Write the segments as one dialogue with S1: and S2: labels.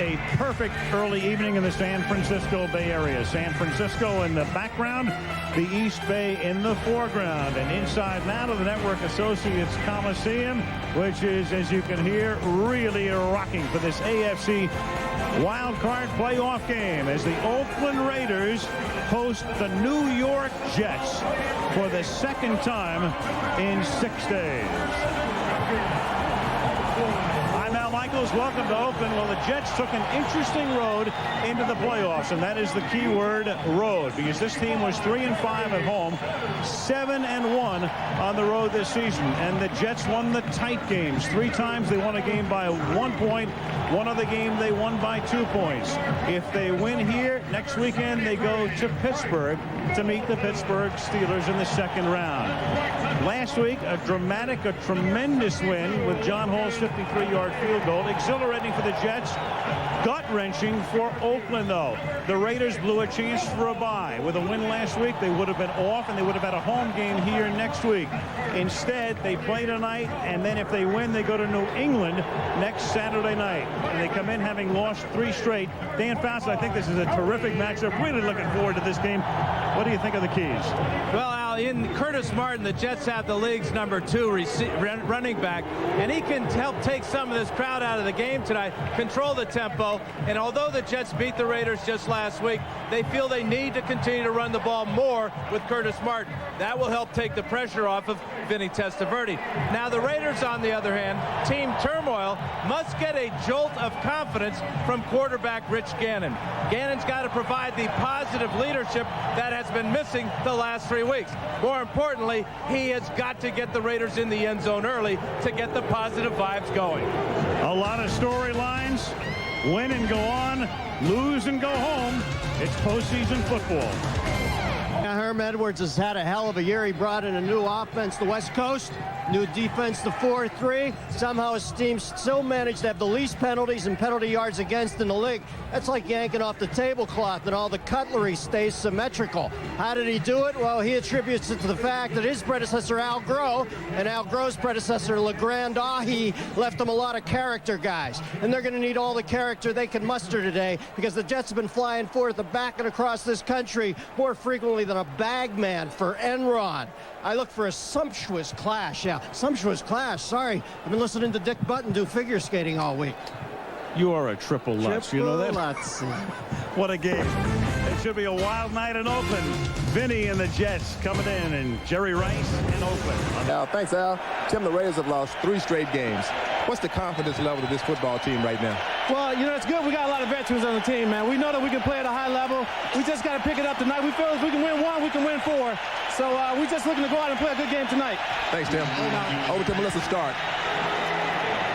S1: A perfect early evening in the San Francisco Bay Area. San Francisco in the background, the East Bay in the foreground, and inside now to the Network Associates Coliseum, which is, as you can hear, really rocking for this AFC Wild Card playoff game as the Oakland Raiders host the New York Jets for the second time in 6 days. Welcome to Oakland. Well, the Jets took an interesting road into the playoffs, and that is the key word, road, because this team was 3-5 at home, 7-1 on the road this season, and the Jets won the tight games. 3 times they won a game by 1 point. One other game they won by 2 points. If they win here, next weekend they go to Pittsburgh to meet the Pittsburgh Steelers in the second round. Last week, a tremendous win with John Hall's 53-yard field goal. Exhilarating for the Jets. Gut-wrenching for Oakland, though. The Raiders blew a chance for a bye. With a win last week, they would have been off, and they would have had a home game here next week. Instead, they play tonight, and then if they win, they go to New England next Saturday night. And they come in having lost 3 straight. Dan Fouts, I think this is a terrific matchup. Really looking forward to this game. What do you think of the keys?
S2: Well, Al, in Curtis Martin, the Jets have the league's #2 running back, and he can help take some of this crowd out of the game tonight, control the tempo, and although the Jets beat the Raiders just last week, they feel they need to continue to run the ball more with Curtis Martin. That will help take the pressure off of Vinny Testaverde. Now, the Raiders, on the other hand, team turmoil, must get a jolt of confidence from quarterback Rich Gannon. Gannon's got to provide the positive leadership that has been missing the last 3 weeks. More importantly, he has got to get the Raiders in the end zone early to get the positive vibes going.
S1: A lot of storylines. Win and go on, lose and go home. It's postseason football.
S3: Herm Edwards has had a hell of a year. He brought in a new offense, the West Coast, new defense, the 4-3. Somehow his team still managed to have the least penalties and penalty yards against in the league. That's like yanking off the tablecloth and all the cutlery stays symmetrical. How did he do it? Well, he attributes it to the fact that his predecessor, Al Groh, and Al Groh's predecessor, LeGrand Ahi, left him a lot of character guys. And they're going to need all the character they can muster today because the Jets have been flying forth and back and across this country more frequently than a bagman for Enron. I look for a sumptuous clash. Yeah, sumptuous clash. Sorry, I've been listening to Dick Button do figure skating all week.
S1: You are a triple Lutz, you know that?
S3: Lutz.
S1: What a game. It should be a wild night in Oakland. Vinny and the Jets coming in, and Jerry Rice in Oakland.
S4: Al, thanks, Al. Tim, the Raiders have lost 3 straight games. What's the confidence level of this football team right now?
S5: Well, you know, it's good. We got a lot of veterans on the team, man. We know that we can play at a high level. We just got to pick it up tonight. We feel if we can win 1, we can win 4. So we're just looking to go out and play a good game tonight.
S4: Thanks, Tim. Over to Melissa Stark.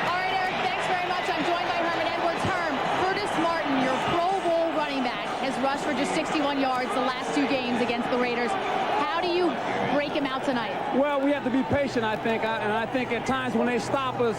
S6: All right, Eric, thanks very much. I'm joined by Herman Edwards. Herm, Curtis Martin, your Pro Bowl running back, has rushed for just 61 yards the last 2 games against the Raiders. How do you break him out tonight?
S5: Well, we have to be patient, I think. And I think at times when they stop us,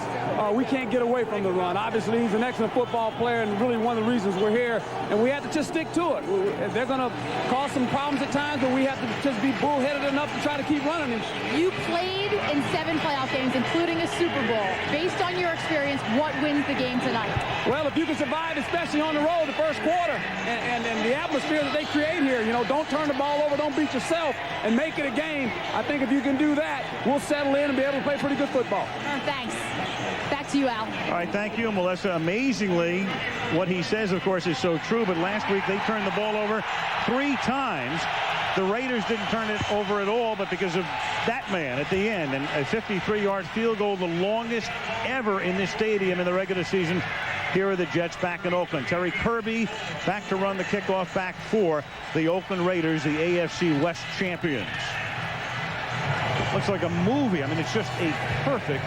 S5: we can't get away from the run. Obviously, he's an excellent football player and really one of the reasons we're here. And we have to just stick to it. They're going to cause some problems at times, but we have to just be bullheaded enough to try to keep running him.
S6: You played in 7 playoff games, including a Super Bowl. Based on your experience, what wins the game tonight?
S5: Well, if you can survive, especially on the road, the first quarter, and the atmosphere that they create here, you know, don't turn the ball over, don't beat yourself, and make it a game. I think if you can do that, we'll settle in and be able to play pretty good football.
S6: Thanks. Back to you, Al.
S1: All right, thank you, Melissa. Amazingly, what he says, of course, is so true, but last week they turned the ball over 3 times. The Raiders didn't turn it over at all, but because of that man at the end, and a 53-yard field goal, the longest ever in this stadium in the regular season. Here are the Jets back in Oakland. Terry Kirby back to run the kickoff back for the Oakland Raiders, the AFC West champions. Looks like a movie. I mean, it's just a perfect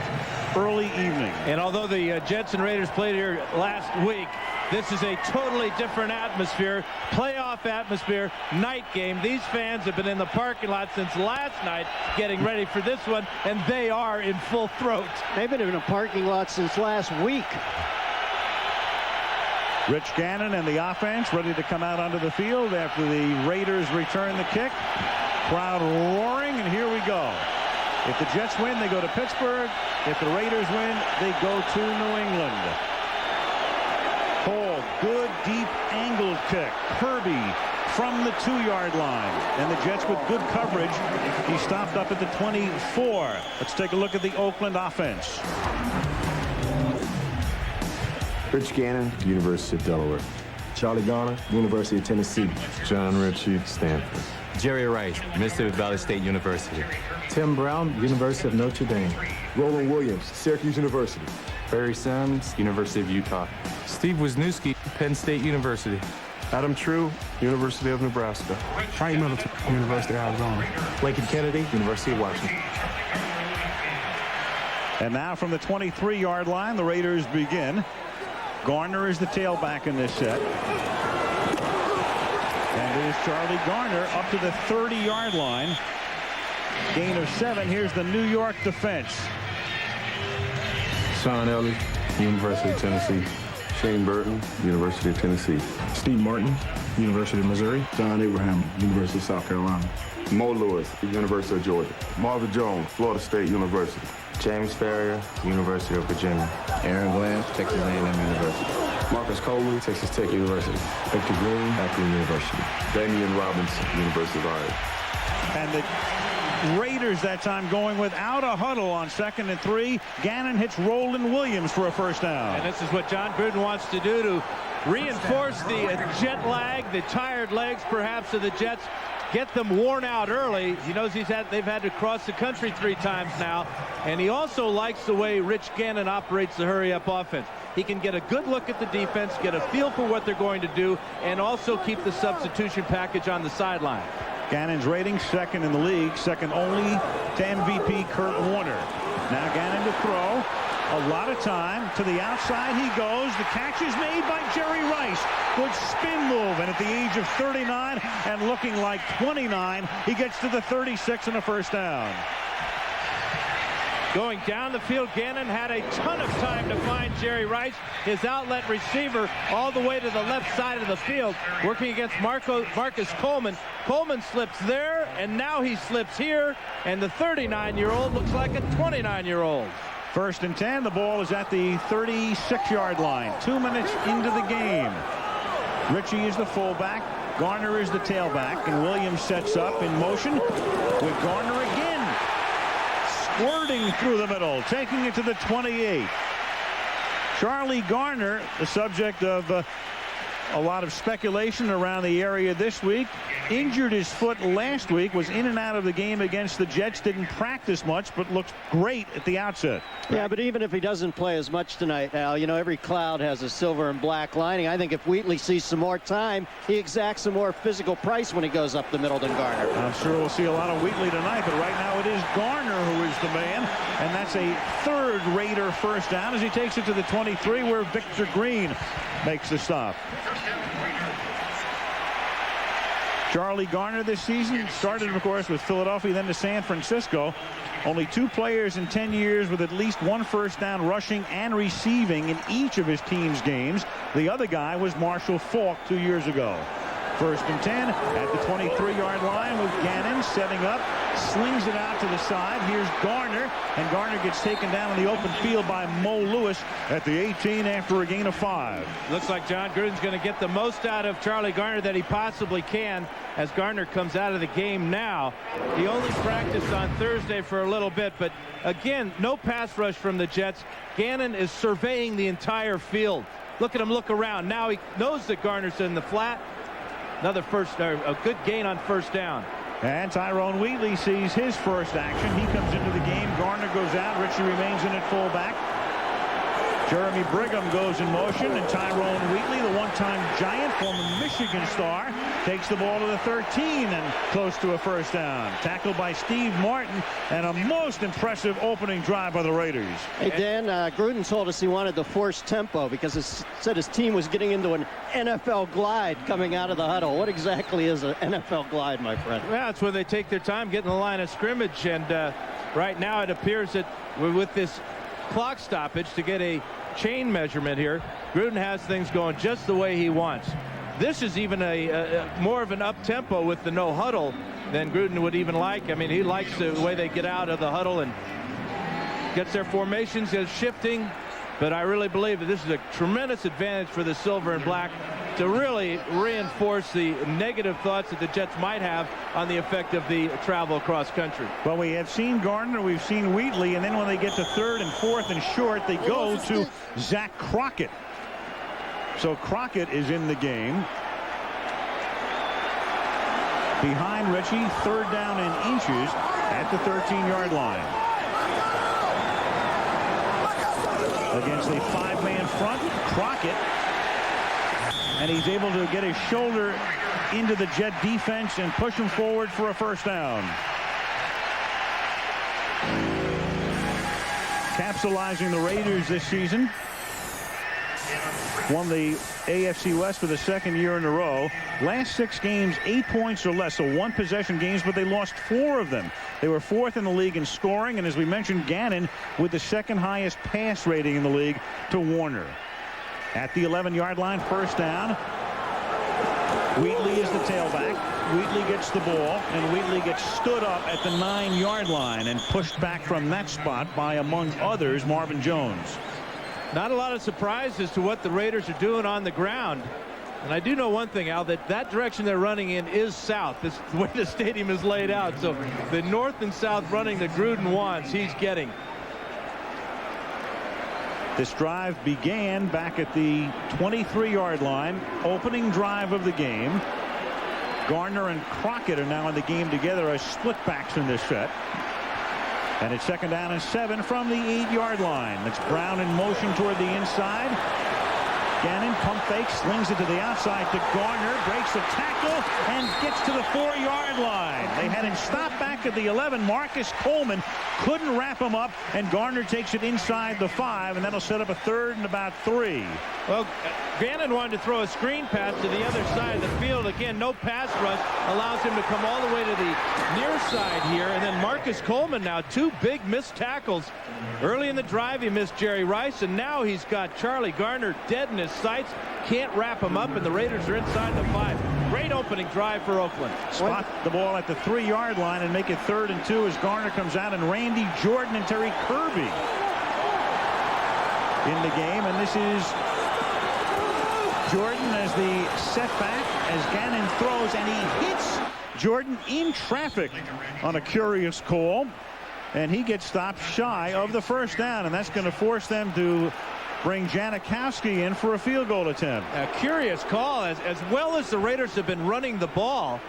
S1: early evening.
S2: And although the Jets and Raiders played here last week, this is a totally different atmosphere, playoff atmosphere, night game. These fans have been in the parking lot since last night getting ready for this one, and they are in full throat.
S3: They've been in the parking lot since last week.
S1: Rich Gannon and the offense ready to come out onto the field after the Raiders return the kick. Crowd roaring, and here we go. If the Jets win, they go to Pittsburgh. If the Raiders win, they go to New England. Cole, good deep angled kick. Kirby from the 2-yard line. And the Jets with good coverage. He stopped up at the 24. Let's take a look at the Oakland offense.
S7: Rich Gannon, University of Delaware. Charlie Garner, University of Tennessee. John Ritchie, Stanford.
S8: Jerry Rice, Mississippi Valley State University.
S7: Tim Brown, University of Notre Dame. Roland Williams, Syracuse University.
S8: Barry Sims, University of Utah. Steve Wisniewski, Penn State University.
S9: Adam True, University of Nebraska. Frank Middleton, University of Arizona.
S7: Lincoln Kennedy, University of Washington.
S1: And now from the 23-yard line, the Raiders begin. Garner is the tailback in this set. And it is Charlie Garner up to the 30-yard line. Gain of 7. Here's the New York defense.
S9: Sean Elliott, University of Tennessee.
S7: Shane Burton, University of Tennessee.
S9: Steve Martin, University of Missouri.
S7: John Abraham, University of South Carolina. Mo Lewis, University of Georgia. Marvin Jones, Florida State University.
S8: James Ferrier, University of Virginia. Aaron Glenn, Texas A&M University.
S7: Marcus Coleman, Texas Tech University. Victor Green, Akron University. Damian Robinson, University of Iowa.
S1: And the Raiders that time going without a huddle on 2nd and 3. Gannon hits Roland Williams for a first down.
S2: And this is what John Gruden wants to do to reinforce the jet lag, the tired legs perhaps of the Jets. Get them worn out early. He knows they've had to cross the country 3 times now. And he also likes the way Rich Gannon operates the hurry-up offense. He can get a good look at the defense, get a feel for what they're going to do, and also keep the substitution package on the sideline.
S1: Gannon's rating 2nd in the league, second only to MVP Kurt Warner. Now Gannon to throw. A lot of time to the outside he goes. The catch is made by Jerry Rice. Good spin move, and at the age of 39 and looking like 29, he gets to the 36 and a first down.
S2: Going down the field, Gannon had a ton of time to find Jerry Rice, his outlet receiver, all the way to the left side of the field, working against Marcus Coleman. Coleman slips there, and now he slips here, and the 39-year-old looks like a 29-year-old.
S1: 1st and 10. The ball is at the 36-yard line. 2 minutes into the game. Ritchie is the fullback. Garner is the tailback, and Williams sets up in motion with Garner again. Squirting through the middle, taking it to the 28. Charlie Garner, the subject of a lot of speculation around the area this week. Injured his foot last week, was in and out of the game against the Jets, didn't practice much, but looked great at the outset.
S3: Yeah, but even if he doesn't play as much tonight, Al, you know, every cloud has a silver and black lining. I think if Wheatley sees some more time, he exacts a more physical price when he goes up the middle than Garner.
S1: I'm sure we'll see a lot of Wheatley tonight, but right now it is Garner who is the man, and that's a 3rd Raider first down as he takes it to the 23 where Victor Green makes the stop. Charlie Garner this season started, of course, with Philadelphia, then to San Francisco. Only 2 players in 10 years with at least 1 first down rushing and receiving in each of his team's games. The other guy was Marshall Faulk 2 years ago. 1st and 10 at the 23-yard line with Gannon setting up, slings it out to the side. Here's Garner, and Garner gets taken down in the open field by Mo Lewis at the 18 after a gain of 5.
S2: Looks like John Gruden's going to get the most out of Charlie Garner that he possibly can as Garner comes out of the game now. He only practiced on Thursday for a little bit, but again, no pass rush from the Jets. Gannon is surveying the entire field. Look at him look around. Now he knows that Garner's in the flat. Another a good gain on first down.
S1: And Tyrone Wheatley sees his first action. He comes into the game. Garner goes out. Ritchie remains in at fullback. Jeremy Brigham goes in motion, and Tyrone Wheatley, the one-time Giant, former Michigan star, takes the ball to the 13 and close to a first down. Tackled by Steve Martin, and a most impressive opening drive by the Raiders.
S3: Hey, Dan, Gruden told us he wanted to force tempo because he said his team was getting into an NFL glide coming out of the huddle. What exactly is an NFL glide, my friend?
S2: Yeah, it's when they take their time getting the line of scrimmage, and right now it appears that with this clock stoppage to get a chain measurement here, Gruden has things going just the way he wants. This is even a more of an up-tempo with the no huddle than Gruden would even like. I mean, he likes the way they get out of the huddle and gets their formations, is shifting, But I really believe that this is a tremendous advantage for the silver and black to really reinforce the negative thoughts that the Jets might have on the effect of the travel across country.
S1: Well, we have seen Gardner, we've seen Wheatley, and then when they get to third and fourth and short, they go to Zach Crockett. So Crockett is in the game. Behind Richie, third down and inches at the 13-yard line. Against a five-man front, Crockett. And he's able to get his shoulder into the Jet defense and push him forward for a first down. Capsulizing the Raiders this season. Won the AFC West for the second year in a row. Last 6 games, 8 points or less, so one-possession games, but they lost 4 of them. They were 4th in the league in scoring, and as we mentioned, Gannon with the second highest pass rating in the league to Warner. At the 11-yard line, first down. Wheatley is the tailback. Wheatley gets the ball, and Wheatley gets stood up at the 9-yard line and pushed back from that spot by, among others, Marvin Jones.
S2: Not a lot of surprise as to what the Raiders are doing on the ground. And I do know one thing, Al, that direction they're running in is south. This is the way the stadium is laid out. So the north and south running that Gruden wants, he's getting.
S1: This drive began back at the 23-yard line. Opening drive of the game. Gardner and Crockett are now in the game together as split backs in this set. And it's second down and 7 from the 8-yard line. That's Brown in motion toward the inside. Gannon pump fake, slings it to the outside to Gardner, breaks the tackle and gets to the 4-yard line. They had him stopped back at the 11. Marcus Coleman couldn't wrap him up, and Gardner takes it inside the 5, and that'll set up a third and about 3.
S2: Well, Gannon wanted to throw a screen pass to the other side of the field. Again, no pass rush allows him to come all the way to the near side here. And then Marcus Coleman now, 2 big missed tackles. Early in the drive, he missed Jerry Rice, and now he's got Charlie Gardner dead in his sights. Can't wrap him up, and the Raiders are inside the 5. Great opening drive for Oakland.
S1: Spot the ball at the 3-yard line and make it 3rd and 2 as Gardner comes out, and Randy Jordan and Terry Kirby in the game. And this is Jordan as the setback as Gannon throws, and he hits Jordan in traffic on a curious call, and he gets stopped shy of the first down, and that's going to force them to bring Janikowski in for a field goal attempt.
S2: A curious call. As well as the Raiders have been running the ball,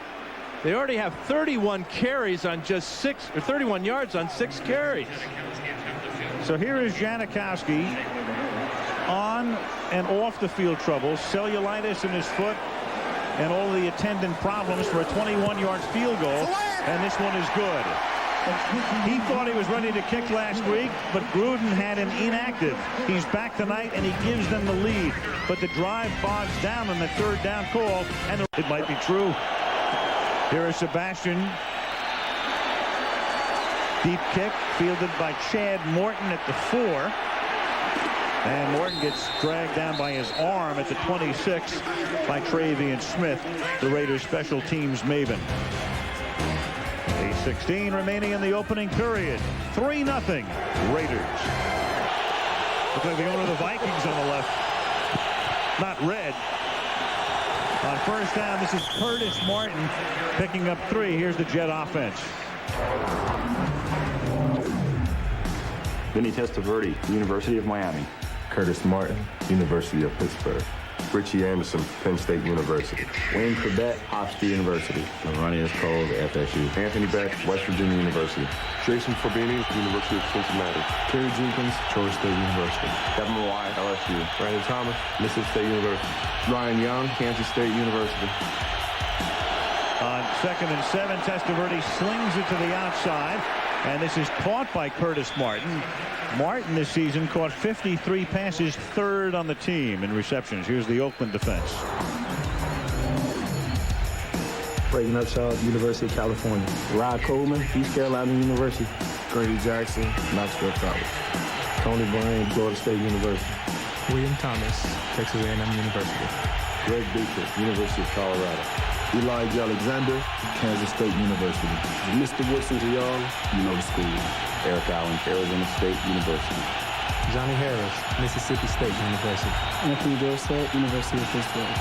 S2: they already have 31 carries on just 31 yards on 6 carries.
S1: So here is Janikowski on and off the field trouble, cellulitis in his foot, and all the attendant problems for a 21-yard field goal, and this one is good. He thought he was ready to kick last week, but Gruden had him inactive. He's back tonight, and he gives them the lead. But the drive bogs down on the 3rd down call, and it might be true. Here is Sebastian. Deep kick fielded by Chad Morton at the 4. And Morton gets dragged down by his arm at the 26 by Travian Smith, the Raiders special teams maven. 8:16 remaining in the opening period. 3-0 Raiders. Looks like the owner of the Vikings on the left. Not red. On first down, this is Curtis Martin picking up 3. Here's the Jet offense.
S7: Vinny Testaverde, University of Miami. Curtis Martin, University of Pittsburgh. Richie Anderson, Penn State University. Wayne Corbett, Hofstra University. Ronnie S. Cole, FSU. Anthony Beck, West Virginia University. Jason Forbini, University of Cincinnati. Terry Jenkins, Georgia State University. Kevin Mawai, LSU. Brandon Thomas, Mississippi State University. Ryan Young, Kansas State University.
S1: On 2nd and 7, Testaverde slings it to the outside, and this is caught by Curtis Martin. Martin this season caught 53 passes, 3rd on the team in receptions. Here's the Oakland defense.
S7: Craig Nutshall, University of California. Rod Coleman, East Carolina University. Grady Jackson, Knoxville College. Tony Bryan, Florida State University.
S8: William Thomas, Texas A&M University.
S7: Greg Beaker, University of Colorado. Elijah Alexander, Kansas State University. Mr. Woodson to y'all, you know the school. Eric Allen, Arizona State University.
S8: Johnny Harris, Mississippi State University.
S10: Anthony Dorsett, University of Pittsburgh.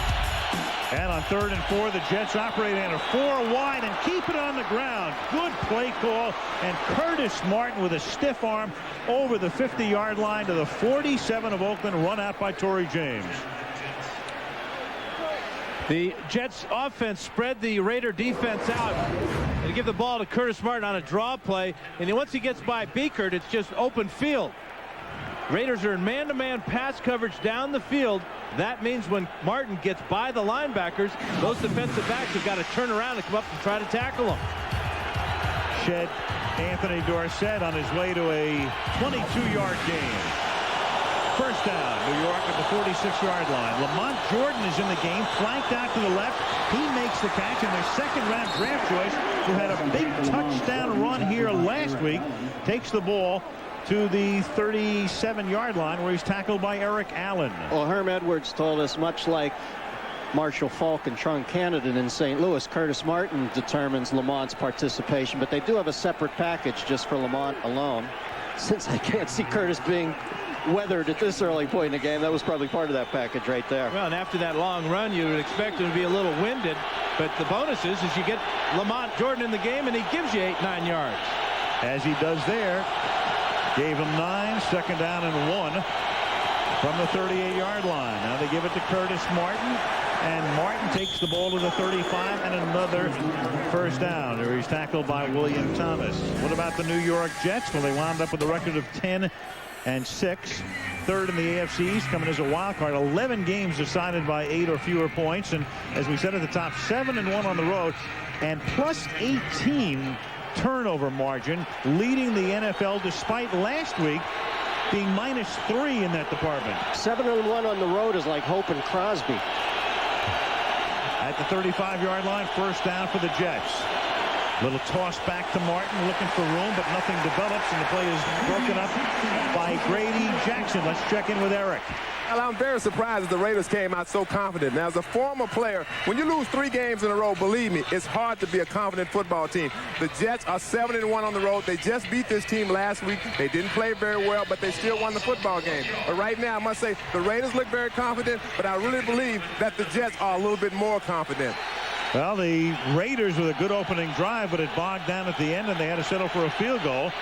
S1: And on 3rd and 4, the Jets operating on a 4 wide and keep it on the ground. Good play call. And Curtis Martin with a stiff arm over the 50-yard line to the 47 of Oakland, run out by Torrey James.
S2: The Jets offense spread the Raider defense out and give the ball to Curtis Martin on a draw play. And then once he gets by Beekert, it's just open field. Raiders are in man-to-man pass coverage down the field. That means when Martin gets by the linebackers, those defensive backs have got to turn around and come up and try to tackle him.
S1: Shed Anthony Dorsett on his way to a 22-yard gain. First down, New York at the 46-yard line. Lamont Jordan is in the game, flanked out to the left. He makes the catch, and their second-round draft choice, who had a big touchdown run here last week, takes the ball to the 37-yard line where he's tackled by Eric Allen.
S3: Well, Herm Edwards told us, much like Marshall Faulk and Tron Canada in St. Louis, Curtis Martin determines Lamont's participation, but they do have a separate package just for Lamont alone. Since I can't see Curtis being weathered at this early point in the game, that was probably part of that package right there.
S2: Well, and after that long run, you would expect him to be a little winded, but the bonus is you get Lamont Jordan in the game, and he gives you 8-9 yards.
S1: As he does there. Gave him 9, second down and 1 from the 38-yard line. Now they give it to Curtis Martin, and Martin takes the ball to the 35 and another first down. Or he's tackled by William Thomas. What about the New York Jets? Well, they wound up with a record of 10-6, third in the AFC East, coming as a wild card. 11 games decided by 8 or fewer points, and as we said at the top, 7-1 on the road, and plus 18 turnover margin, leading the NFL despite last week being -3 in that department.
S3: 7-1 on the road is like Hope and Crosby.
S1: At the 35-yard line, first down for the Jets. Little toss back to Martin, looking for room, but nothing develops, and the play is broken up by Grady Jackson. Let's check in with Eric.
S4: Well, I'm very surprised that the Raiders came out so confident. Now, as a former player, when you lose 3 games in a row, believe me, it's hard to be a confident football team. The Jets are 7-1 on the road. They just beat this team last week. They didn't play very well, but they still won the football game. But right now, I must say, the Raiders look very confident, but I really believe that the Jets are a little bit more confident.
S1: Well, the Raiders with a good opening drive, but it bogged down at the end, and they had to settle for a field goal.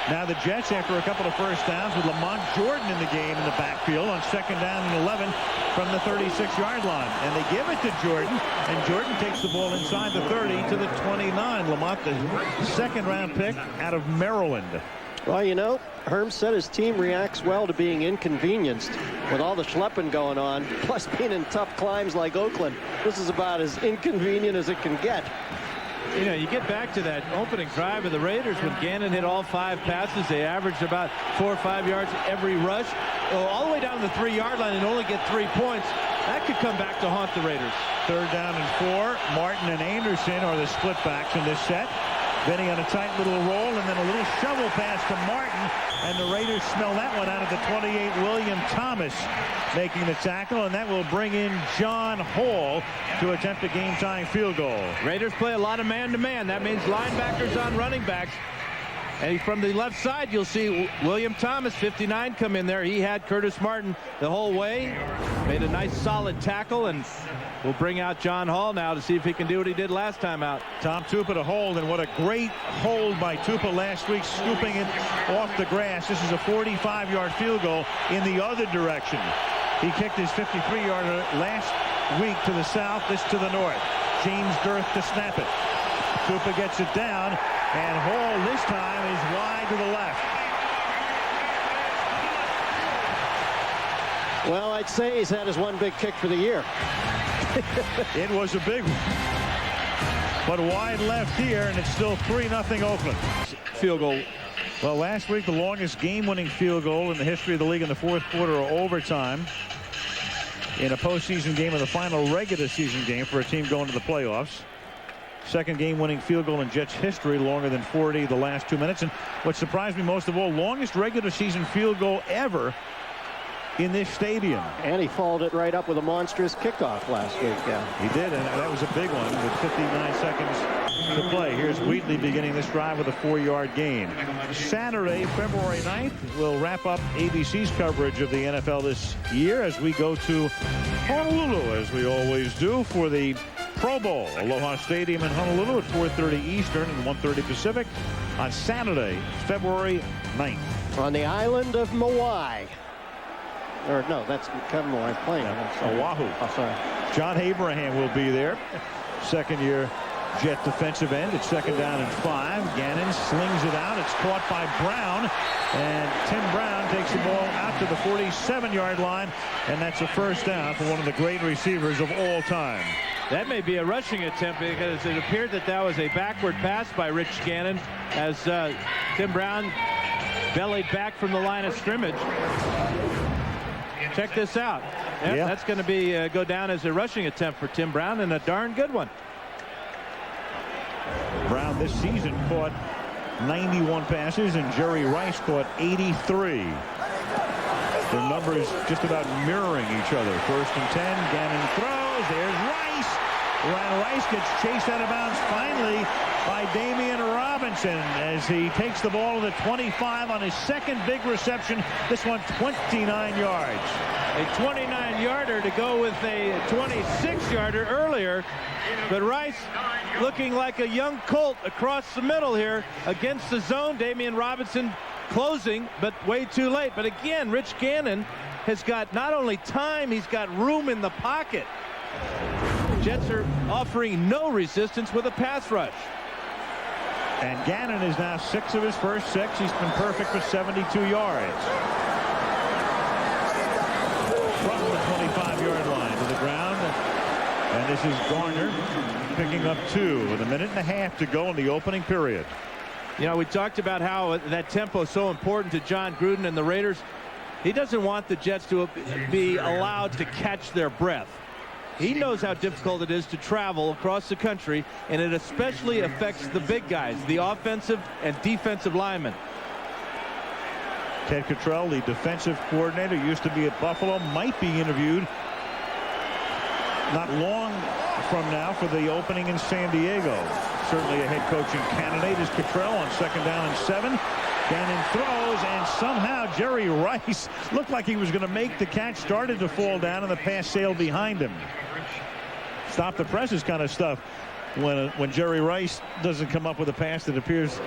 S1: Now the Jets, after a couple of first downs, with Lamont Jordan in the game in the backfield on second down and 11 from the 36-yard line. And they give it to Jordan, and Jordan takes the ball inside the 30 to the 29. Lamont, the second-round pick out of Maryland.
S3: Well, you know, Herm said his team reacts well to being inconvenienced with all the schlepping going on, plus being in tough climbs like Oakland. This is about as inconvenient as it can get.
S2: You know, you get back to that opening drive of the Raiders when Gannon hit all 5 passes. They averaged about 4 or 5 yards every rush. All the way down to the 3-yard line and only get 3 points. That could come back to haunt the Raiders.
S1: Third down and 4. Martin and Anderson are the split backs in this set. Benny on a tight little roll, and then a little shovel pass to Martin, and the Raiders smell that one out at the 28. William Thomas making the tackle, and that will bring in John Hall to attempt a game-tying field goal.
S2: Raiders play a lot of man-to-man. That means linebackers on running backs. And from the left side, you'll see William Thomas, 59, come in there. He had Curtis Martin the whole way. Made a nice, solid tackle, and we'll bring out John Hall now to see if he can do what he did last time out.
S1: Tom Tupa to hold, and what a great hold by Tupa last week, scooping it off the grass. This is a 45-yard field goal in the other direction. He kicked his 53-yarder last week to the south, this to the north. James Dirth to snap it. Tupa gets it down, and Hall this time is wide to the left.
S3: Well, I'd say he's had his one big kick for the year.
S1: It was a big one, but wide left here, and it's still 3-0 Oakland.
S2: Field goal.
S1: Well, last week the longest game-winning field goal in the history of the league in the fourth quarter or overtime in a postseason game of the final regular season game for a team going to the playoffs. Second game-winning field goal in Jets history, longer than 40 the last 2 minutes. And what surprised me most of all, longest regular season field goal ever in this stadium.
S3: And he followed it right up with a monstrous kickoff last week. Yeah,
S1: he did, and that was a big one with 59 seconds to play. Here's Wheatley beginning this drive with a 4-yard gain. Saturday, February 9th, we'll wrap up ABC's coverage of the NFL this year as we go to Honolulu, as we always do, for the Pro Bowl. Aloha Stadium in Honolulu at 4:30 Eastern and 1:30 Pacific on Saturday, February 9th.
S3: On the island of Maui. Or no, that's Kevin Maui playing.
S1: Oahu.
S3: Oh, sorry.
S1: John Abraham will be there. Second-year Jet defensive end. It's 2nd down and 5. Gannon slings it out. It's caught by Brown. And Tim Brown takes the ball out to the 47-yard line. And that's a first down for one of the great receivers of all time.
S2: That may be a rushing attempt because it appeared that that was a backward pass by Rich Gannon as Tim Brown bellied back from the line of scrimmage. Check this out. Yep, yeah. That's going to be go down as a rushing attempt for Tim Brown, and a darn good one.
S1: Brown this season caught 91 passes, and Jerry Rice caught 83. The numbers just about mirroring each other. 1st and 10. Gannon throws. There's Rice. When Rice gets chased out of bounds finally by Damian Robinson as he takes the ball to the 25 on his second big reception. This one 29 yards.
S2: A 29-yarder to go with a 26-yarder earlier. But Rice looking like a young colt across the middle here against the zone. Damian Robinson closing, but way too late. But again, Rich Gannon has got not only time, he's got room in the pocket. Jets are offering no resistance with a pass rush.
S1: And Gannon is now 6 of his first 6. He's been perfect for 72 yards. From the 25-yard line to the ground. And this is Garner picking up 2 with 1.5 minutes to go in the opening period.
S2: You know, we talked about how that tempo is so important to John Gruden and the Raiders. He doesn't want the Jets to be allowed to catch their breath. He knows how difficult it is to travel across the country, and it especially affects the big guys, the offensive and defensive linemen.
S1: Ted Cottrell, the defensive coordinator, used to be at Buffalo, might be interviewed not long from now for the opening in San Diego. Certainly a head coaching candidate is Cottrell on 2nd down and 7. Gannon throws, and somehow Jerry Rice looked like he was going to make the catch, started to fall down, and the pass sailed behind him. Stop the presses kind of stuff when Jerry Rice doesn't come up with a pass that appears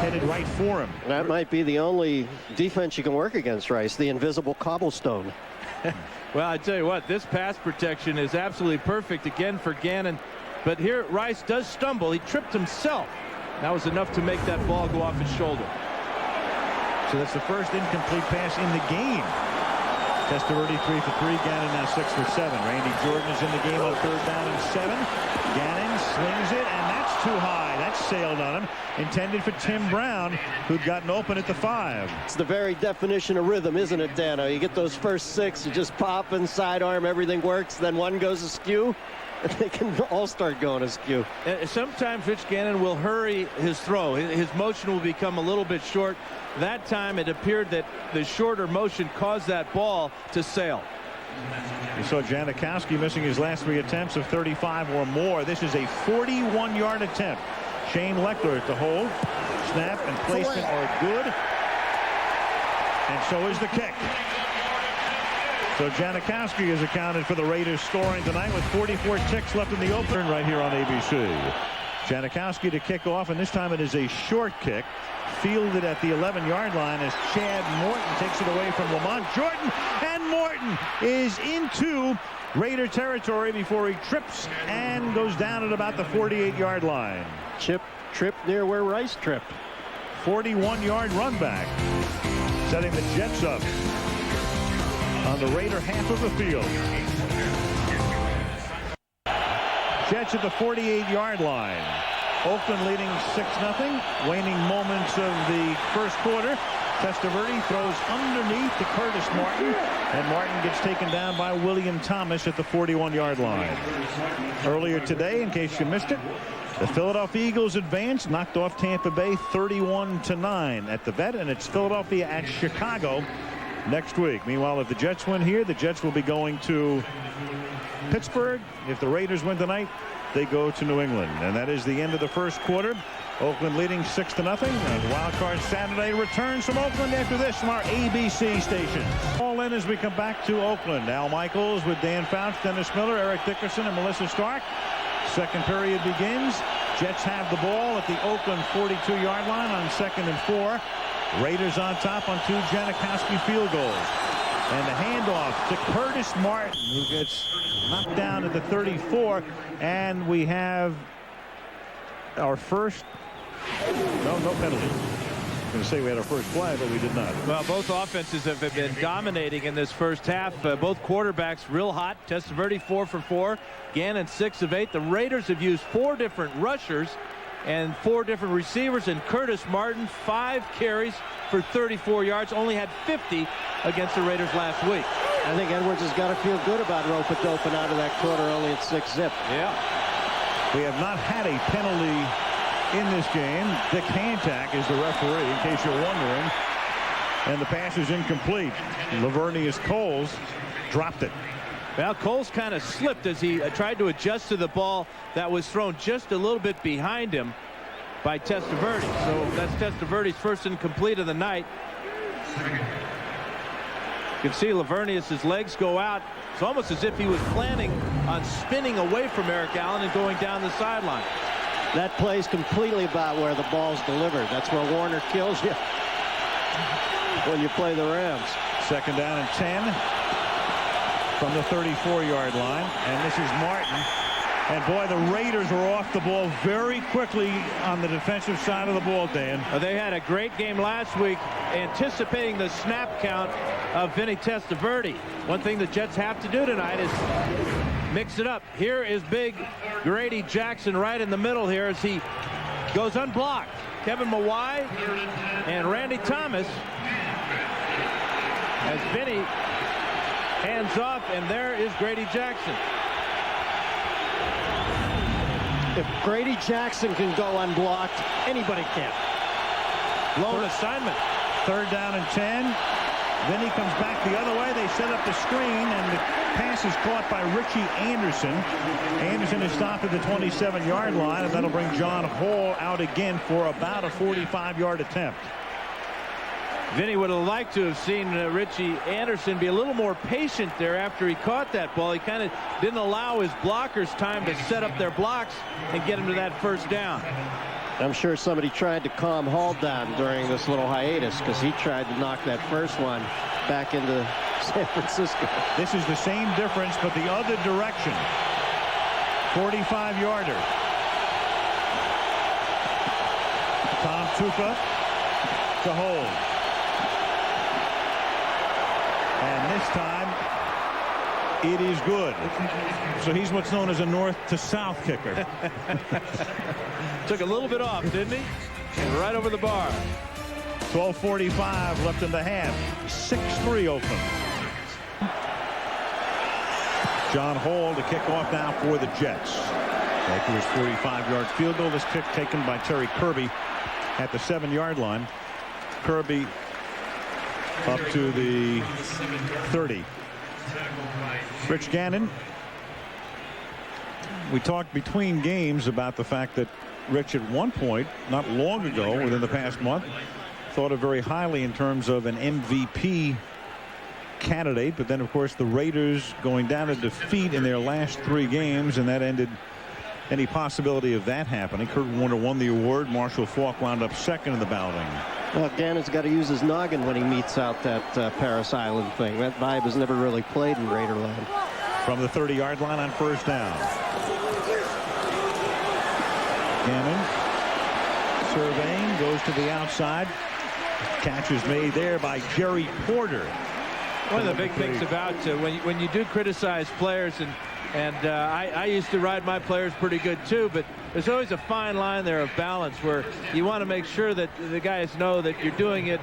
S1: headed right for him.
S3: That might be the only defense you can work against Rice, the invisible cobblestone.
S2: Well, I tell you what, this pass protection is absolutely perfect again for Gannon. But here Rice does stumble. He tripped himself. That was enough to make that ball go off his shoulder.
S1: So that's the first incomplete pass in the game. Testaverde 3 for 3. Gannon now 6 for 7. Randy Jordan is in the game on 3rd down and 7. Gannon slings it, and that's too high. That sailed on him. Intended for Tim Brown, who'd gotten open at the 5.
S3: It's the very definition of rhythm, isn't it, Dano? You get those first 6, you just pop and sidearm, everything works. Then one goes askew, and they can all start going askew.
S2: Sometimes Rich Gannon will hurry his throw. His motion will become a little bit short. That time it appeared that the shorter motion caused that ball to sail.
S1: You saw Janikowski missing his last 3 attempts of 35 or more. This is a 41-yard attempt. Shane Leckler to hold. Snap and placement are good. And so is the kick. So Janikowski is accounted for the Raiders scoring tonight with 44 ticks left in the opener right here on ABC. Janikowski to kick off, and this time it is a short kick. Fielded at the 11-yard line as Chad Morton takes it away from Lamont Jordan, and Morton is into Raider territory before he trips and goes down at about the 48-yard line.
S3: Trip near where Rice tripped.
S1: 41-yard run back, setting the Jets up on the Raider half of the field. Jets at the 48-yard line. Oakland leading 6-0. Waning moments of the first quarter. Testaverde throws underneath to Curtis Martin, and Martin gets taken down by William Thomas at the 41-yard line. Earlier today, in case you missed it, the Philadelphia Eagles advanced, knocked off Tampa Bay 31-9 at the Vet, and it's Philadelphia at Chicago next week. Meanwhile, if the Jets win here, the Jets will be going to Pittsburgh. If the Raiders win tonight, they go to New England. And that is the end of the first quarter. Oakland leading 6-0. And Wild Card Saturday returns from Oakland after this from our ABC station. All in as we come back to Oakland. Al Michaels with Dan Fouch, Dennis Miller, Eric Dickerson, and Melissa Stark. Second period begins. Jets have the ball at the Oakland 42-yard line on 2nd and 4. Raiders on top on 2 Janikowski field goals. And the handoff to Curtis Martin, who gets knocked down at the 34. And we have our first. No penalty. I was going to say we had our first play, but we did not.
S2: Well, both offenses have been dominating in this first half. Both quarterbacks real hot. Testaverde 4 for 4. Gannon 6 of 8. The Raiders have used 4 different rushers and 4 different receivers. And Curtis Martin, 5 carries for 34 yards. Only had 50 against the Raiders last week.
S3: I think Edwards has got to feel good about rope-a-doping out of that quarter only at 6-zip.
S2: Yeah.
S1: We have not had a penalty in this game. Dick Hantak is the referee, in case you're wondering. And the pass is incomplete. Lavernius Coles dropped it.
S2: Well, Coles kind of slipped as he tried to adjust to the ball that was thrown just a little bit behind him by Testaverde. So that's Testaverde's first incomplete of the night. You can see Lavernius's legs go out. It's almost as if he was planning on spinning away from Eric Allen and going down the sideline.
S3: That plays completely about where the ball's delivered. That's where Warner kills you when you play the Rams.
S1: 2nd down and 10 from the 34-yard line. And this is Martin. And boy, the Raiders are off the ball very quickly on the defensive side of the ball, Dan.
S2: They had a great game last week anticipating the snap count of Vinny Testaverde. One thing the Jets have to do tonight is mix it up. Here is big Grady Jackson right in the middle here as he goes unblocked. Kevin Mawai and Randy Thomas as Vinny hands off, and there is Grady Jackson.
S3: If Grady Jackson can go unblocked, anybody can.
S2: Lone assignment.
S1: 3rd down and 10. Then he comes back the other way. They set up the screen, and the pass is caught by Richie Anderson. Anderson is stopped at the 27-yard line, and that'll bring John Hall out again for about a 45-yard attempt.
S2: Vinny would have liked to have seen Richie Anderson be a little more patient there after he caught that ball. He kind of didn't allow his blockers time to set up their blocks and get him to that first down.
S3: I'm sure somebody tried to calm Hall down during this little hiatus because he tried to knock that first one back into San Francisco.
S1: This is the same difference, but the other direction. 45-yarder. Tom Tuca to hold. And this time, it is good. So he's what's known as a north to south kicker.
S2: Took a little bit off, didn't he? And right over the bar.
S1: 12:45 left in the half. 6-3 Oakland. John Hall to kick off now for the Jets. After his 45-yard field goal, this kick taken by Terry Kirby at the 7-yard line. Kirby up to the 30. Rich Gannon. We talked between games about the fact that Rich at one point, not long ago, within the past month, thought of very highly in terms of an MVP candidate. But then, of course, the Raiders going down to defeat in their last 3 games, and that ended any possibility of that happening. Kurt Warner won the award. Marshall Faulk wound up second in the balloting.
S3: Well, Gannon's got to use his noggin when he meets out that Paris Island thing. That vibe has never really played in Raiderland.
S1: From the 30-yard line on first down. Gannon surveying, goes to the outside. Catch is made there by Jerry Porter.
S2: One of the big things about when you do criticize players, and I used to ride my players pretty good too, but there's always a fine line there of balance where you want to make sure that the guys know that you're doing it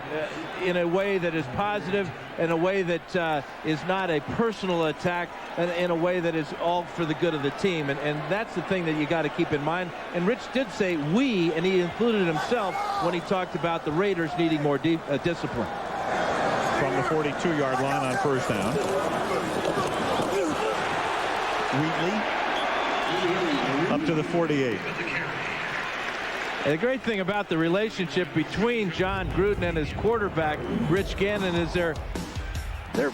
S2: in a way that is positive, in a way that is not a personal attack, and in a way that is all for the good of the team. And that's the thing that you got to keep in mind. And Rich did say we, and he included himself when he talked about the Raiders needing more discipline.
S1: from the 42-yard line on first down. Wheatley up to the 48.
S2: And the great thing about the relationship between John Gruden and his quarterback, Rich Gannon, is they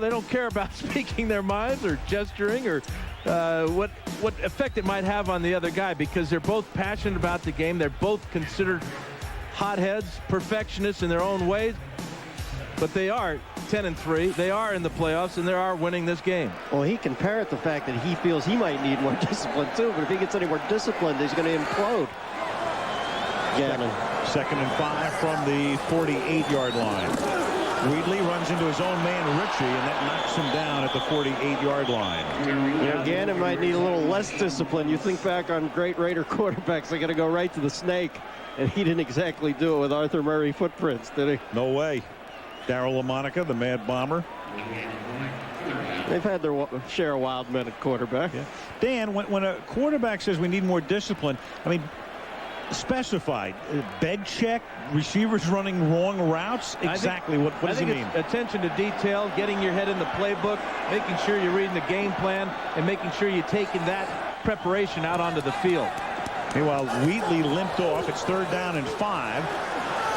S2: don't care about speaking their minds or gesturing or what effect it might have on the other guy, because they're both passionate about the game. They're both considered hotheads, perfectionists in their own ways, but they are 10-3. They are in the playoffs, and they are winning this game.
S3: Well, he can parrot the fact that he feels he might need more discipline too, but if he gets any more discipline, he's going to implode. Gannon.
S1: Second and 5 from the 48-yard line. Wheatley runs into his own man Richie, and that knocks him down at the 48-yard line.
S3: Gannon might need a little less discipline. You think back on great Raider quarterbacks, they're going to go right to the snake, and he didn't exactly do it with Arthur Murray footprints, did he?
S1: No way. Darryl LaMonica, the Mad Bomber.
S3: They've had their share of wild men at quarterback.
S1: Yeah. Dan, when a quarterback says we need more discipline, I mean, specified bed check, receivers running wrong routes. Exactly what does he mean?
S2: Attention to detail, getting your head in the playbook, making sure you're reading the game plan, and making sure you're taking that preparation out onto the field.
S1: Meanwhile, Wheatley limped off. It's 3rd down and 5.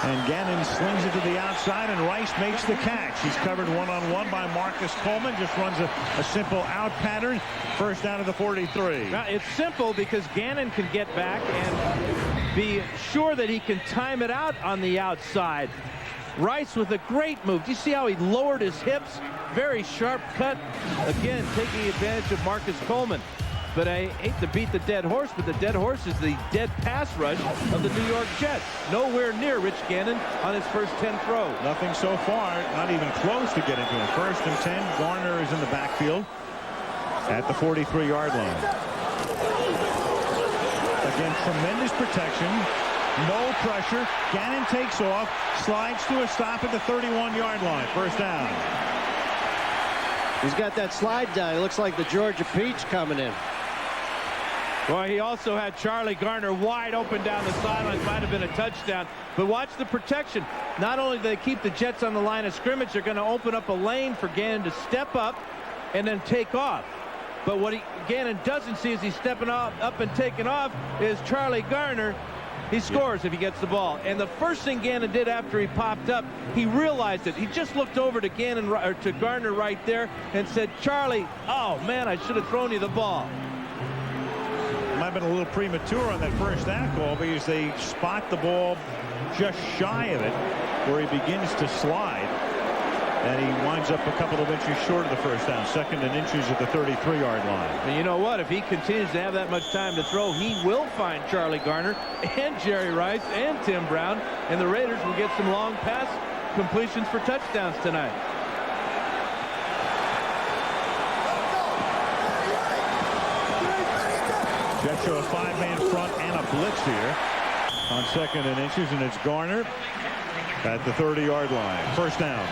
S1: And Gannon slings it to the outside, and Rice makes the catch. He's covered one-on-one by Marcus Coleman. Just runs a simple out pattern. First down to the 43.
S2: Now, it's simple because Gannon can get back and be sure that he can time it out on the outside. Rice with a great move. Do you see how he lowered his hips? Very sharp cut. Again, taking advantage of Marcus Coleman. But I hate to beat the dead horse, but the dead horse is the dead pass rush of the New York Jets. Nowhere near Rich Gannon on his first 10 throws.
S1: Nothing so far, not even close to getting to him. 1st and 10. Garner is in the backfield at the 43-yard line. Again, tremendous protection. No pressure. Gannon takes off, slides to a stop at the 31-yard line. First down.
S3: He's got that slide down. He looks like the Georgia Peach coming in.
S2: Well, he also had Charlie Garner wide open down the sidelines. Might have been a touchdown. But watch the protection. Not only do they keep the Jets on the line of scrimmage, they're going to open up a lane for Gannon to step up and then take off. But what Gannon doesn't see as he's stepping up and taking off is Charlie Garner. He scores if he gets the ball. And the first thing Gannon did after he popped up, he realized it. He just looked over to Garner right there and said, Charlie, oh, man, I should have thrown you the ball.
S1: Might have been a little premature on that first down call because they spot the ball just shy of it where he begins to slide. And he winds up a couple of inches short of the first down. 2nd and inches at the 33-yard line.
S2: And you know what? If he continues to have that much time to throw, he will find Charlie Garner and Jerry Rice and Tim Brown. And the Raiders will get some long pass completions for touchdowns tonight.
S1: Jets show a 5-man front and a blitz here on 2nd and inches, and it's Garner at the 30-yard line. First down.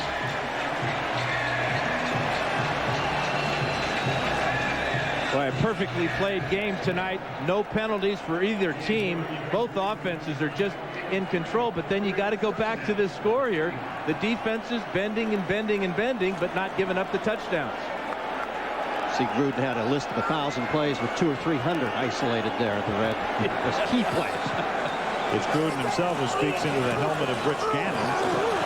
S2: Well, a perfectly played game tonight. No penalties for either team. Both offenses are just in control, but then you got to go back to this score here. The defense is bending and bending and bending, but not giving up the touchdowns.
S3: See, Gruden had a list of 1,000 plays with 200 or 300 isolated there at the red. It was key plays.
S1: It's Gruden himself who speaks into the helmet of Rich Gannon.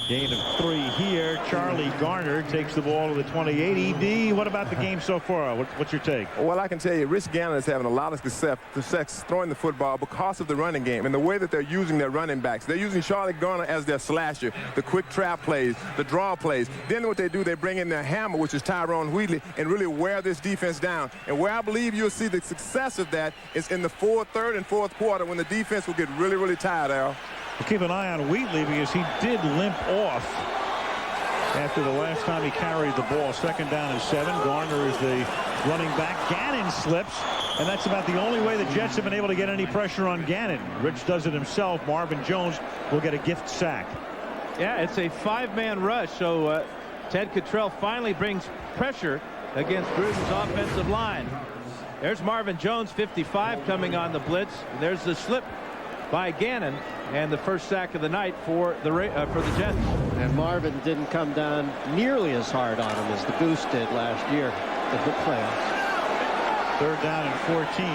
S1: Gain of 3 here. Charlie Garner takes the ball to the 28. ED, what about the game so far? What's your take?
S4: Well, I can tell you, Rich Gannon is having a lot of success throwing the football because of the running game and the way that they're using their running backs. They're using Charlie Garner as their slasher, the quick trap plays, the draw plays. Then what they do, they bring in their hammer, which is Tyrone Wheatley, and really wear this defense down. And where I believe you'll see the success of that is in the 3rd and 4th quarter when the defense will get really, really tired, Al.
S1: We'll keep an eye on Wheatley because he did limp off after the last time he carried the ball. 2nd down and 7. Garner is the running back. Gannon slips, and that's about the only way the Jets have been able to get any pressure on Gannon. Rich does it himself. Marvin Jones will get a gift sack.
S2: Yeah, it's a 5-man rush, so Ted Cottrell finally brings pressure against Gruden's offensive line. There's Marvin Jones, 55, coming on the blitz. There's the slip by Gannon, and the first sack of the night for the Jets.
S3: And Marvin didn't come down nearly as hard on him as the Goose did last year in the playoffs.
S1: 3rd down and 14.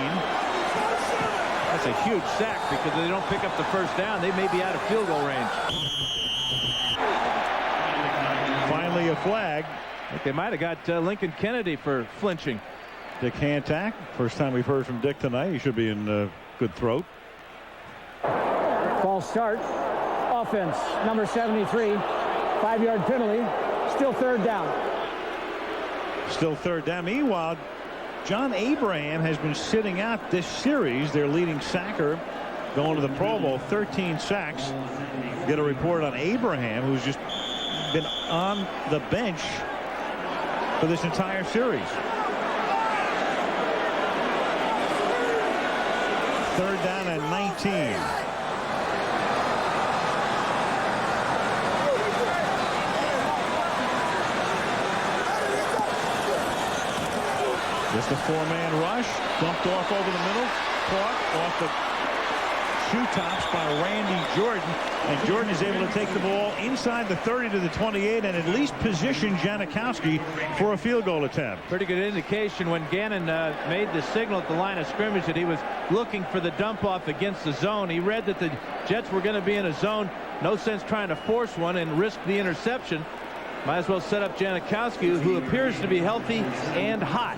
S2: That's a huge sack because if they don't pick up the first down, they may be out of field goal range.
S1: Finally a flag.
S2: They might have got Lincoln Kennedy for flinching.
S1: Dick Hantak. First time we've heard from Dick tonight. He should be in good throat.
S11: False start. Offense, number 73. 5-yard penalty. Still 3rd down.
S1: Still 3rd down. Meanwhile, John Abraham has been sitting out this series. Their leading sacker going to the Pro Bowl. 13 sacks. Get a report on Abraham, who's just been on the bench for this entire series. 3rd down and 19. Just a 4-man rush. Dumped off over the middle. Caught off the shoe tops by Randy Jordan. And Jordan is able to take the ball inside the 30 to the 28 and at least position Janikowski for a field goal attempt.
S2: Pretty good indication when Gannon made the signal at the line of scrimmage that he was looking for the dump off against the zone. He read that the Jets were going to be in a zone. No sense trying to force one and risk the interception. Might as well set up Janikowski, who appears to be healthy and hot.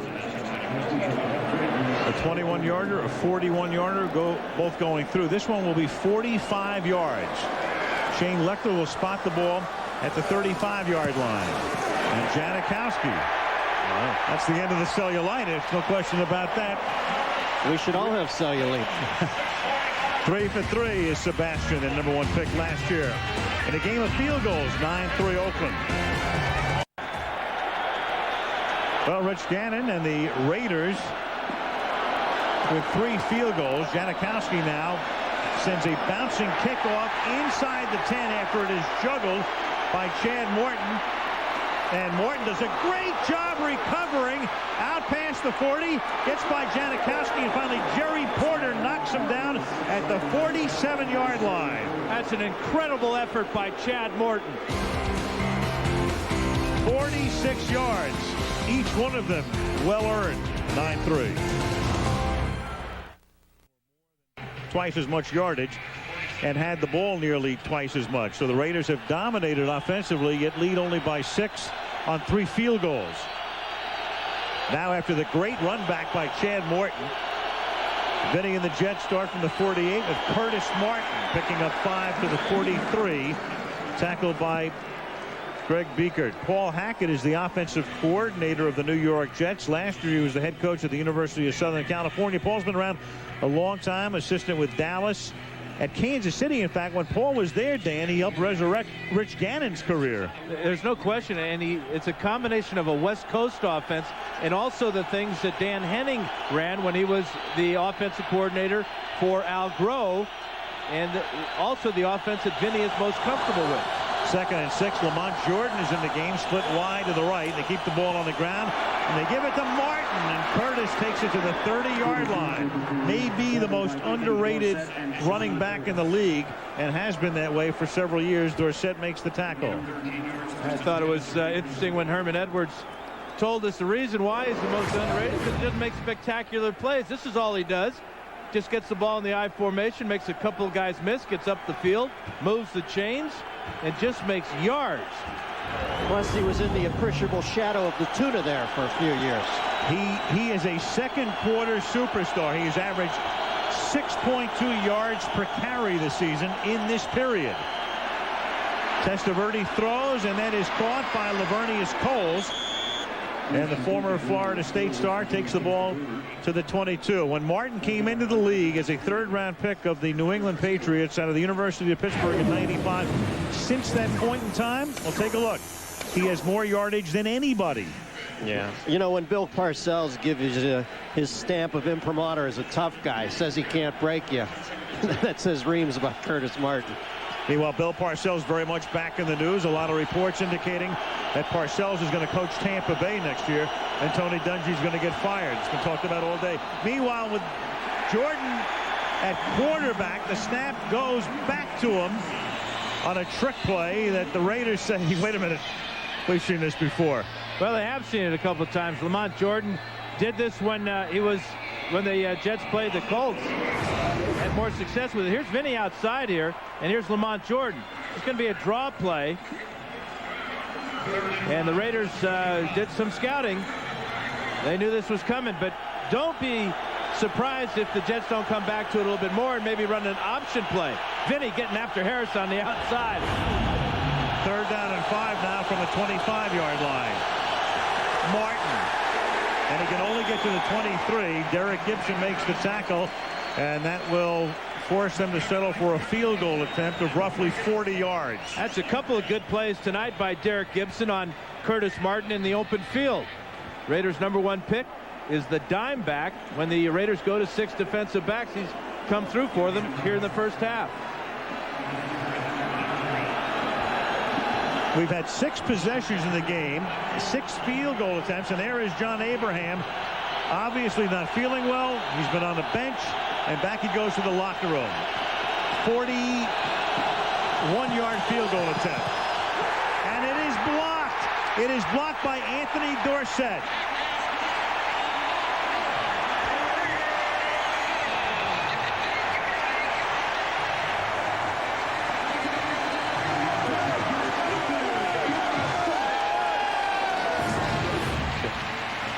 S1: A 21-yarder, a 41-yarder, both going through. This one will be 45 yards. Shane Lechter will spot the ball at the 35-yard line. And Janikowski. That's the end of the cellulitis. No question about that.
S3: We should all have cellulite.
S1: 3 for 3 is Sebastian, the #1 pick last year. In a game of field goals, 9-3 Oakland. Well, Rich Gannon and the Raiders with 3 field goals. Janikowski now sends a bouncing kickoff inside the 10 after it is juggled by Chad Morton. And Morton does a great job recovering out past the 40. Gets by Janikowski, and finally Jerry Porter knocks him down at the 47-yard line.
S2: That's an incredible effort by Chad Morton.
S1: 46 yards. Each one of them well earned. 9-3. Twice as much yardage and had the ball nearly twice as much. So the Raiders have dominated offensively, yet lead only by 6 on 3 field goals. Now after the great run back by Chad Morton, Vinny and the Jets start from the 48 with Curtis Martin picking up 5 to the 43. Tackled by Greg Biekert. Paul Hackett is the offensive coordinator of the New York Jets. Last year he was the head coach at the University of Southern California. Paul's been around a long time, assistant with Dallas. At Kansas City, in fact, when Paul was there, Dan, he helped resurrect Rich Gannon's career.
S2: There's no question, and it's a combination of a West Coast offense and also the things that Dan Henning ran when he was the offensive coordinator for Al Groh, and also the offense that Vinny is most comfortable with.
S1: 2nd and 6. Lamont Jordan is in the game, split wide to the right. They keep the ball on the ground, and they give it to Martin, and Curtis takes it to the 30-yard line. Maybe the most underrated running back in the league, and has been that way for several years. Dorsett makes the tackle.
S2: I thought it was interesting when Herman Edwards told us the reason why he's the most underrated because he doesn't make spectacular plays. This is all he does. Just gets the ball in the I formation, makes a couple of guys miss, gets up the field, moves the chains, and just makes yards.
S3: Plus, he was in the appreciable shadow of the tuna there for a few years.
S1: He is a second-quarter superstar. He has averaged 6.2 yards per carry this season in this period. Testaverde throws, and that is caught by Lavernius Coles. And the former Florida State star takes the ball to the 22. When Martin came into the league as a 3rd-round pick of the New England Patriots out of the University of Pittsburgh in '95, since that point in time, well, take a look. He has more yardage than anybody.
S3: Yeah. You know, when Bill Parcells gives his stamp of imprimatur as a tough guy, says he can't break you, that says reams about Curtis Martin.
S1: Meanwhile, Bill Parcells very much back in the news. A lot of reports indicating that Parcells is going to coach Tampa Bay next year, and Tony Dungy's going to get fired. It's been talked about all day. Meanwhile, with Jordan at quarterback. The snap goes back to him on a trick play that the Raiders say, wait a minute, we've seen this before.
S2: Well, they have seen it a couple of times. Lamont Jordan did this when the Jets played the Colts. Had more success with it. Here's Vinny outside here, and here's Lamont Jordan. It's going to be a draw play. And the Raiders did some scouting. They knew this was coming, but don't be surprised if the Jets don't come back to it a little bit more and maybe run an option play. Vinny getting after Harris on the outside.
S1: 3rd down and 5 now from the 25-yard line. Martin. And he can only get to the 23. Derek Gibson makes the tackle, and that will force them to settle for a field goal attempt of roughly 40 yards.
S2: That's a couple of good plays tonight by Derek Gibson on Curtis Martin in the open field. Raiders' #1 pick is the dime back. When the Raiders go to 6 defensive backs, he's come through for them here in the first half.
S1: We've had 6 possessions in the game, 6 field goal attempts, and there is John Abraham, obviously not feeling well. He's been on the bench, and back he goes to the locker room. 41-yard field goal attempt. And it is blocked. It is blocked by Anthony Dorsett.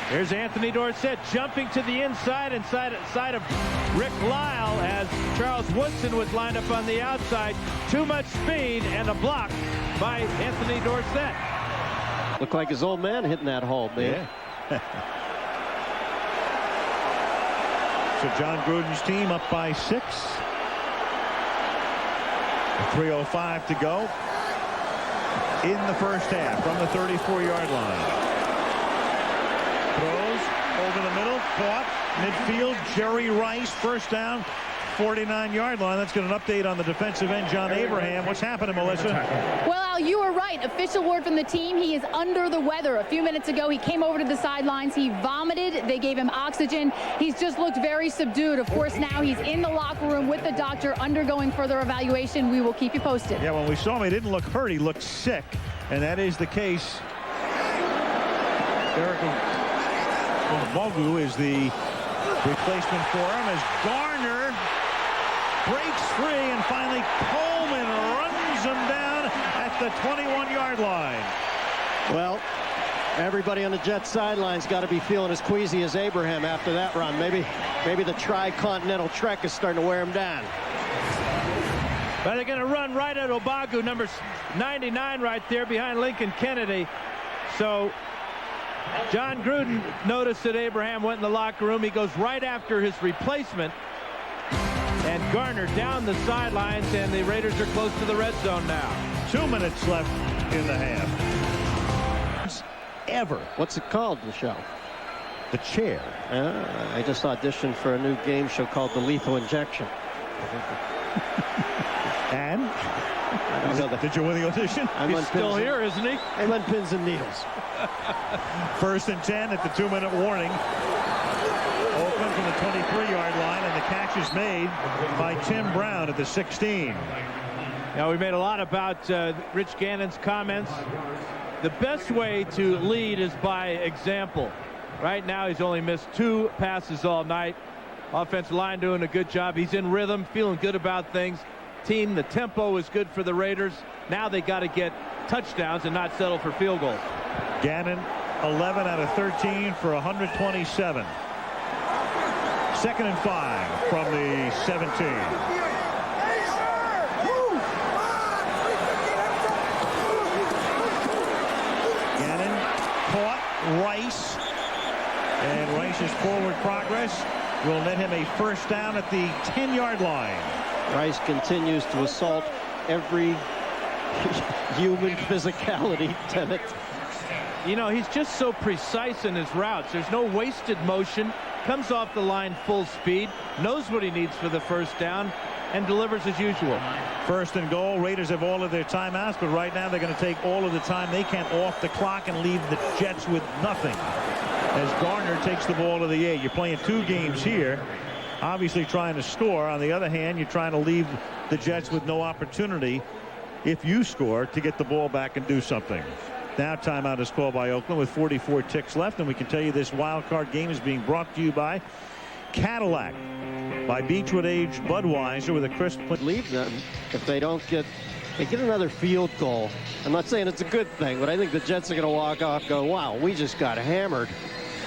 S2: Here's Anthony Dorsett jumping to the inside of Rick Lyle as Charles Woodson was lined up on the outside. Too much speed and a block by Anthony Dorsett.
S3: Looked like his old man hitting that hole, man.
S1: Yeah. So John Gruden's team up by 6. 3:05 to go in the first half from the 34-yard line. Throws over the middle, caught midfield. Jerry Rice, first down, 49-yard line. Let's get an update on the defensive end, John Abraham. What's happening, Melissa?
S6: Well, Al, you were right. Official word from the team. He is under the weather. A few minutes ago, he came over to the sidelines. He vomited. They gave him oxygen. He's just looked very subdued. Of course, now he's in the locker room with the doctor undergoing further evaluation. We will keep you posted.
S1: Yeah, when we saw him, he didn't look hurt. He looked sick, and that is the case. Eric Bogu is the replacement for him as Garner breaks free, and finally Coleman runs him down at the 21-yard line.
S3: Well, everybody on the Jets sidelines got to be feeling as queasy as Abraham after that run. Maybe the tri-continental trek is starting to wear him down.
S2: But they're going to run right at Obagu, number 99 right there behind Lincoln Kennedy. So John Gruden noticed that Abraham went in the locker room. He goes right after his replacement. And Garner down the sidelines, and the Raiders are close to the red zone now.
S1: 2 minutes left in the half. Ever.
S3: What's it called, the show?
S1: The Chair.
S3: I just auditioned for a new game show called The Lethal Injection.
S1: And? Did you win the audition?
S2: He's still here, isn't he?
S3: I went pins and needles.
S1: 1st and 10 at the 2-minute warning. Oakland from the 23-yard line, and the catch is made by Tim Brown at the 16.
S2: Now, we made a lot about Rich Gannon's comments. The best way to lead is by example. Right now, he's only missed 2 passes all night. Offensive line doing a good job. He's in rhythm, feeling good about things. Team, the tempo is good for the Raiders. Now they got to get touchdowns and not settle for field goals.
S1: Gannon, 11 out of 13 for 127. 2nd and 5 from the 17. Gannon caught Rice, and Rice's forward progress will net him a first down at the 10-yard line.
S3: Rice continues to assault every human physicality tenet.
S2: You know, he's just so precise in his routes. There's no wasted motion. Comes off the line full speed, knows what he needs for the first down, and delivers as usual.
S1: 1st and goal. Raiders have all of their timeouts, but right now they're going to take all of the time they can off the clock and leave the Jets with nothing. As Garner takes the ball to the 8. You're playing 2 games here. obviously trying to score. On the other hand, you're trying to leave the Jets with no opportunity, if you score, to get the ball back and do something. Now timeout is called by Oakland with 44 ticks left, and we can tell you this wild card game is being brought to you by Cadillac, by Beechwood Aged Budweiser with a crisp.
S3: Leave them if they don't get another field goal. I'm not saying it's a good thing, but I think the Jets are going to walk off, go, wow, we just got hammered.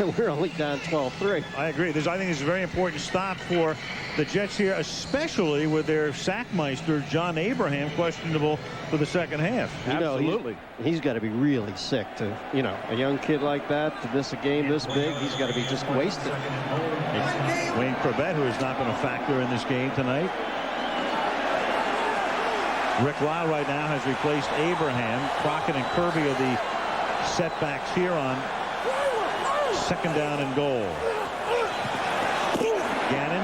S3: We're only down 12-3.
S1: I agree. I think this is a very important stop for the Jets here, especially with their sackmeister, John Abraham, questionable for the second half.
S3: Absolutely. He's got to be really sick to, a young kid like that to miss a game this big. He's got to be just wasted.
S1: It's Wayne Corbett, who has not been a factor in this game tonight. Rick Lyle right now has replaced Abraham. Crockett and Kirby are the setbacks here on second down and goal. Gannon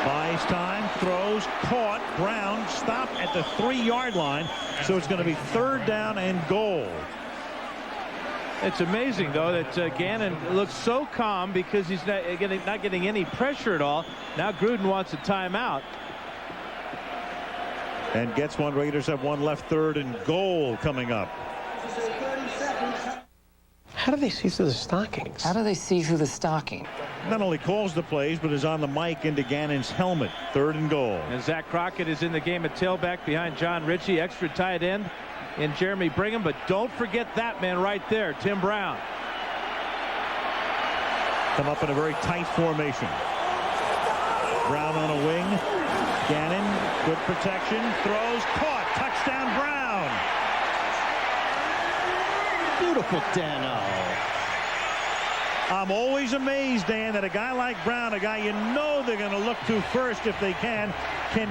S1: buys time, throws, caught. Brown stopped at the 3-yard line, so it's going to be third down and goal.
S2: It's amazing, though, that Gannon looks so calm because he's not getting any pressure at all. Now Gruden wants a timeout.
S1: And gets one. Raiders have one left, third and goal coming up.
S12: How do they see through the stockings?
S13: How do they see through the stocking?
S1: Not only calls the plays, but is on the mic into Gannon's helmet. Third and goal.
S2: And Zach Crockett is in the game at tailback behind John Ritchie, extra tight end in Jeremy Brigham. But don't forget that man right there, Tim Brown.
S1: Come up in a very tight formation. Brown on a wing. Gannon, good protection, throws, caught, touchdown Brown.
S3: Beautiful Dano.
S1: I'm always amazed, Dan, that a guy like Brown, a guy you know they're going to look to first if they can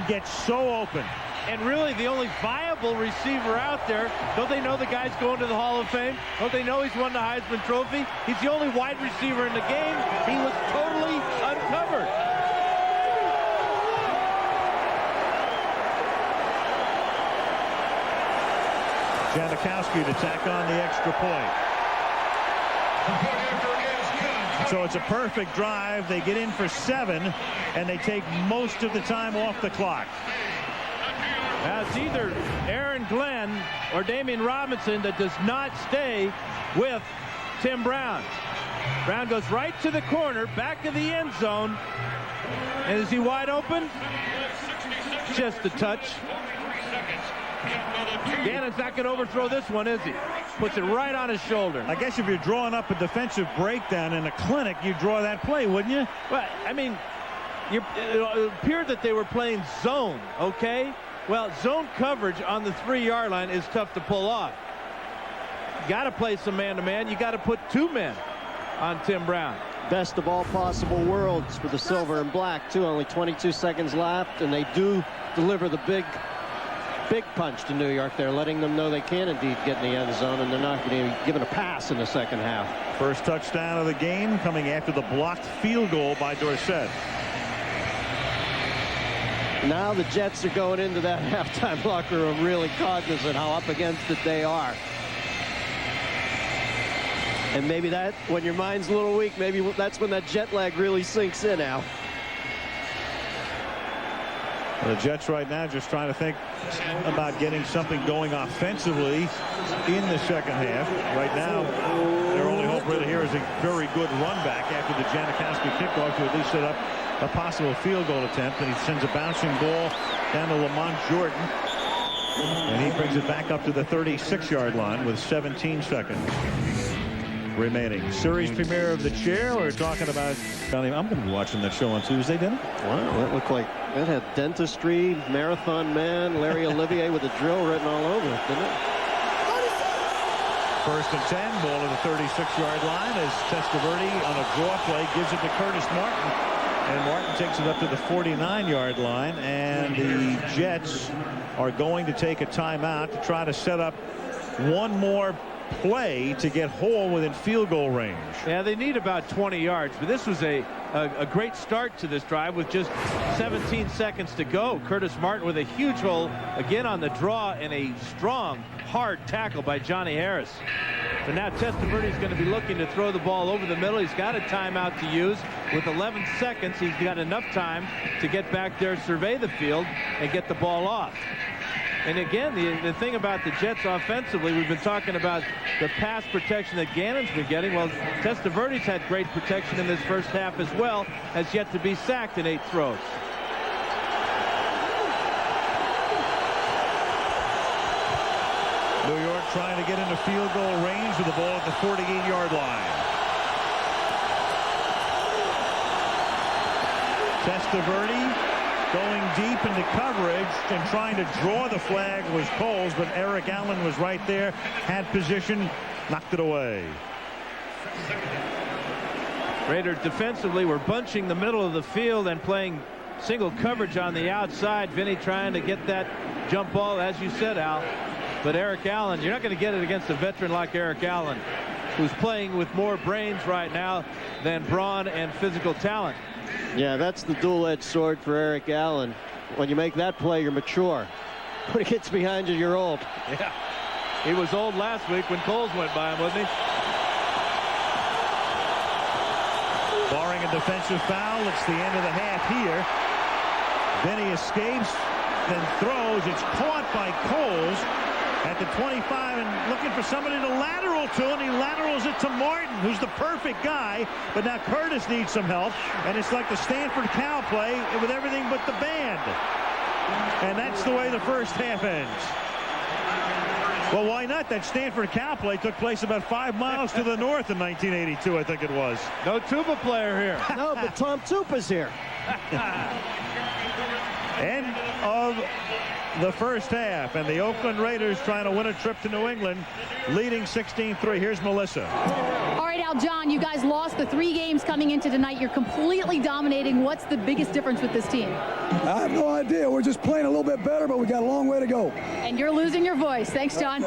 S1: get so open.
S2: And really the only viable receiver out there. Don't they know the guy's going to the Hall of Fame? Don't they know he's won the Heisman Trophy? He's the only wide receiver in the game. He was totally uncovered.
S1: Janikowski to tack on the extra point. So it's a perfect drive. They get in for 7, and they take most of the time off the clock.
S2: Now it's either Aaron Glenn or Damian Robinson that does not stay with Tim Brown. Brown goes right to the corner, back of the end zone. And is he wide open? Just a touch. Gannon's not going to overthrow this one, is he? Puts it right on his shoulder.
S1: I guess if you're drawing up a defensive breakdown in a clinic, you'd draw that play, wouldn't you?
S2: Well, I mean, it appeared that they were playing zone, okay? Well, zone coverage on the 3-yard line is tough to pull off. You got to play some man-to-man. You got to put 2 men on Tim Brown.
S3: Best of all possible worlds for the silver and black, too. Only 22 seconds left, and they do deliver the big punch to New York. They're letting them know they can indeed get in the end zone, and they're not going to be given a pass in the second half.
S1: First touchdown of the game coming after the blocked field goal by Dorsett.
S3: Now the Jets are going into that halftime locker room really cognizant how up against it they are. And maybe that, when your mind's a little weak, maybe that's when that jet lag really sinks in, Al.
S1: The Jets right now just trying to think about getting something going offensively in the second half. Right now, their only hope really here is a very good run back after the Janikowski kickoff to at least set up a possible field goal attempt. And he sends a bouncing ball down to Lamont Jordan. And he brings it back up to the 36-yard line with 17 seconds remaining. Series premiere of The Chair. We're talking about. I'm going to be watching that show on Tuesday, didn't it?
S3: Wow, that looked like it had dentistry, marathon man, Larry Olivier with a drill written all over it, didn't it?
S1: First and 10, ball to the 36-yard line as Testaverde on a draw play gives it to Curtis Martin. And Martin takes it up to the 49-yard line. And the Jets are going to take a timeout to try to set up one more play to get Hall within field goal range.
S2: Yeah, they need about 20 yards, but this was a great start to this drive with just 17 seconds to go. Curtis Martin with a huge hole again on the draw and a strong hard tackle by Johnny Harris. So now Testaverde's going to be looking to throw the ball over the middle. He's got a timeout to use. With 11 seconds, he's got enough time to get back there, survey the field, and get the ball off. And again, the thing about the Jets offensively, we've been talking about the pass protection that Gannon's been getting. Well, Testaverde's had great protection in this first half as well, has yet to be sacked in 8 throws.
S1: New York trying to get into field goal range with the ball at the 48-yard line. Testaverde going deep into coverage and trying to draw the flag was Coles, but Eric Allen was right there, had position, knocked it away.
S2: Raiders defensively were bunching the middle of the field and playing single coverage on the outside. Vinny trying to get that jump ball, as you said, Al. But Eric Allen, you're not going to get it against a veteran like Eric Allen, who's playing with more brains right now than brawn and physical talent.
S3: Yeah, that's the dual-edged sword for Eric Allen. When you make that play, you're mature. When it gets behind you, you're old.
S2: Yeah. He was old last week when Coles went by him, wasn't he?
S1: Barring a defensive foul, it's the end of the half here. Vinny escapes, then throws. It's caught by Coles at the 25 and looking for somebody to lateral to, and he laterals it to Martin, who's the perfect guy. But now Curtis needs some help, and it's like the Stanford Cow play with everything but the band. And that's the way the first half ends. Well, why not? That Stanford Cow play took place about 5 miles to the north in 1982, I think it was.
S2: No tuba player here.
S3: No, but Tom Tupa's here.
S1: End of the first half, and the Oakland Raiders trying to win a trip to New England, leading 16-3. Here's Melissa.
S6: All right, Al, John, you guys lost the 3 games coming into tonight. You're completely dominating. What's the biggest difference with this team?
S13: I have no idea. We're just playing a little bit better, but we got a long way to go.
S6: And you're losing your voice. Thanks, John.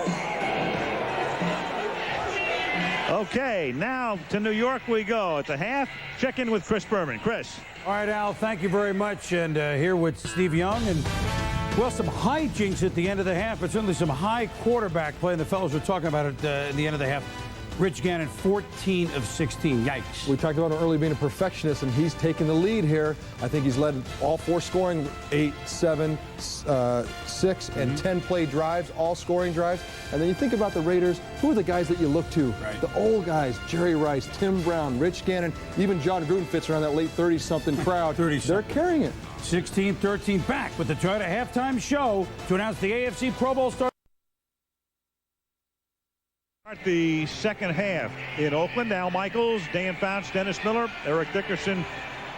S1: Okay, now to New York we go. At the half, check in with Chris Berman. Chris.
S14: All right, Al, thank you very much. And here with Steve Young. And, well, some hijinks at the end of the half, but certainly some high quarterback play. And the fellows were talking about it at the end of the half. Rich Gannon, 14 of 16. Yikes.
S15: We talked about him early being a perfectionist, and he's taking the lead here. I think he's led all 4 scoring, 8, 7, 6, and 10 play drives, all scoring drives. And then you think about the Raiders, who are the guys that you look to? Right. The old guys, Jerry Rice, Tim Brown, Rich Gannon, even John Gruden fits around that late 30-something crowd. They're carrying it.
S14: 16-13 back with the Toyota halftime show to announce the AFC Pro Bowl start.
S1: The second half in Oakland. Al Michaels, Dan Fouts, Dennis Miller, Eric Dickerson,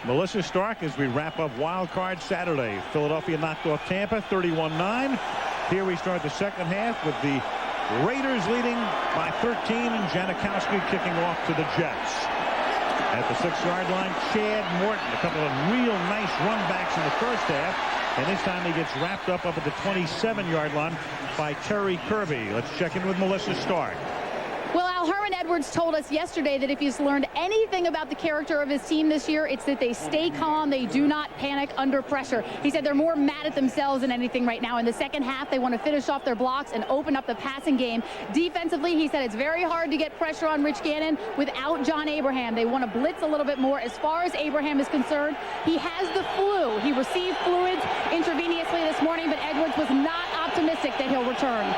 S1: Melissa Stark as we wrap up Wild Card Saturday. Philadelphia knocked off Tampa 31-9. Here we start the second half with the Raiders leading by 13 and Janikowski kicking off to the Jets. At the 6-yard line, Chad Morton, a couple of real nice runbacks in the first half. And this time he gets wrapped up at the 27-yard line by Terry Kirby. Let's check in with Melissa Stark.
S6: Well, Al, Herman Edwards told us yesterday that if he's learned anything about the character of his team this year, it's that they stay calm. They do not panic under pressure. He said they're more mad at themselves than anything right now. In the second half, they want to finish off their blocks and open up the passing game. Defensively, he said it's very hard to get pressure on Rich Gannon without John Abraham. They want to blitz a little bit more. As far as Abraham is concerned, he has the flu. He received fluids intravenously this morning, but Edwards was not optimistic that he'll return.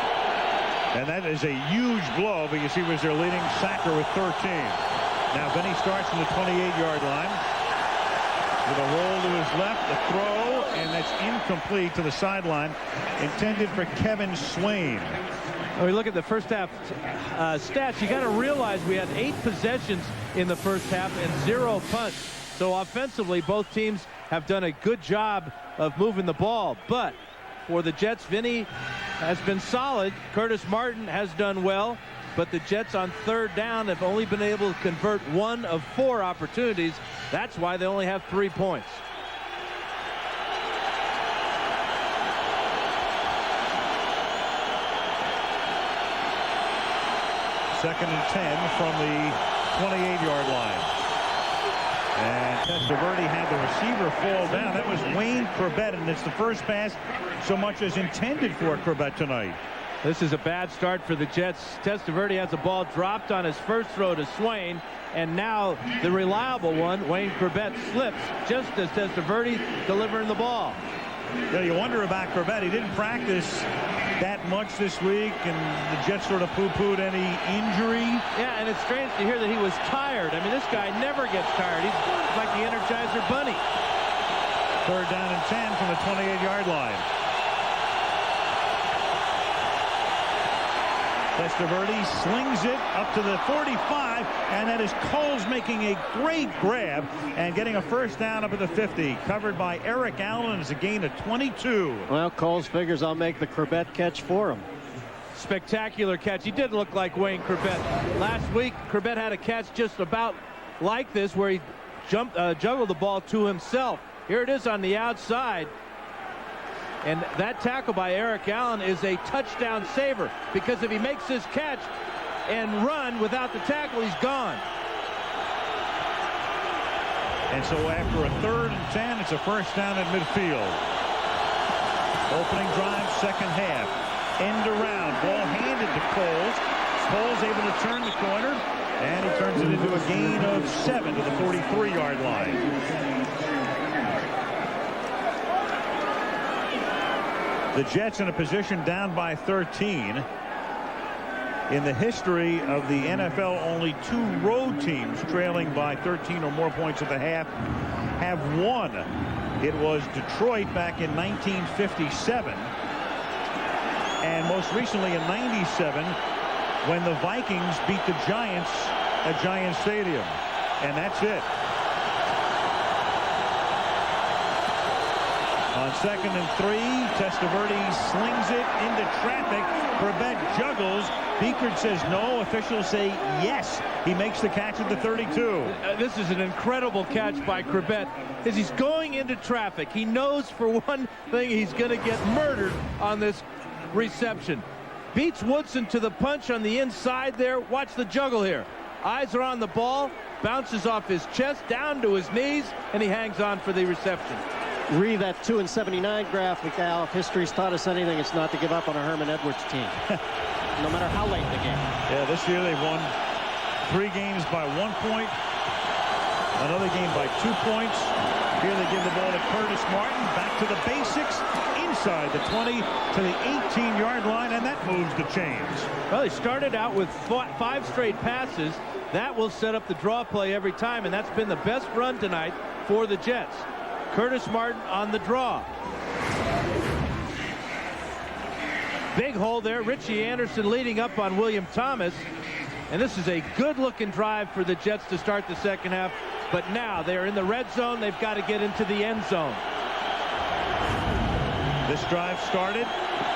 S1: And that is a huge blow because he was their leading sacker with 13. Now Vinny starts from the 28-yard line with a roll to his left, a throw, and that's incomplete to the sideline, intended for Kevin Swain.
S2: When we look at the first half stats, you got to realize we had 8 possessions in the first half and 0 punts. So offensively, both teams have done a good job of moving the ball. But for the Jets, Vinny has been solid. Curtis Martin has done well. But the Jets on third down have only been able to convert 1 of 4 opportunities. That's why they only have 3 points.
S1: Second and 10 from the 28-yard line. And Testaverde had the receiver fall down. That was Wayne Corbett, and it's the first pass so much as intended for Corbett tonight.
S2: This is a bad start for the Jets. Testaverde has a ball dropped on his first throw to Swain, and now the reliable one, Wayne Corbett, slips just as Testaverde delivering the ball.
S1: Yeah, you wonder about Corbett. He didn't practice that much this week, and the Jets sort of poo-pooed any injury.
S2: Yeah, and it's strange to hear that he was tired. I mean, this guy never gets tired. He's like the Energizer Bunny.
S1: 3rd down and 10 from the 28-yard line. Testaverde slings it up to the 45, and that is Coles making a great grab and getting a first down up at the 50. Covered by Eric Allen as a gain of 22.
S3: Well, Coles figures I'll make the Corbett catch for him.
S2: Spectacular catch. He did look like Wayne Corbett. Last week, Corbett had a catch just about like this where he juggled the ball to himself. Here it is on the outside. And that tackle by Eric Allen is a touchdown saver, because if he makes this catch and run without the tackle, he's gone.
S1: And so after a 3rd and 10, it's a first down at midfield. Opening drive, second half. End around. Ball handed to Coles. Coles able to turn the corner, and he turns it into a gain of 7 to the 43-yard line. The Jets in a position down by 13. In the history of the NFL, only 2 road teams trailing by 13 or more points at the half have won. It was Detroit back in 1957, and most recently in 97 when the Vikings beat the Giants at Giant Stadium. And that's it. On 2nd and 3, Testaverde slings it into traffic. Corbett juggles. Beekert says no. Officials say yes. He makes the catch at the 32.
S2: This is an incredible catch by Corbett, as he's going into traffic. He knows for one thing he's going to get murdered on this reception. Beats Woodson to the punch on the inside there. Watch the juggle here. Eyes are on the ball. Bounces off his chest down to his knees, and he hangs on for the reception.
S3: Read that 2 and 79 graphic, Al. If history's taught us anything, it's not to give up on a Herman Edwards team, no matter how late in the game.
S1: Yeah, this year they've won 3 games by 1 point, another game by 2 points. Here they give the ball to Curtis Martin, back to the basics, inside the 20 to the 18-yard line, and that moves the chains.
S2: Well, he started out with 5 straight passes. That will set up the draw play every time, and that's been the best run tonight for the Jets. Curtis Martin on the draw. Big hole there. Richie Anderson leading up on William Thomas. And this is a good-looking drive for the Jets to start the second half. But now they're in the red zone. They've got to get into the end zone.
S1: This drive started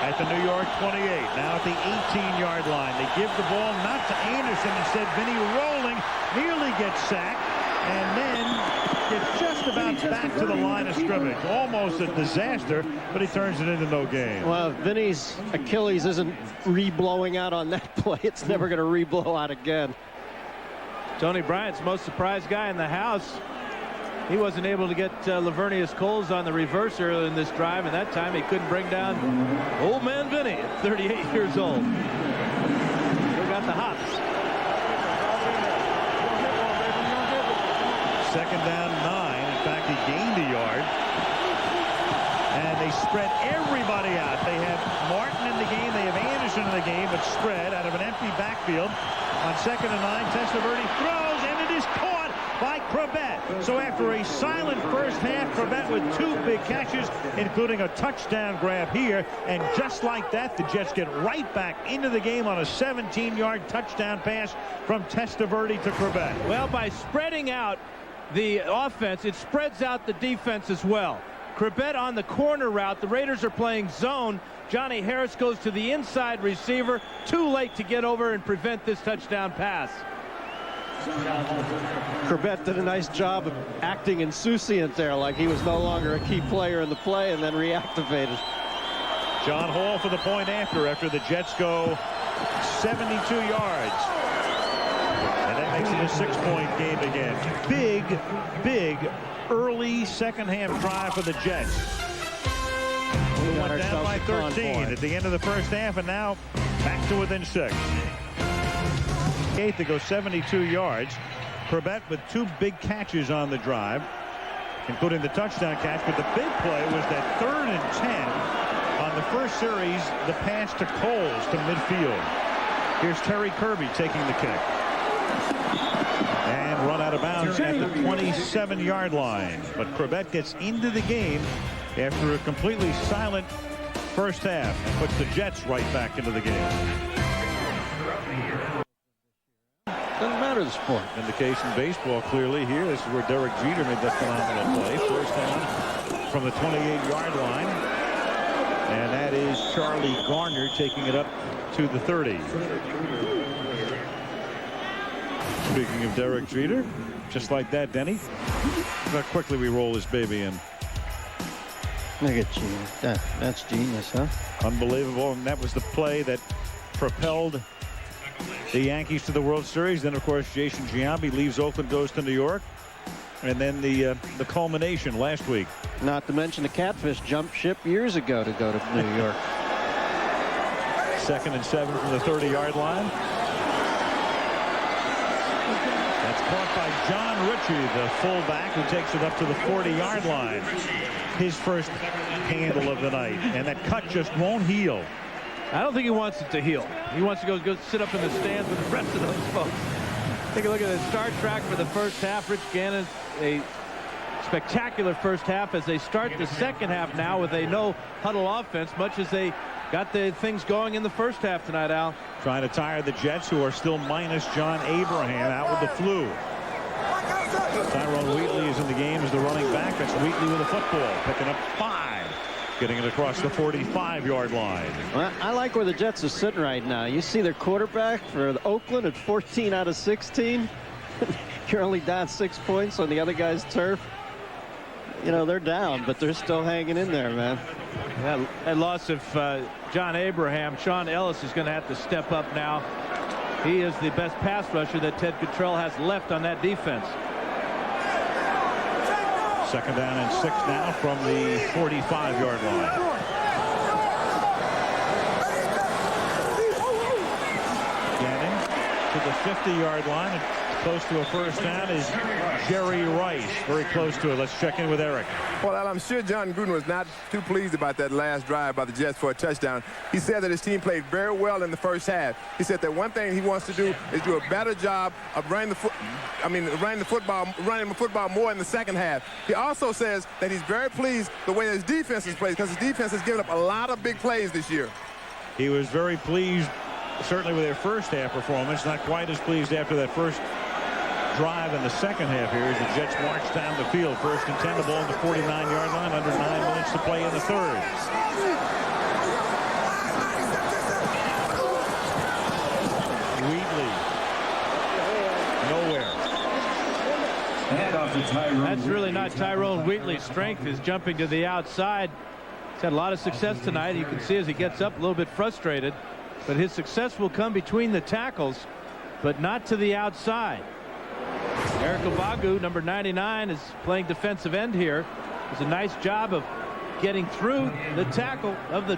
S1: at the New York 28. Now at the 18-yard line. They give the ball not to Anderson. Instead, Vinny rolling, nearly gets sacked, and then gets just about back to the line of scrimmage. Almost a disaster, but he turns it into no gain.
S3: Well, Vinny's Achilles isn't re-blowing out on that play. It's never going to re-blow out again.
S2: Tony Bryant's most surprised guy in the house. He wasn't able to get Lavernius Coles on the reverse earlier in this drive, and that time he couldn't bring down old man Vinny at 38 years old. Still got the hops.
S1: 2nd down 9. In fact, he gained a yard. And they spread everybody out. They have Martin in the game. They have Anderson in the game, but spread out of an empty backfield. On 2nd and 9, Testaverde throws, and it is caught by Corbett. So after a silent first half, Corbett with 2 big catches, including a touchdown grab here. And just like that, the Jets get right back into the game on a 17-yard touchdown pass from Testaverde to Corbett.
S2: Well, by spreading out the offense, it spreads out the defense as well. Corbett on the corner route. The Raiders are playing zone. Johnny Harris goes to the inside receiver. Too late to get over and prevent this touchdown pass.
S3: Corbett did a nice job of acting insouciant there, like he was no longer a key player in the play, and then reactivated.
S1: John Hall for the point after the Jets go 72 yards. And that makes it a 6-point game again. Big early second half drive for the Jets. We went down by 13 at the end of the first half, and now back to within 6. Eighth to go 72 yards. Corbett with 2 big catches on the drive, including the touchdown catch. But the big play was that 3rd and 10 on the first series, the pass to Coles to midfield. Here's Terry Kirby taking the kick. And run out of bounds at the 27-yard line. But Corbett gets into the game after a completely silent first half and puts the Jets right back into the game.
S3: Doesn't matter the sport.
S1: In the case in baseball, clearly here, this is where Derek Jeter made that phenomenal play. First down from the 28-yard line. And that is Charlie Garner taking it up to the 30. Speaking of Derek Jeter, just like that, Denny. Look how quickly we roll this baby in.
S3: Look at genius. That's genius, huh?
S1: Unbelievable. And that was the play that propelled the Yankees to the World Series. Then, of course, Jason Giambi leaves Oakland, goes to New York. And then the culmination last week.
S3: Not to mention the Catfish jumped ship years ago to go to New York.
S1: 2nd and 7 from the 30-yard line. That's caught by John Ritchie, the fullback, who takes it up to the 40-yard line. His first handle of the night. And that cut just won't heal.
S2: I don't think he wants it to heal. He wants to go sit up in the stands with the rest of those folks. Take a look at the start track for the first half. Rich Gannon, a spectacular first half as they start the second half now with a no huddle offense, much as they got the things going in the first half tonight, Al.
S1: Trying to tire the Jets, who are still minus John Abraham out with the flu. Tyrone Wheatley is in the game as the running back. That's Wheatley with a football, picking up 5. Getting it across the 45-yard line.
S3: Well, I like where the Jets are sitting right now. You see their quarterback for Oakland at 14 out of 16. You're only down 6 points on the other guy's turf. You know, they're down, but they're still hanging in there, man.
S2: That loss of John Abraham, Sean Ellis is going to have to step up now. He is the best pass rusher that Ted Cottrell has left on that defense.
S1: 2nd down and 6 now from the 45-yard line. Gannon to the 50-yard line. Close to a first down is Jerry Rice. Very close to it. Let's check in with Eric.
S4: Well, I'm sure John Gruden was not too pleased about that last drive by the Jets for a touchdown. He said that his team played very well in the first half. He said that one thing he wants to do is do a better job of running the football more in the second half. He also says that he's very pleased the way his defense has played, because his defense has given up a lot of big plays this year.
S1: He was very pleased, certainly with their first half performance. Not quite as pleased after that first drive in the second half here as the Jets march down the field. 1st and 10, the ball at the 49-yard line. Under 9 minutes to play in the third. Wheatley. Nowhere.
S2: That's really not Tyrone Wheatley's strength, is jumping to the outside. He's had a lot of success tonight. You can see as he gets up a little bit frustrated. But his success will come between the tackles, but not to the outside. Eric Obagu, number 99, is playing defensive end here. Does a nice job of getting through the tackle of the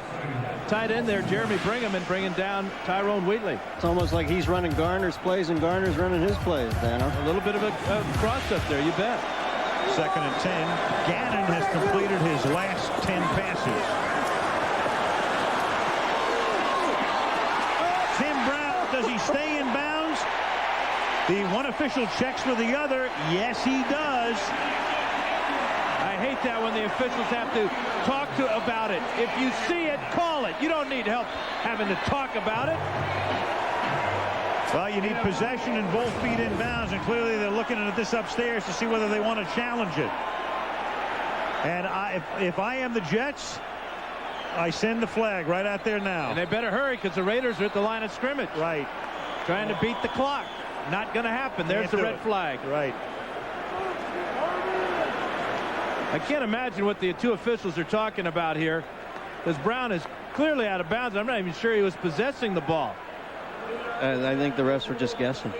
S2: tight end there, Jeremy Brigham, and bringing down Tyrone Wheatley.
S3: It's almost like he's running Garner's plays and Garner's running his plays, Dano.
S2: A little bit of a cross up there, you bet.
S1: 2nd and 10. Gannon has completed his last 10 passes. Tim Brown, does he stay in bounds? The one official checks with the other. Yes, he does.
S2: I hate that when the officials have to talk about it. If you see it, call it. You don't need help having to talk about it.
S1: Well, you need possession and both feet in bounds, and clearly they're looking at this upstairs to see whether they want to challenge it. And if I am the Jets, I send the flag right out there now.
S2: And they better hurry, because the Raiders are at the line of scrimmage.
S1: Right.
S2: Trying to beat the clock. Not going to happen. There's the red flag.
S1: Right.
S2: I can't imagine what the 2 officials are talking about here, because Brown is clearly out of bounds. I'm not even sure he was possessing the ball.
S3: I think the refs were just guessing.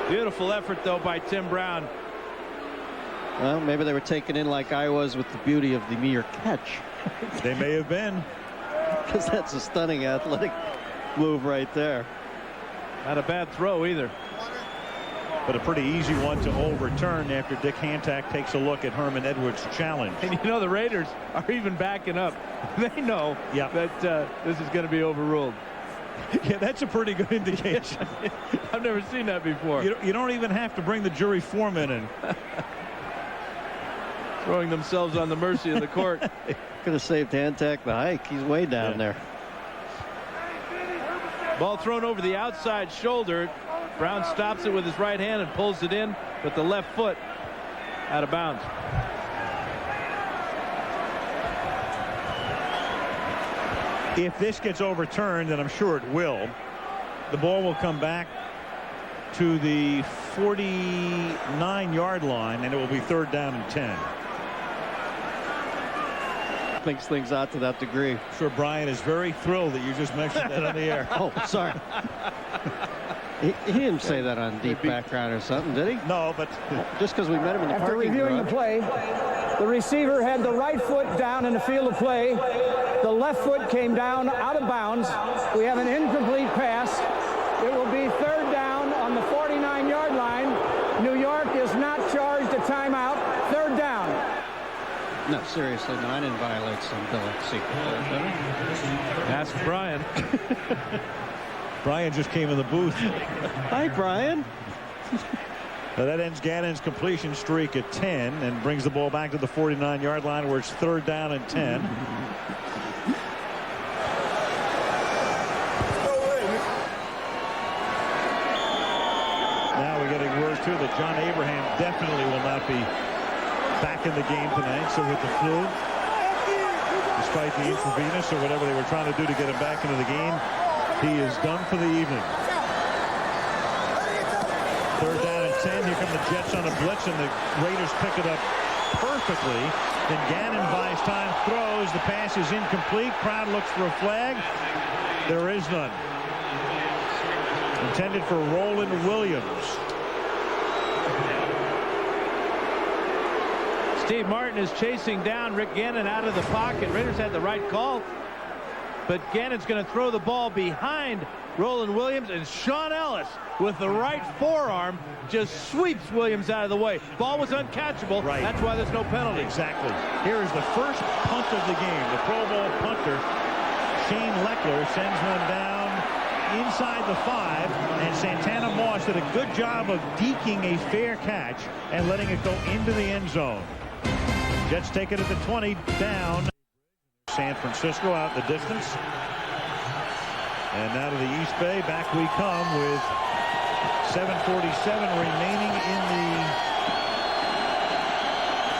S2: Beautiful effort, though, by Tim Brown.
S3: Well, maybe they were taken in like I was with the beauty of the mere catch.
S1: They may have been.
S3: Because that's a stunning athletic move right there.
S2: Not a bad throw either.
S1: But a pretty easy one to overturn after Dick Hantak takes a look at Herman Edwards' challenge.
S2: And you know the Raiders are even backing up. They know that this is going to be overruled.
S1: Yeah, that's a pretty good indication.
S2: I've never seen that before.
S1: You don't even have to bring the jury foreman in.
S2: Throwing themselves on the mercy of the court.
S3: Could have saved Hantak the hike. He's way down there.
S2: Ball thrown over the outside shoulder. Brown stops it with his right hand and pulls it in, but the left foot out of bounds.
S1: If this gets overturned, and I'm sure it will, the ball will come back to the 49-yard line, and it will be 3rd down and 10.
S3: Thinks things out to that degree.
S1: I'm sure Brian is very thrilled that you just mentioned that on the air.
S3: Oh, sorry. He didn't say that on deep background or something, did he?
S1: No, but
S3: just because we met him in the
S11: After
S3: parking
S11: reviewing
S3: garage.
S11: the play, the receiver had the right foot down in the field of play. The left foot came down out of bounds. We have an incomplete pass. It will be 3rd down on the 49-yard line. New York is not charged a timeout. 3rd down.
S3: No, seriously, no, I didn't violate some billing secret.
S2: Ask Brian.
S1: Brian just came in the booth.
S3: Hi, Brian.
S1: Now that ends Gannon's completion streak at 10 and brings the ball back to the 49-yard line where it's 3rd down and 10. Now we're getting word too that John Abraham definitely will not be back in the game tonight. So with the flu, despite the intravenous or whatever they were trying to do to get him back into the game, he is done for the evening. 3rd down and 10. Here come the Jets on a blitz, and the Raiders pick it up perfectly. Then Gannon buys time, throws. The pass is incomplete. Crowd looks for a flag. There is none. Intended for Roland Williams.
S2: Steve Martin is chasing down Rick Gannon out of the pocket. Raiders had the right call, but Gannon's going to throw the ball behind Roland Williams, and Sean Ellis with the right forearm just sweeps Williams out of the way. Ball was uncatchable.
S1: Right.
S2: That's why there's no penalty.
S1: Exactly. Here is the first punt of the game. The Pro Bowl punter, Shane Leckler, sends one down inside the 5, and Santana Moss did a good job of deking a fair catch and letting it go into the end zone. Jets take it at the 20, down. San Francisco out the distance. And now to the East Bay. Back we come with 7:47 remaining in the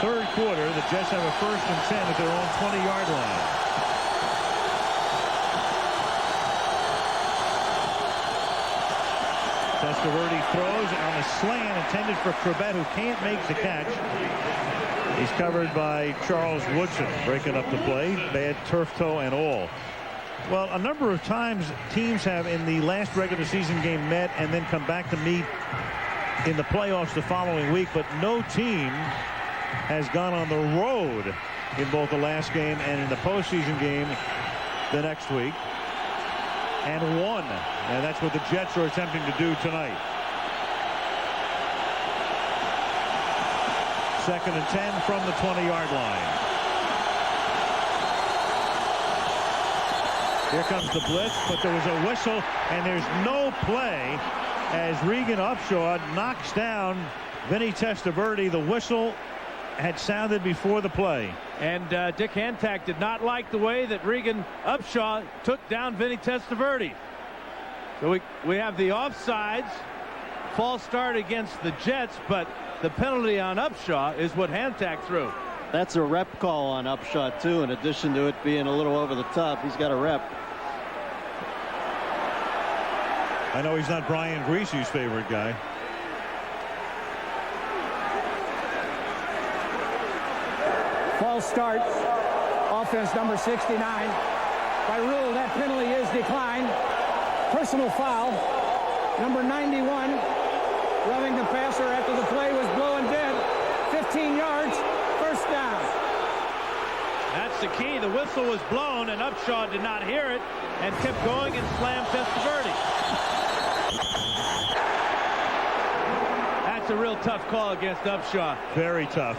S1: 3rd quarter. The Jets have a 1st and 10 at their own 20-yard line. Testaverde throws on a slant intended for Corbett, who can't make the catch. He's covered by Charles Woodson, breaking up the play. Bad turf toe and all. Well, a number of times teams have in the last regular season game met and then come back to meet in the playoffs the following week, but no team has gone on the road in both the last game and in the postseason game the next week and won. And that's what the Jets are attempting to do tonight. 2nd and 10 from the 20-yard line. Here comes the blitz, but there was a whistle, and there's no play as Regan Upshaw knocks down Vinny Testaverde. The whistle had sounded before the play.
S2: And Dick Hantak did not like the way that Regan Upshaw took down Vinny Testaverde. So we have the offsides, false start against the Jets, but the penalty on Upshaw is what Hantak threw.
S3: That's a rep call on Upshaw, too, in addition to it being a little over the top. He's got a rep.
S1: I know he's not Brian Greasy's favorite guy.
S11: False start. Offense number 69. By rule, that penalty is declined. Personal foul. Number 91. Rubbing the passer after the play was blowing dead. 15 yards.
S2: the key. The whistle was blown, and Upshaw did not hear it and kept going and slammed Testaverde. That's a real tough call against Upshaw.
S1: Very tough.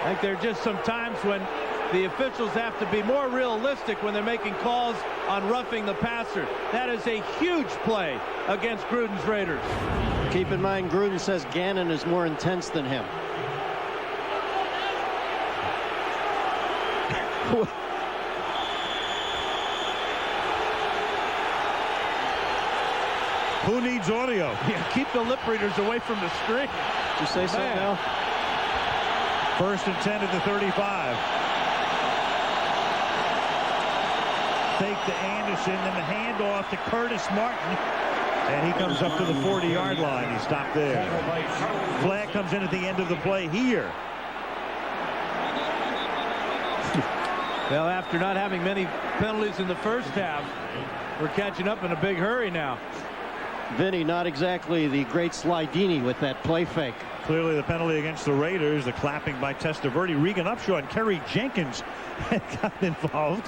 S2: I think there are just some times when the officials have to be more realistic when they're making calls on roughing the passer. That is a huge play against Gruden's Raiders.
S3: Keep in mind, Gruden says Gannon is more intense than him.
S1: Who needs audio?
S2: Yeah, keep the lip readers away from the screen.
S3: Did you say something now?
S1: 1st and 10 at the 35. Fake to Anderson, and the handoff to Curtis Martin. And he comes up to the 40-yard line. He stopped there. Flag comes in at the end of the play here.
S2: Well, after not having many penalties in the first half, we're catching up in a big hurry now.
S3: Vinny, not exactly the great Slidini with that play fake.
S1: Clearly the penalty against the Raiders, the clapping by Testaverde. Regan Upshaw and Kerry Jenkins got involved.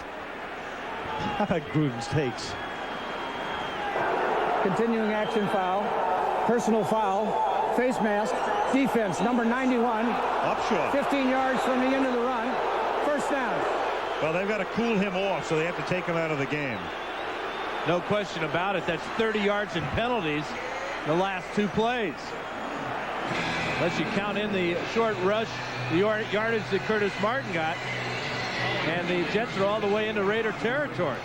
S1: How about Gruden's takes?
S11: Continuing action foul, personal foul, face mask, defense, number 91.
S1: Upshaw.
S11: 15 yards from the end of the run. First down.
S1: Well, they've got to cool him off, so they have to take him out of the game.
S2: No question about it. That's 30 yards in penalties the last two plays. Unless you count in the short rush, the yardage that Curtis Martin got. And the Jets are all the way into Raider territory.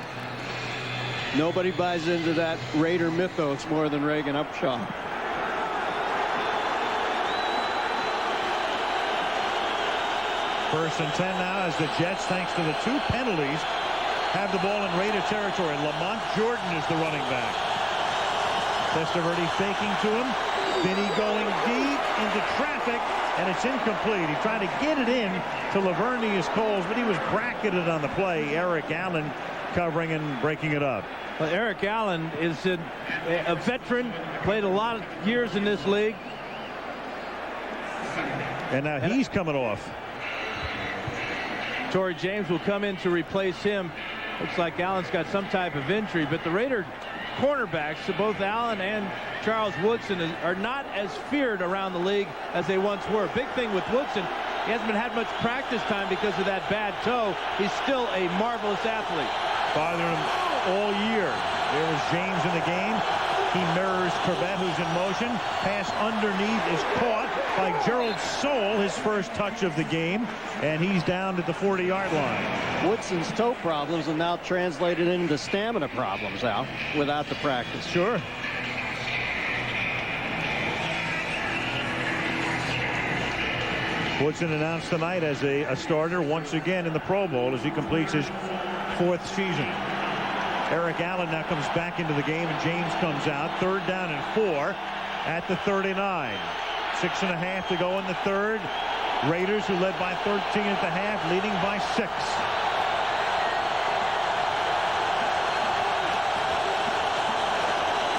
S3: Nobody buys into that Raider mythos more than Regan Upshaw.
S1: First and 10 now as the Jets, thanks to the two penalties, have the ball in Raider territory. Lamont Jordan is the running back. Testaverde faking to him. Vinny going deep into traffic, and it's incomplete. He tried to get it in to Lavernius Coles, but he was bracketed on the play. Eric Allen covering and breaking it up.
S2: Well, Eric Allen is a veteran, played a lot of years in this league.
S1: And now he's coming off.
S2: Torrey James will come in to replace him. Looks like Allen's got some type of injury, but the Raider cornerbacks, both Allen and Charles Woodson, are not as feared around the league as they once were. Big thing with Woodson, he hasn't had much practice time because of that bad toe. He's still a marvelous athlete.
S1: Bothering him all year. There was James in the game. He mirrors Corbett, who's in motion. Pass underneath is caught by Gerald Soule, his first touch of the game, and he's down at the 40-yard line.
S3: Woodson's toe problems are now translated into stamina problems, Al, without the practice.
S1: Sure. Woodson announced tonight as a starter once again in the Pro Bowl as he completes his 4th season. Eric Allen now comes back into the game, and James comes out. 3rd down and 4 at the 39. 6.5 to go in the third. Raiders, who led by 13 at the half, leading by 6.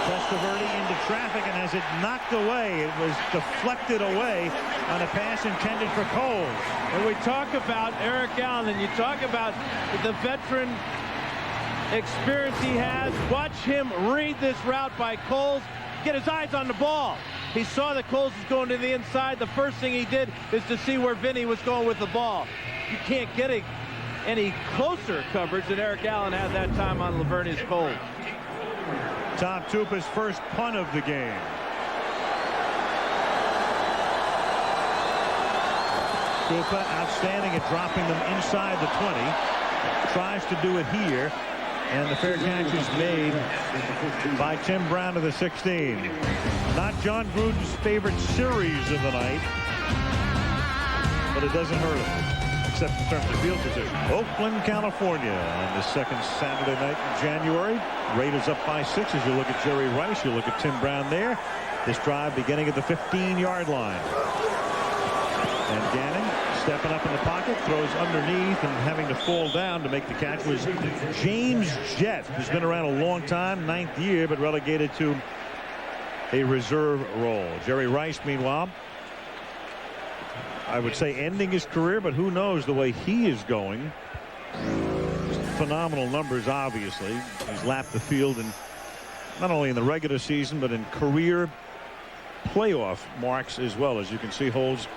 S1: Testaverde into traffic and has it knocked away. It was deflected away on a pass intended for Coles.
S2: When we talk about Eric Allen and you talk about the veteran experience he has, watch him read this route by Coles, get his eyes on the ball. He saw that Coles was going to the inside. The first thing he did is to see where Vinny was going with the ball. You can't get any closer coverage than Eric Allen had that time on Lavernius Coles.
S1: Tom Tupa's first punt of the game. Tupa outstanding at dropping them inside the 20. Tries to do it here. And the fair catch is made by Tim Brown to the 16. Not John Gruden's favorite series of the night, but it doesn't hurt him, except in terms of field position. Oakland, California, on the second Saturday night in January. Raiders up by 6 as you look at Jerry Rice. You look at Tim Brown there. This drive beginning at the 15-yard line. And Gannon stepping up in the pocket, throws underneath, and having to fall down to make the catch was James Jett, who's been around a long time, 9th year, but relegated to a reserve role. Jerry Rice, meanwhile, I would say, ending his career, but who knows the way he is going. Just phenomenal numbers, obviously. He's lapped the field, and not only in the regular season, but in career playoff marks as well. As you can see, holds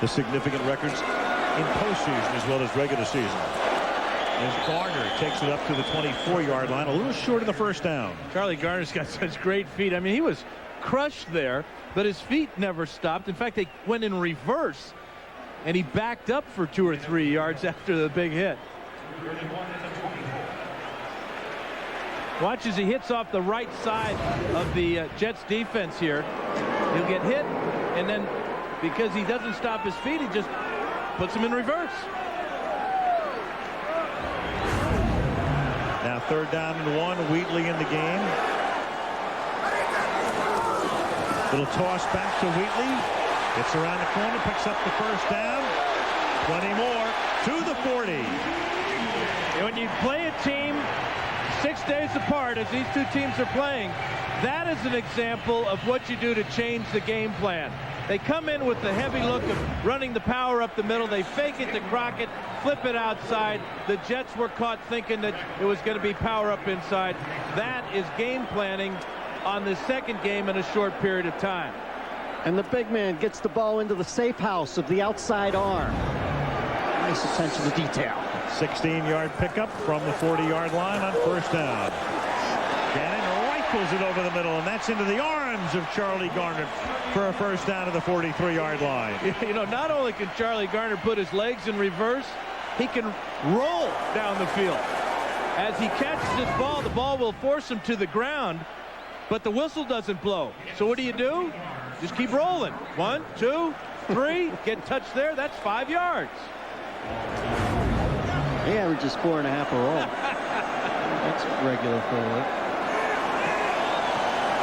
S1: the significant records in postseason as well as regular season. As Garner takes it up to the 24-yard line, a little short of the first down.
S2: Charlie Garner's got such great feet. I mean, he was crushed there, but his feet never stopped. In fact, they went in reverse, and he backed up for 2 or 3 yards after the big hit. Watch as he hits off the right side of the Jets defense here. He'll get hit, and then because he doesn't stop his feet, he just puts him in reverse.
S1: Now 3rd down and 1. Wheatley in the game. Little toss back to Wheatley. Gets around the corner, picks up the first down. 20 more to the 40.
S2: And when you play a team 6 days apart, as these two teams are playing, that is an example of what you do to change the game plan. They come in with the heavy look of running the power up the middle. They fake it to Crockett, flip it outside. The Jets were caught thinking that it was going to be power up inside. That is game planning on the second game in a short period of time.
S3: And the big man gets the ball into the safe house of the outside arm. Nice attention to detail.
S1: 16-yard pickup from the 40-yard line on first down. Gannon rifles it over the middle, and that's into the arms of Charlie Garner for a first down to the 43-yard line.
S2: You know, not only can Charlie Garner put his legs in reverse, he can roll down the field. As he catches this ball, the ball will force him to the ground, but the whistle doesn't blow. So what do? Just keep rolling. 1, 2, 3, get touched there. That's 5 yards.
S3: He averages 4.5 a roll. That's regular for him.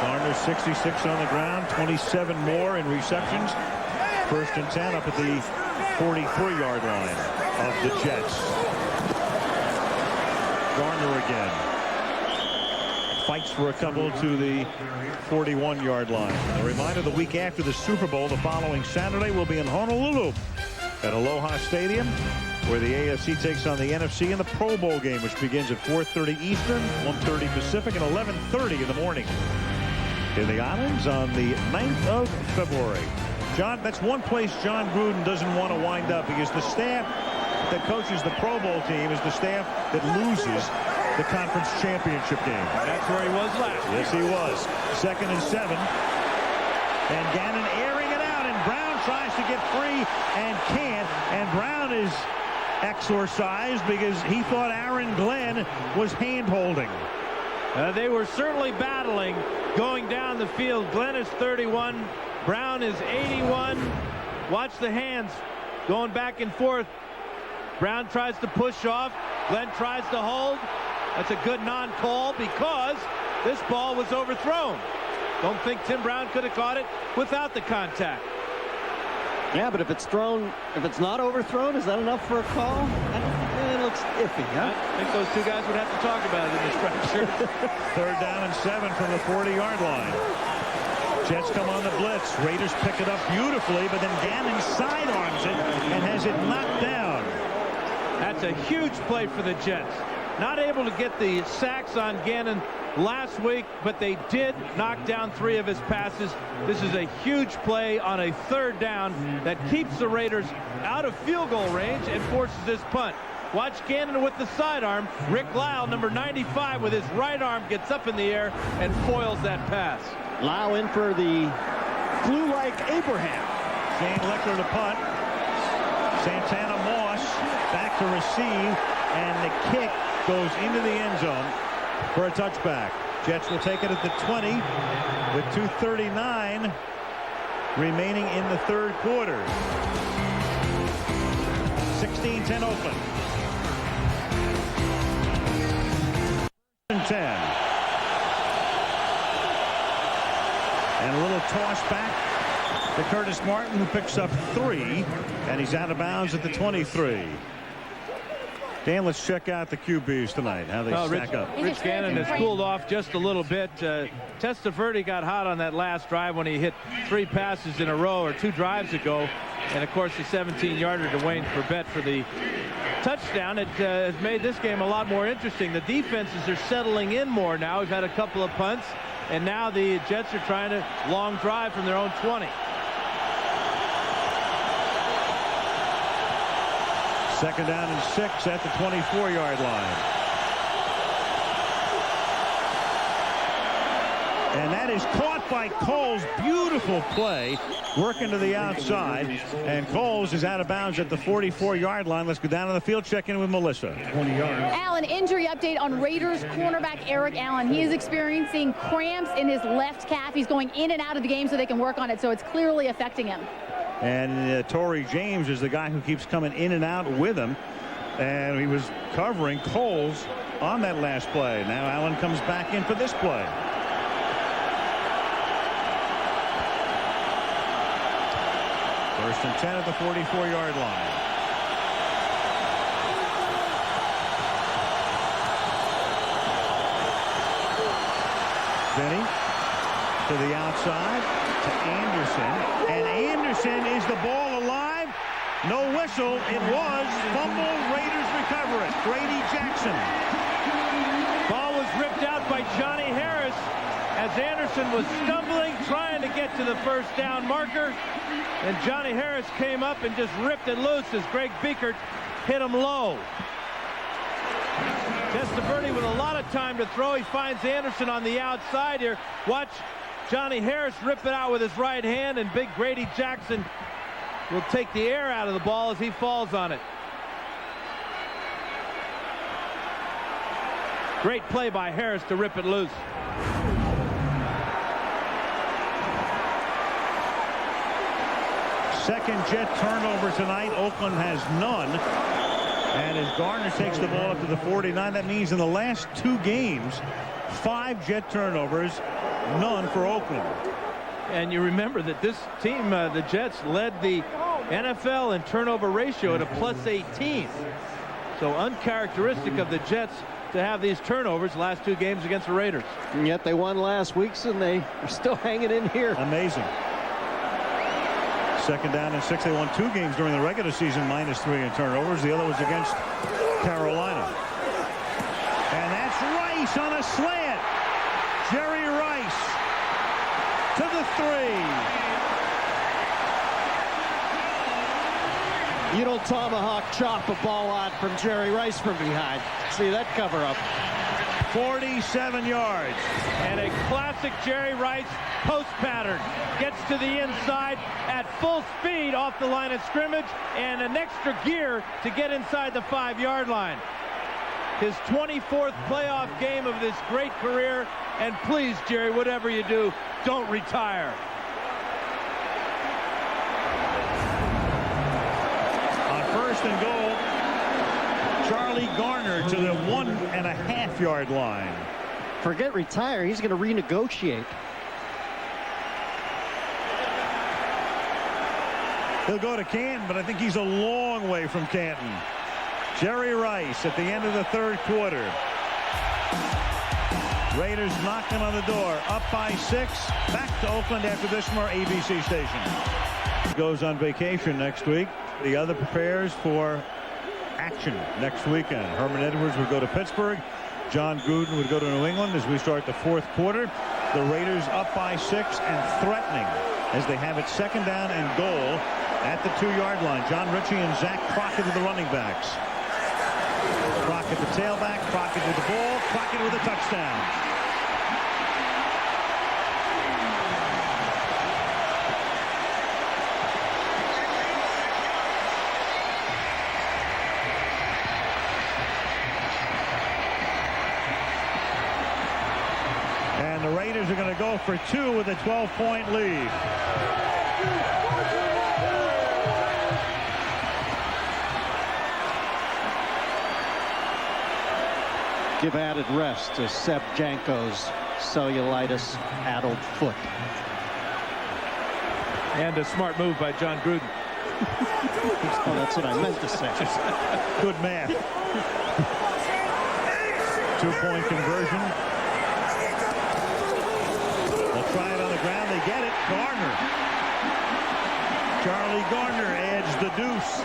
S1: Garner 66 on the ground, 27 more in receptions. 1st and 10 up at the 43-yard line of the Jets. Garner again. Fights for a couple to the 41-yard line. A reminder, the week after the Super Bowl, the following Saturday, will be in Honolulu at Aloha Stadium, where the AFC takes on the NFC in the Pro Bowl game, which begins at 4:30 Eastern, 1:30 Pacific, and 11:30 in the morning in the islands on the 9th of February. John, that's one place John Gruden doesn't want to wind up, because the staff that coaches the Pro Bowl team is the staff that loses the conference championship game.
S2: That's where he was last.
S1: Yes, he was. 2nd and 7. And Gannon airing it out, and Brown tries to get free and can't. And Brown is exorcised because he thought Aaron Glenn was hand-holding.
S2: They were certainly battling going down the field. Glenn is 31. Brown is 81. Watch the hands going back and forth. Brown tries to push off. Glenn tries to hold. That's a good non-call because this ball was overthrown. Don't think Tim Brown could have caught it without the contact.
S3: Yeah, but if it's thrown, if it's not overthrown, is that enough for a call? It looks iffy, huh?
S2: I think those two guys would have to talk about it in this fracture.
S1: 3rd down and 7 from the 40-yard line. Jets come on the blitz. Raiders pick it up beautifully, but then Gannon sidearms it and has it knocked down.
S2: That's a huge play for the Jets. Not able to get the sacks on Gannon last week, but they did knock down 3 of his passes. This is a huge play on a 3rd down that keeps the Raiders out of field goal range and forces this punt. Watch Gannon with the sidearm. Rick Lyle, number 95, with his right arm, gets up in the air and foils that pass.
S3: Lyle in for the flu-like Abraham.
S1: Shane Leckler to punt. Santana Moss back to receive, and the kick goes into the end zone for a touchback. Jets will take it at the 20 with 2:39 remaining in the 3rd quarter. 16-10 Oakland. 10. And a little toss back to Curtis Martin, who picks up 3, and he's out of bounds at the 23. Dan, let's check out the QBs tonight, how they stack up.
S2: Rich Gannon has cooled off just a little bit. Testaverde got hot on that last drive when he hit 3 passes in a row, or 2 drives ago. And, of course, the 17-yarder to Wayne Corbett for the touchdown. It has made this game a lot more interesting. The defenses are settling in more now. We've had a couple of punts, and now the Jets are trying to long drive from their own 20.
S1: Second down and 6 at the 24-yard line. And that is caught by Coles. Beautiful play. Working to the outside. And Coles is out of bounds at the 44-yard line. Let's go down to the field. Check in with Melissa.
S6: 20 yards. Allen, injury update on Raiders cornerback Eric Allen. He is experiencing cramps in his left calf. He's going in and out of the game so they can work on it. So it's clearly affecting him.
S1: And Torrey James is the guy who keeps coming in and out with him. And he was covering Coles on that last play. Now Allen comes back in for this play. First and 10 at the 44-yard line. Benny to the outside to Anderson. And Anderson, is the ball alive? No whistle. It was. Fumble. Raiders recover it. Grady Jackson.
S2: Ball was ripped out by Johnny Harris as Anderson was stumbling, trying to get to the first down marker. And Johnny Harris came up and just ripped it loose as Greg Biekert hit him low. Testaverde with a lot of time to throw. He finds Anderson on the outside here. Watch Johnny Harris rip it out with his right hand, and big Grady Jackson will take the air out of the ball as he falls on it. Great play by Harris to rip it loose.
S1: Second Jet turnover tonight. Oakland has none. And as Garner takes the ball up to the 49, that means in the last 2 games, 5 Jet turnovers, none for Oakland.
S2: And you remember that this team, the Jets, led the NFL in turnover ratio at a +18. So uncharacteristic of the Jets to have these turnovers last 2 games against the Raiders.
S3: And yet they won last week, and they are still hanging in here.
S1: Amazing. Second down and 6. They won 2 games during the regular season, -3 in turnovers. The other was against Carolina. And that's Rice on a slant. Jerry Rice to the 3.
S3: You don't tomahawk chop a ball out from Jerry Rice from behind. See that cover up.
S1: 47 yards.
S2: And a classic Jerry Rice post pattern. Gets to the inside at full speed off the line of scrimmage, and an extra gear to get inside the 5-yard line. His 24th playoff game of this great career, and please, Jerry, whatever you do, don't retire.
S1: On first and goal, Charlie Garner to the 1.5-yard line.
S3: Forget retire. He's going to renegotiate.
S1: He'll go to Canton, but I think he's a long way from Canton. Jerry Rice at the end of the 3rd quarter. Raiders knocking on the door. Up by 6. Back to Oakland after this from our ABC station. Goes on vacation next week. The other prepares for action next weekend. Herman Edwards would go to Pittsburgh. John Gruden would go to New England as we start the 4th quarter. The Raiders up by 6 and threatening as they have it second down and goal at the 2-yard line. John Ritchie and Zach Crockett are the running backs. Crockett the tailback, Crockett with the ball, Crockett with a touchdown. And the Raiders are going to go for 2 with a 12-point lead.
S3: Give added rest to Seb Janko's cellulitis-addled foot.
S2: And a smart move by John Gruden.
S3: Oh, that's what I meant to say.
S1: Good math. 2-point conversion. They'll try it on the ground. They get it. Garner. Charlie Garner, the deuce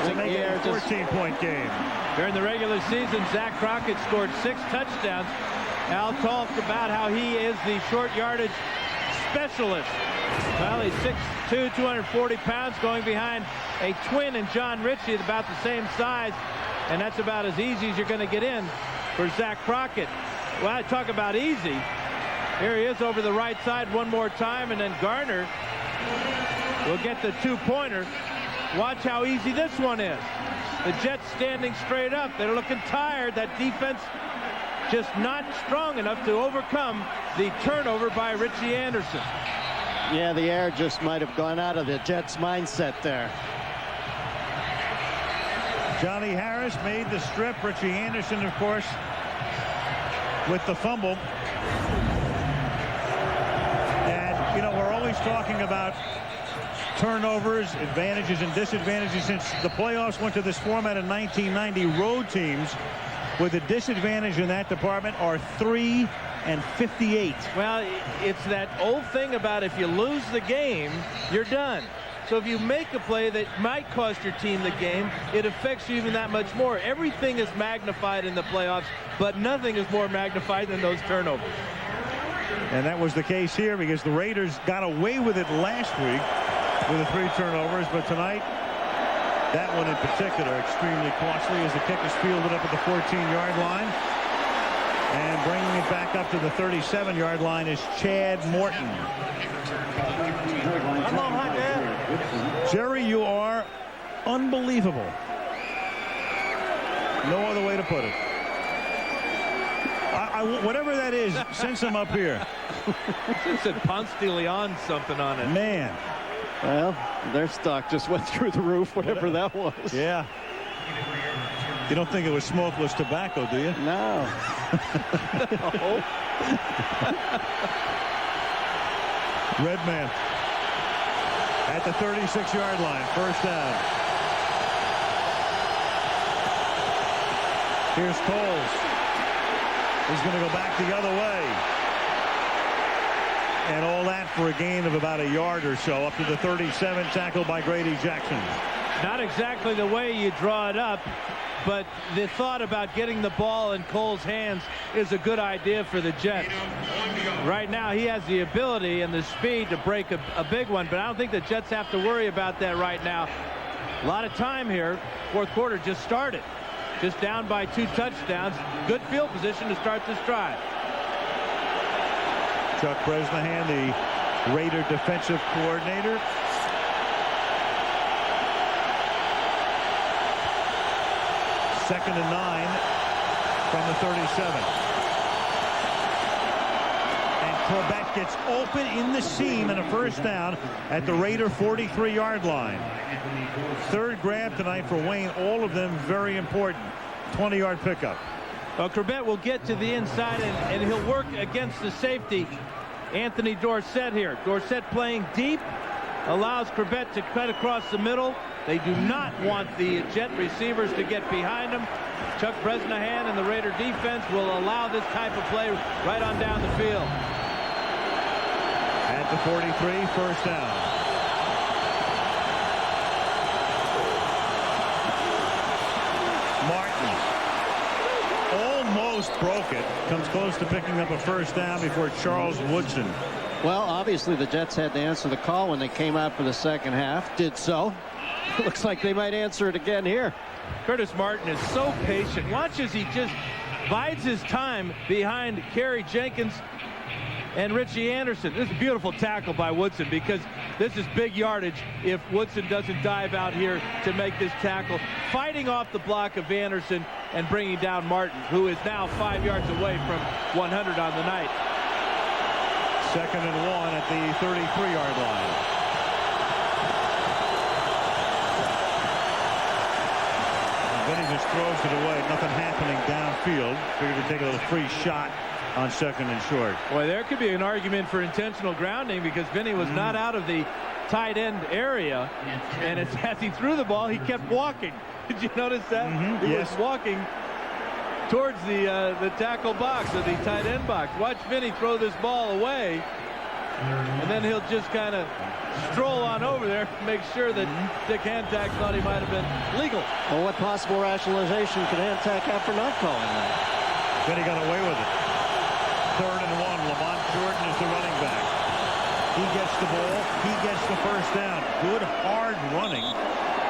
S1: to make it a 14-point game.
S2: During the regular season, Zach Crockett scored 6 touchdowns. Al talked about how he is the short yardage specialist. Well, he's 6'2", 240 pounds, going behind a twin in John Ritchie, about the same size, and that's about as easy as you're going to get in for Zach Crockett. Well, I talk about easy. Here he is over the right side one more time, and then Garner will get the 2-pointer. Watch how easy this one is. The Jets standing straight up. They're looking tired. That defense just not strong enough to overcome the turnover by Richie Anderson.
S3: Yeah, the air just might have gone out of the Jets' mindset there.
S1: Johnny Harris made the strip. Richie Anderson, of course, with the fumble. And, you know, we're always talking about turnovers, advantages and disadvantages. Since the playoffs went to this format in 1990, road teams with a disadvantage in that department are 3 and 58.
S2: Well, it's that old thing about if you lose the game, you're done. So if you make a play that might cost your team the game, it affects you even that much more. Everything is magnified in the playoffs, but nothing is more magnified than those turnovers.
S1: And that was the case here because the Raiders got away with it last week with the 3 turnovers, but tonight, that one in particular, extremely costly as the kick is fielded up at the 14-yard line. And bringing it back up to the 37-yard line is Chad Morton.
S3: Come on, hot man.
S1: Jerry, you are unbelievable. No other way to put it. Whatever that is, send some up here.
S2: It said Ponce de Leon something on it.
S1: Man.
S3: Well, their stock just went through the roof, whatever that was.
S1: Yeah. You don't think it was smokeless tobacco, do you?
S3: No.
S2: No.
S1: Redman at the 36-yard line, first down. Here's Coles. He's going to go back the other way. And all that for a gain of about a yard or so, up to the 37, tackled by Grady Jackson.
S2: Not exactly the way you draw it up, but the thought about getting the ball in Cole's hands is a good idea for the Jets. Right now, he has the ability and the speed to break a big one, but I don't think the Jets have to worry about that right now. A lot of time here. Fourth quarter just started. Just down by 2 touchdowns. Good field position to start this drive.
S1: Chuck Bresnahan, the Raider defensive coordinator. Second and 9 from the 37. And Corbett gets open in the seam and a first down at the Raider 43-yard line. Third grab tonight for Wayne, all of them very important. 20-yard pickup.
S2: Well, Corbett will get to the inside and he'll work against the safety, Anthony Dorsett here. Dorsett playing deep, allows Corbett to cut across the middle. They do not want the Jet receivers to get behind them. Chuck Bresnahan and the Raider defense will allow this type of play right on down the field.
S1: At the 43, first down. Broke it, comes close to picking up a first down before Charles Woodson.
S3: Well, obviously the Jets had to answer the call when they came out for the second half. Did so. Looks like they might answer it again here.
S2: Curtis Martin is so patient. Watch as he just bides his time behind Kerry Jenkins and Richie Anderson. This is a beautiful tackle by Woodson because this is big yardage if Woodson doesn't dive out here to make this tackle. Fighting off the block of Anderson and bringing down Martin, who is now 5 yards away from 100 on the night.
S1: Second and 1 at the 33-yard line. Benny just throws it away. Nothing happening downfield. Figured to take a little free shot on second and short.
S2: Boy, there could be an argument for intentional grounding because Vinny was not out of the tight end area, and as he threw the ball, he kept walking. Did you notice that? He was walking towards the tackle box or the tight end box. Watch Vinny throw this ball away, and then he'll just kind of stroll on over there to make sure that Dick Hantak thought he might have been legal.
S3: Well, what possible rationalization could Hantak have for not calling that?
S1: Then he got away with it. 3rd and 1. Lamont Jordan is the running back. He gets the ball. He gets the first down. Good hard running.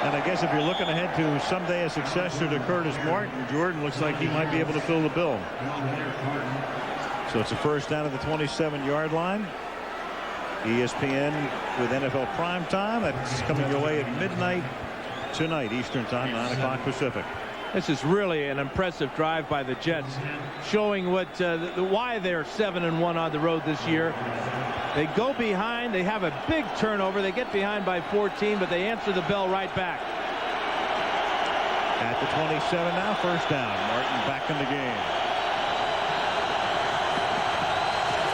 S1: And I guess if you're looking ahead to someday a successor to Curtis Martin, Jordan looks like he might be able to fill the bill. So it's a first down at the 27-yard line. ESPN with NFL primetime. That's coming your way at midnight tonight, Eastern Time, 9 o'clock Pacific.
S2: This is really an impressive drive by the Jets, showing what why they're 7-1 on the road this year. They go behind. They have a big turnover. They get behind by 14, but they answer the bell right back.
S1: At the 27 now, first down. Martin back in the game.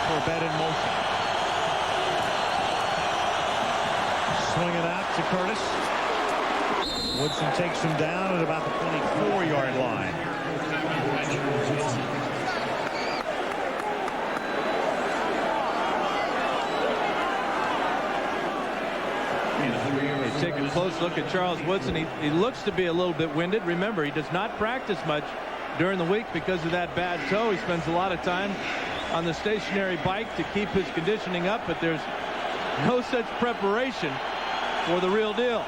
S1: Corbett in motion. Swing it out to Curtis. Woodson takes him down at about the 24-yard line.
S2: They take a close look at Charles Woodson. He looks to be a little bit winded. Remember, he does not practice much during the week because of that bad toe. He spends a lot of time on the stationary bike to keep his conditioning up, but there's no such preparation for the real deal.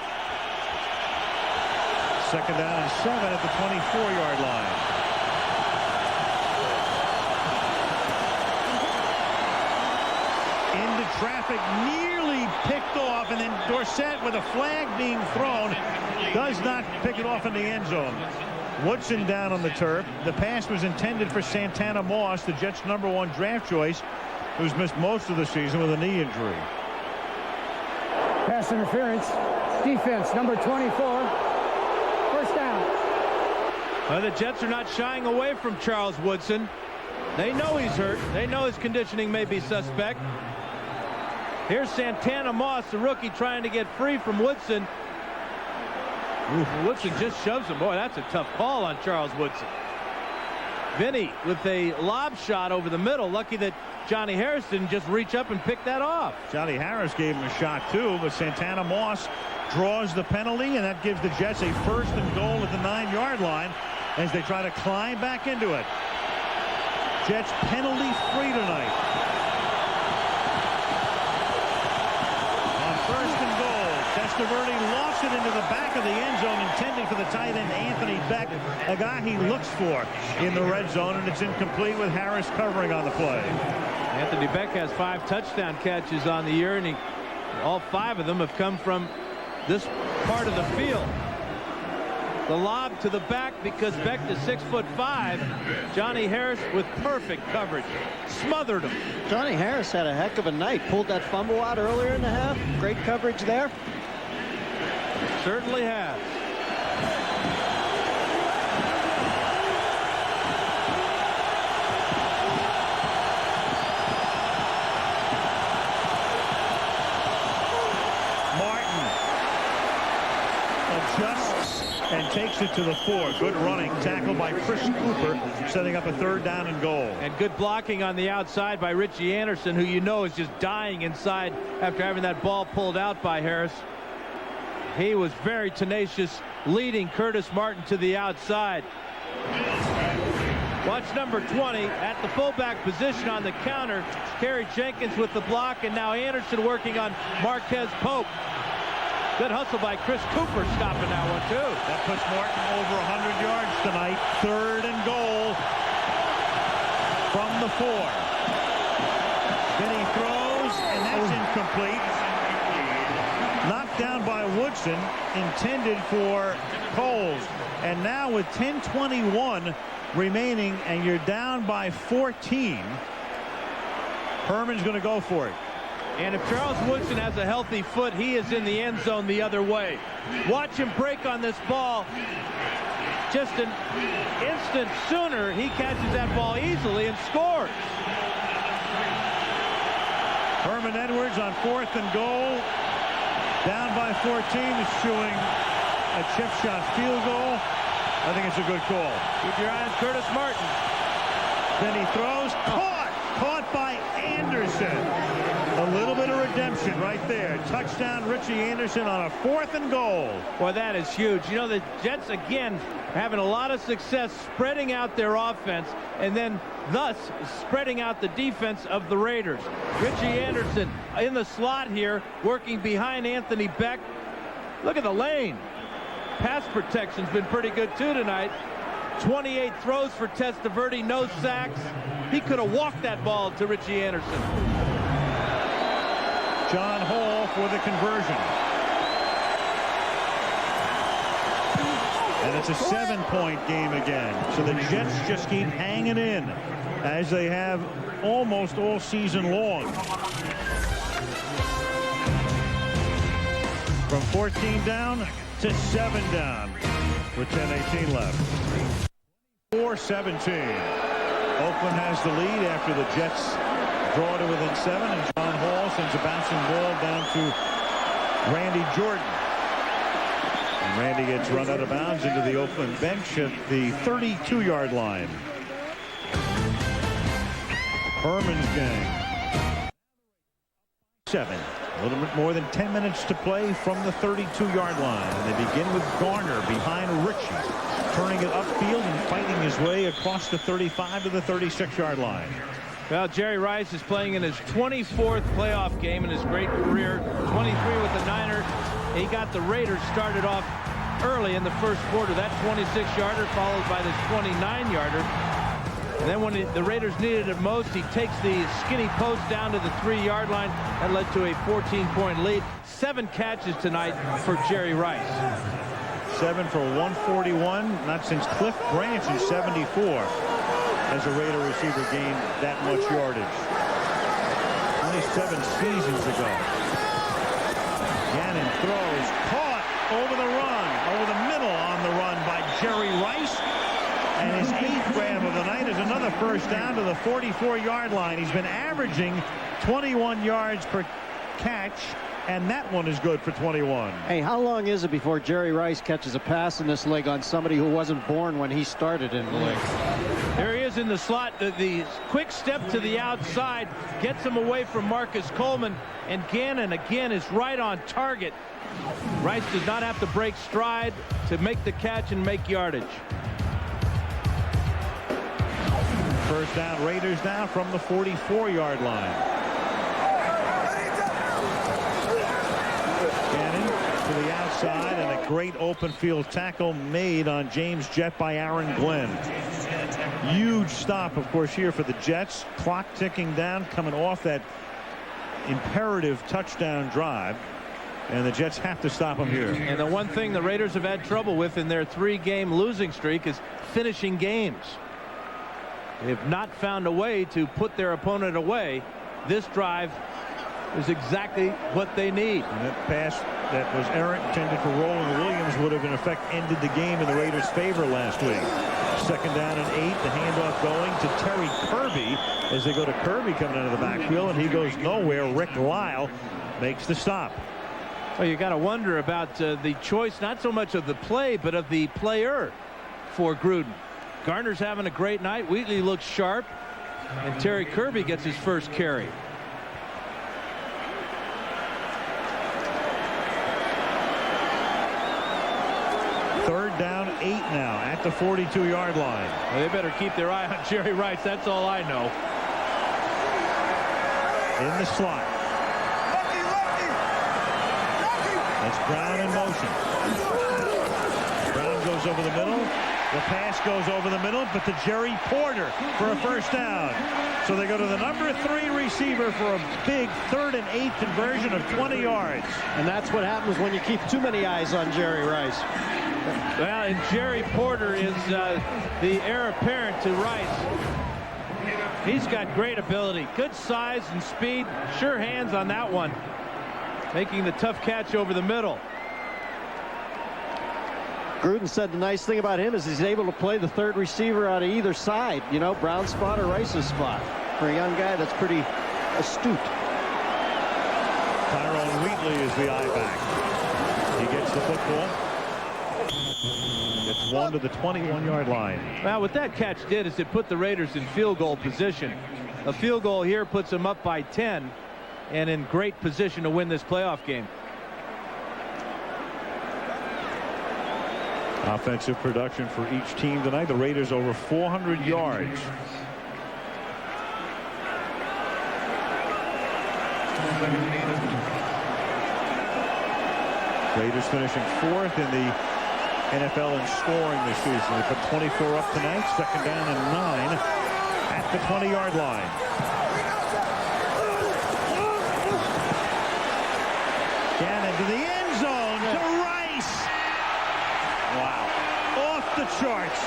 S1: 2nd down and 7 at the 24-yard line. Into traffic, nearly picked off, and then Dorsett with a flag being thrown does not pick it off in the end zone. Woodson down on the turf. The pass was intended for Santana Moss, the Jets' #1 draft choice, who's missed most of the season with a knee injury.
S11: Pass interference. Defense, number 24. First down.
S2: Well, the Jets are not shying away from Charles Woodson. They know he's hurt. They know his conditioning may be suspect. Here's Santana Moss, the rookie, trying to get free from Woodson. Woodson just shoves him. Boy, that's a tough call on Charles Woodson. Vinny with a lob shot over the middle. Lucky that Johnny Harris didn't just reach up and pick that off.
S1: Johnny Harris gave him a shot too, but Santana Moss draws the penalty, and that gives the Jets a 1st and goal at the 9-yard line as they try to climb back into it. Jets penalty free tonight. On 1st and goal, Testaverde lofts it into the back of the end zone, intended for the tight end Anthony Beck, a guy he looks for in the red zone, and it's incomplete with Harris covering on the play.
S2: Anthony Beck has 5 touchdown catches on the year, and all 5 of them have come from this part of the field. The lob to the back because Beck is 6'5". Johnny Harris with perfect coverage. Smothered him.
S3: Johnny Harris had a heck of a night. Pulled that fumble out earlier in the half. Great coverage there.
S2: Certainly has.
S1: Adjusts and takes it to the 4. Good running tackle by Chris Cooper, setting up a 3rd down and goal.
S2: And good blocking on the outside by Richie Anderson, who you know is just dying inside after having that ball pulled out by Harris. He was very tenacious, leading Curtis Martin to the outside. Watch number 20 at the fullback position on the counter. Kerry Jenkins with the block, and now Anderson working on Marquez Pope. Good hustle by Chris Cooper, stopping that one too.
S1: That puts Martin over 100 yards tonight. 3rd and goal from the 4. Then he throws, and that's incomplete. Knocked down by Woodson, intended for Coles. And now with 10:21 remaining, and you're down by 14, Herman's going to go for it.
S2: And if Charles Woodson has a healthy foot, he is in the end zone the other way. Watch him break on this ball. Just an instant sooner, he catches that ball easily and scores.
S1: Herman Edwards on 4th and goal. Down by 14, is showing a chip shot field goal. I think it's a good call.
S2: Keep your eye on Curtis Martin.
S1: Then he throws. Caught by Anderson. A little bit of redemption right there. Touchdown, Richie Anderson on a 4th and goal.
S2: Well, that is huge. You know, the Jets, again, having a lot of success spreading out their offense and then thus spreading out the defense of the Raiders. Richie Anderson in the slot here, working behind Anthony Beck. Look at the lane. Pass protection's been pretty good, too, tonight. 28 throws for Testaverde, no sacks. He could have walked that ball to Richie Anderson.
S1: John Hall for the conversion. And it's a 7-point game again. So the Jets just keep hanging in as they have almost all season long. From 14 down to 7 down with 10:18 left. 4-17. Oakland has the lead after the Jets draw to within 7, and John Hall sends a bouncing ball down to Randy Jordan. And Randy gets run out of bounds into the Oakland bench at the 32-yard line. Herman's gang. 7. A little bit more than 10 minutes to play from the 32-yard line. And they begin with Garner behind Richie, turning it upfield and fighting his way across the 35 to the 36-yard line.
S2: Well, Jerry Rice is playing in his 24th playoff game in his great career. 23 with the Niners. He got the Raiders started off early in the first quarter. That 26-yarder followed by this 29-yarder. And then when the Raiders needed it most, he takes the skinny post down to the 3-yard line. That led to a 14-point lead. 7 catches tonight for Jerry Rice.
S1: 7 for 141. Not since Cliff Branch in 74 as a Raider receiver gained that much yardage. 27 seasons ago. Gannon throws. Caught over the run. Over the middle on the run by Jerry Rice. And his 8th grab of the night is another first down to the 44-yard line. He's been averaging 21 yards per catch, and that one is good for 21.
S3: Hey, how long is it before Jerry Rice catches a pass in this league on somebody who wasn't born when he started in the league?
S2: There he is in the slot. The quick step to the outside gets him away from Marcus Coleman, and Gannon again is right on target. Rice does not have to break stride to make the catch and make yardage.
S1: First down, Raiders now from the 44-yard line. Gannon to the outside, and a great open field tackle made on James Jett by Aaron Glenn. Huge stop, of course, here for the Jets. Clock ticking down, coming off that imperative touchdown drive. And the Jets have to stop him here.
S2: And the one thing the Raiders have had trouble with in their 3-game losing streak is finishing games. They have not found a way to put their opponent away. This drive is exactly what they need.
S1: And that pass that was errant, intended for Roland Williams, would have in effect ended the game in the Raiders' favor last week. 2nd down and 8. The handoff going to Terry Kirby as they go to Kirby coming out of the backfield, and he goes nowhere. Rick Lyle makes the stop.
S2: Well, you got to wonder about the choice, not so much of the play, but of the player for Gruden. Garner's having a great night. Wheatley looks sharp, and Terry Kirby gets his first carry.
S1: Third down, 8 now at the 42-yard line.
S2: Well, they better keep their eye on Jerry Rice. That's all I know.
S1: In the slot. That's Brown in motion. Brown goes over the middle. The pass goes over the middle, but to Jerry Porter for a first down. So they go to the number 3 receiver for a big 3rd and 8 conversion of 20 yards.
S3: And that's what happens when you keep too many eyes on Jerry Rice.
S2: Well, and Jerry Porter is the heir apparent to Rice. He's got great ability, good size and speed, sure hands on that one, making the tough catch over the middle.
S3: Gruden said the nice thing about him is he's able to play the 3rd receiver out of either side, you know, Brown's spot or Rice's spot. For a young guy, that's pretty astute.
S1: Tyrone Wheatley is the eye back. He gets the football. Gets one to the 21-yard line.
S2: Well, what that catch did is it put the Raiders in field goal position. A field goal here puts them up by 10. and in great position to win this playoff game.
S1: Offensive production for each team tonight. The Raiders over 400 yards. Raiders finishing 4th in the NFL in scoring this season. They put 24 up tonight. 2nd down and 9 at the 20-yard line. Gannon to the end zone to Rice. Wow. Off the charts.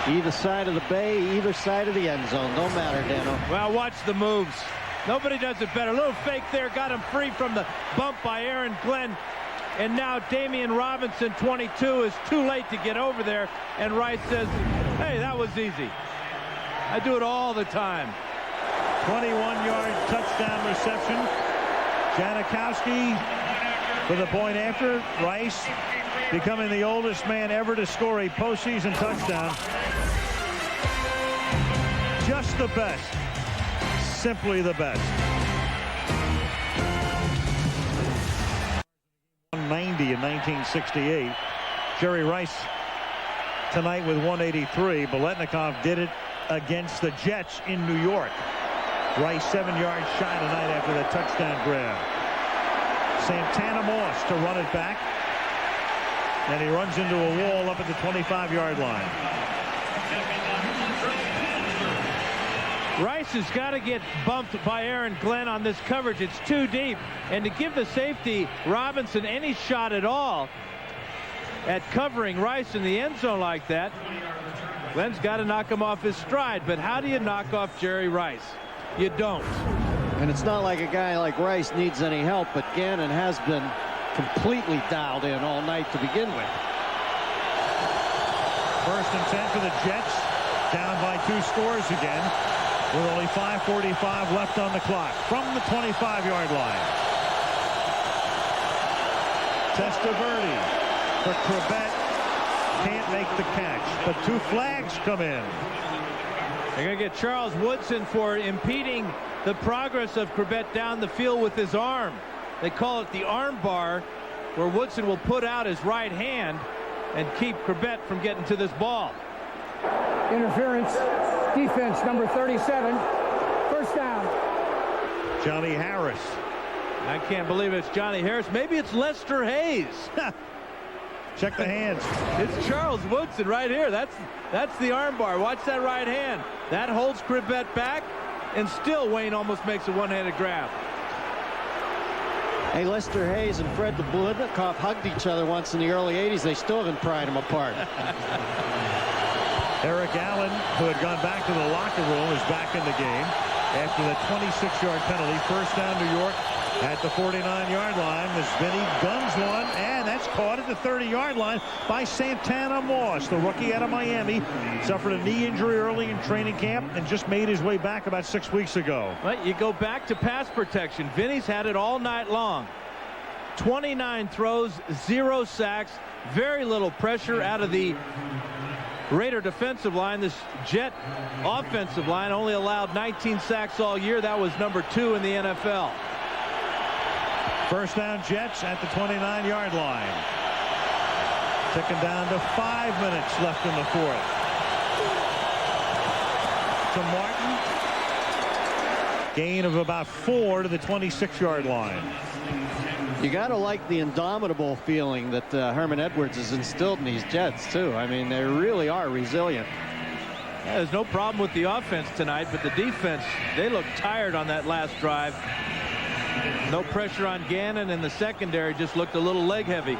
S3: Either side of the bay, either side of the end zone. No matter, Dano.
S2: Well, watch the moves. Nobody does it better. A little fake there. Got him free from the bump by Aaron Glenn. And now Damian Robinson, 22, is too late to get over there. And Rice says, hey, that was easy. I do it all the time.
S1: 21-yard touchdown reception. Janikowski for the point after. Rice becoming the oldest man ever to score a postseason touchdown. Just the best. Simply the best. 190 in 1968. Jerry Rice tonight with 183. Biletnikoff did it against the Jets in New York. Rice 7 yards shy tonight after that touchdown grab. Santana Moss to run it back. And he runs into a wall up at the 25-yard line.
S2: Rice has got to get bumped by Aaron Glenn on this coverage. It's too deep. And to give the safety Robinson any shot at all at covering Rice in the end zone like that, Glenn's got to knock him off his stride. But how do you knock off Jerry Rice? You don't.
S3: And it's not like a guy like Rice needs any help, but Gannon has been completely dialed in all night to begin with.
S1: 1st and 10 for the Jets. Down by 2 scores again. With only 5:45 left on the clock. From the 25-yard line. Testaverde for Corbett. Can't make the catch. But 2 flags come in.
S2: They're going to get Charles Woodson for impeding the progress of Corbett down the field with his arm. They call it the arm bar, where Woodson will put out his right hand and keep Corbett from getting to this ball.
S11: Interference, defense number 37, 1st down.
S1: Johnny Harris.
S2: I can't believe it's Johnny Harris. Maybe it's Lester Hayes.
S1: Check the hands.
S2: It's Charles Woodson right here. That's the arm bar. Watch that right hand. That holds Corbett back, and still Wayne almost makes a one-handed grab.
S3: Hey, Lester Hayes and Fred the Biletnikoff hugged each other once in the early 80s. They still haven't pried them apart.
S1: Eric Allen, who had gone back to the locker room, is back in the game after the 26-yard penalty. 1st down New York at the 49-yard line. As Vinny guns one, and that's caught at the 30-yard line by Santana Moss, the rookie out of Miami. Suffered a knee injury early in training camp and just made his way back about 6 weeks ago.
S2: Right, you go back to pass protection. Vinny's had it all night long. 29 throws, 0 sacks, very little pressure out of the Raider defensive line. This Jet offensive line only allowed 19 sacks all year. That was number 2 in the NFL.
S1: 1st down Jets at the 29-yard line. Ticking down to 5 minutes left in the 4th. To Martin. Gain of about 4 to the 26-yard line.
S3: You got to like the indomitable feeling that Herman Edwards has instilled in these Jets, too. I mean, they really are resilient.
S2: Yeah, there's no problem with the offense tonight, but the defense, they look tired on that last drive. No pressure on Gannon, and the secondary just looked a little leg heavy.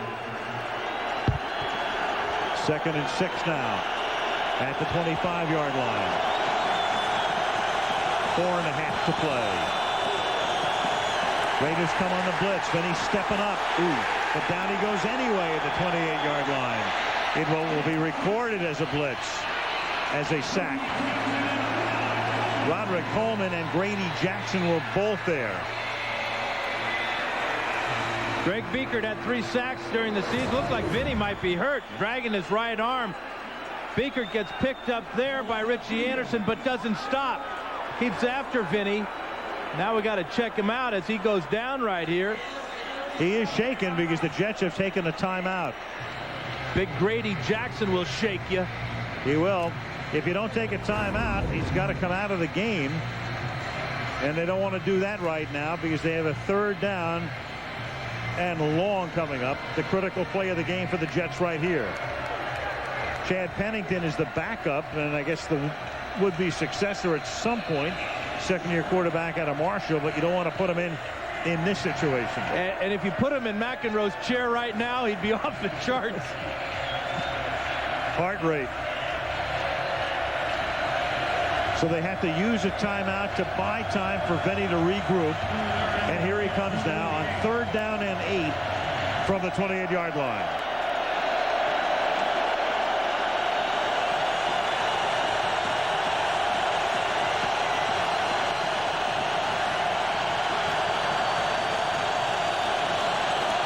S1: 2nd and 6 now at the 25-yard line. 4.5 to play. Raiders come on the blitz. Then he's stepping up. But down he goes anyway at the 28-yard line. It will be recorded as a blitz, as a sack. Roderick Coleman and Grady Jackson were both there.
S2: Greg Biekert had 3 sacks during the season. Looks like Vinny might be hurt, dragging his right arm. Biekert gets picked up there by Richie Anderson, but doesn't stop. Keeps after Vinny. Now we got to check him out as he goes down right here.
S1: He is shaken because the Jets have taken a timeout.
S2: Big Grady Jackson will shake you.
S1: He will. If you don't take a timeout, he's got to come out of the game. And they don't want to do that right now because they have a 3rd down and long coming up. The critical play of the game for the Jets right here. Chad Pennington is the backup, and I guess the would-be successor at some point. Second-year quarterback out of Marshall, but you don't want to put him in this situation.
S2: And if you put him in McEnroe's chair right now, he'd be off the charts.
S1: Heart rate. So they have to use a timeout to buy time for Vinny to regroup. And here he comes now on 3rd down and 8 from the 28-yard line.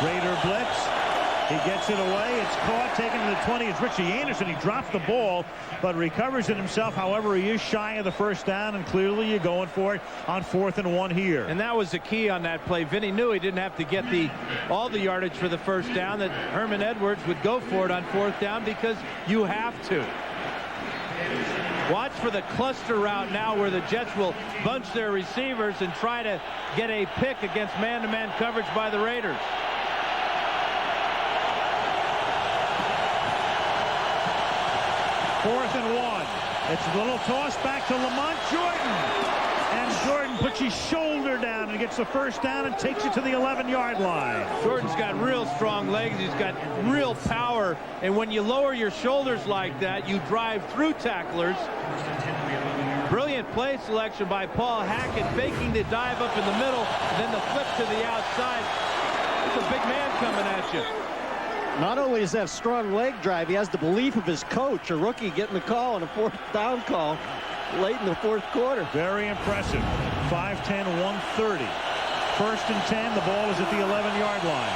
S1: Raider blitz. He gets it away. It's caught, taken to the 20. It's Richie Anderson. He dropped the ball, but recovers it himself. However, he is shy of the 1st down, and clearly you're going for it on 4th and 1 here.
S2: And that was the key on that play. Vinny knew he didn't have to get all the yardage for the 1st down, that Herman Edwards would go for it on 4th down because you have to. Watch for the cluster route now where the Jets will bunch their receivers and try to get a pick against man-to-man coverage by the Raiders.
S1: Fourth and 1. It's a little toss back to Lamont Jordan. And Jordan puts his shoulder down and gets the 1st down and takes it to the 11-yard line.
S2: Jordan's got real strong legs. He's got real power. And when you lower your shoulders like that, you drive through tacklers. Brilliant play selection by Paul Hackett, faking the dive up in the middle, and then the flip to the outside. It's a big man coming at you.
S3: Not only does he have strong leg drive, he has the belief of his coach, a rookie getting the call on a 4th down call late in the 4th quarter.
S1: Very impressive. 5'10", 130. 1st and 10. The ball is at the 11-yard line.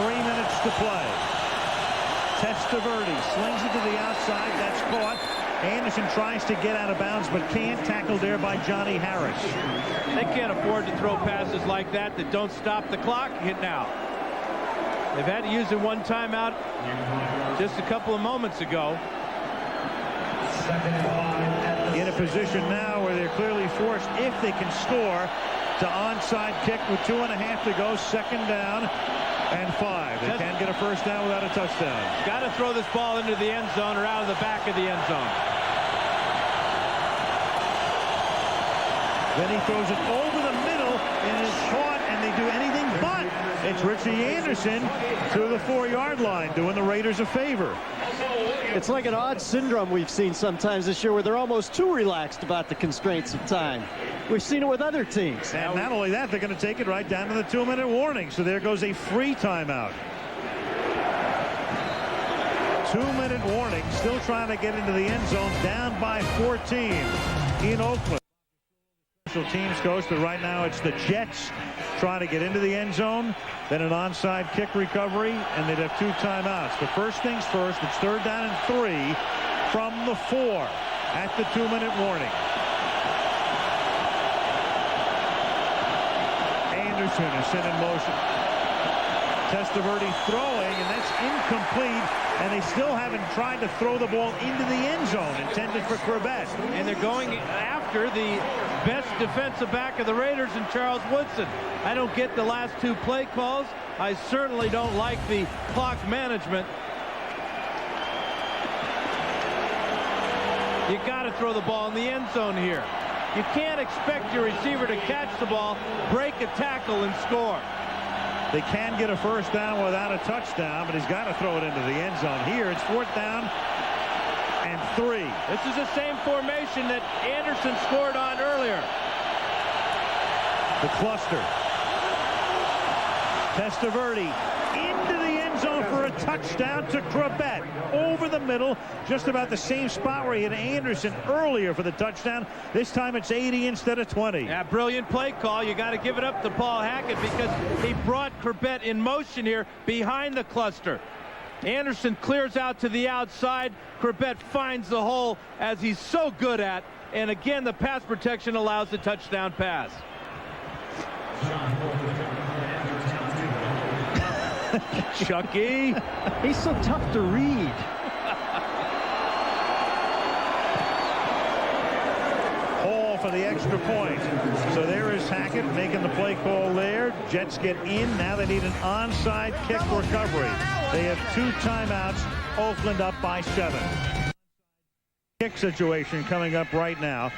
S1: 3 minutes to play. Testaverde slings it to the outside. That's caught. Anderson tries to get out of bounds, but can't. Tackled there by Johnny Harris.
S2: They can't afford to throw passes like that don't stop the clock. Hit now. They've had to use it one timeout just a couple of moments ago.
S1: In a position now where they're clearly forced, if they can score, to onside kick with 2.5 to go. 2nd down and 5. They can't get a 1st down without a touchdown.
S2: Got to throw this ball into the end zone or out of the back of the end zone.
S1: Then he throws it over the middle and is caught, and they do anything but. It's Richie Anderson to the 4-yard line, doing the Raiders a favor.
S3: It's like an odd syndrome we've seen sometimes this year where they're almost too relaxed about the constraints of time. We've seen it with other teams.
S1: And not only that, they're going to take it right down to the 2-minute warning. So there goes a free timeout. 2-minute warning. Still trying to get into the end zone. Down by 14 in Oakland. Special teams coach, but right now it's the Jets trying to get into the end zone. Then an onside kick recovery, and they'd have 2 timeouts. But first things first, it's 3rd down and 3 from the 4 at the 2-minute warning. Anderson is sent in motion. Testaverde throwing, and that's incomplete. And they still haven't tried to throw the ball into the end zone, intended for Corbett.
S2: And they're going after the best defensive back of the Raiders in Charles Woodson. I don't get the last 2 play calls. I certainly don't like the clock management. You got to throw the ball in the end zone here. You can't expect your receiver to catch the ball, break a tackle, and score.
S1: They can get a 1st down without a touchdown, but he's got to throw it into the end zone. Here, it's 4th down and 3.
S2: This is the same formation that Anderson scored on earlier.
S1: The cluster. Testaverde into the end zone for a touchdown to Corbett. Over the middle, just about the same spot where he had Anderson earlier for the touchdown. This time it's 80 instead of 20.
S2: Yeah, brilliant play call. You got to give it up to Paul Hackett because he brought Corbett in motion here behind the cluster. Anderson clears out to the outside. Corbett finds the hole as he's so good at. And again, the pass protection allows the touchdown pass. Chucky.
S3: He's so tough to read.
S1: Hall for the extra point. So there is Hackett making the play call there. Jets get in. Now they need an onside kick recovery. They have 2 timeouts. Oakland up by 7. Kick situation coming up right now.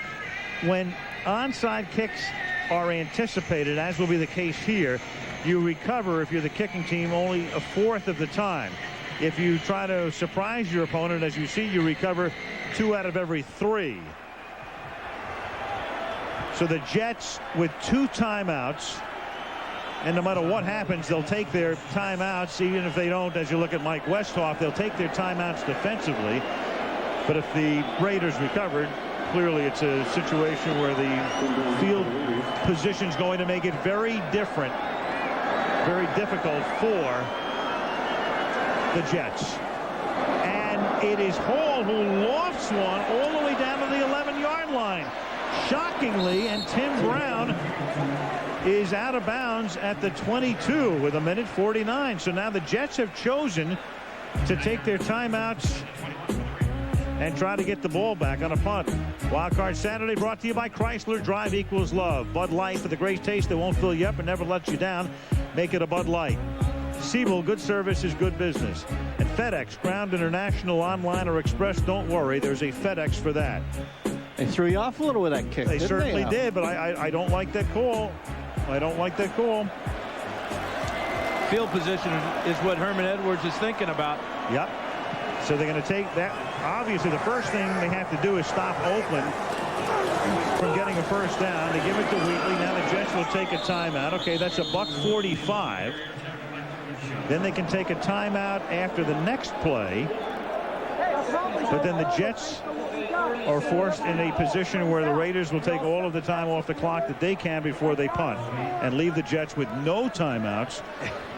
S1: When onside kicks are anticipated, as will be the case here, you recover, if you're the kicking team, only a fourth of the time. If you try to surprise your opponent, as you see, you recover 2 out of every 3. So the Jets with 2 timeouts, and no matter what happens, they'll take their timeouts, even if they don't, as you look at Mike Westhoff, they'll take their timeouts defensively. But if the Raiders recovered, clearly it's a situation where the field position is going to make it very different, very difficult for the Jets. And it is Hall who lofts one all the way down to the 11-yard line. Shockingly, and Tim Brown is out of bounds at the 22 with 1:49. So now the Jets have chosen to take their timeouts and try to get the ball back on a punt. Wildcard Saturday brought to you by Chrysler. Drive equals love. Bud Light, for the great taste that won't fill you up and never lets you down. Make it a Bud Light. Siebel, good service is good business. And FedEx, ground, international, online, or express, don't worry. There's a FedEx for that.
S3: They threw you off a little with that kick.
S1: They certainly did, but I don't like that call. I don't like that call.
S2: Field position is what Herman Edwards is thinking about.
S1: Yep. So they're going to take that. Obviously, the first thing they have to do is stop Oakland from getting a first down. They give it to Wheatley. Now the Jets will take a timeout. Okay, that's a $1:45. Then they can take a timeout after the next play. But then the Jets are forced in a position where the Raiders will take all of the time off the clock that they can before they punt and leave the Jets with no timeouts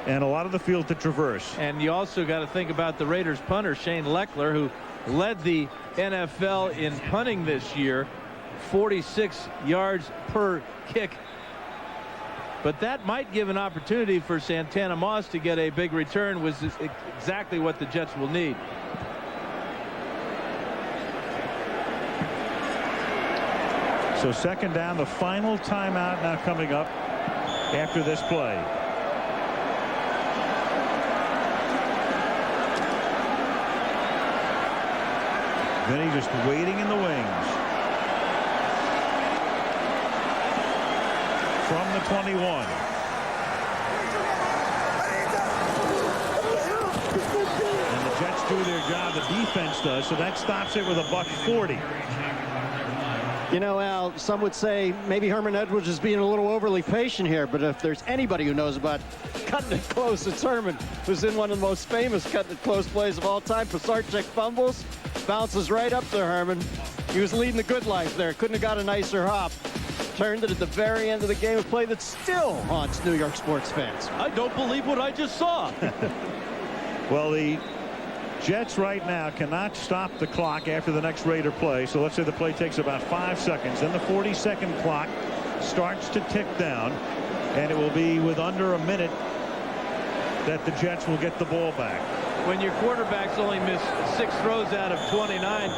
S1: and a lot of the field to traverse.
S2: And you also got to think about the Raiders punter, Shane Leckler, who led the NFL in punting this year, 46 yards per kick. But that might give an opportunity for Santana Moss to get a big return, which is exactly what the Jets will need.
S1: So second down, the final timeout now coming up after this play. Vinny just waiting in the wings. From the 21. And the Jets do their job. The defense does. So that stops it with a $1:40.
S3: You know, Al, some would say maybe Herman Edwards is being a little overly patient here, but if there's anybody who knows about cutting it close, it's Herman, who's in one of the most famous cutting it close plays of all time. Pasarchek fumbles, bounces right up to Herman. He was leading the good life there. Couldn't have got a nicer hop. Turned it at the very end of the game, a play that still haunts New York sports fans.
S2: I don't believe what I just saw.
S1: Well, the Jets right now cannot stop the clock after the next Raider play. So let's say the play takes about 5 seconds. Then the 40-second clock starts to tick down. And it will be with under a minute that the Jets will get the ball back.
S2: When your quarterback's only missed 6 throws out of 29,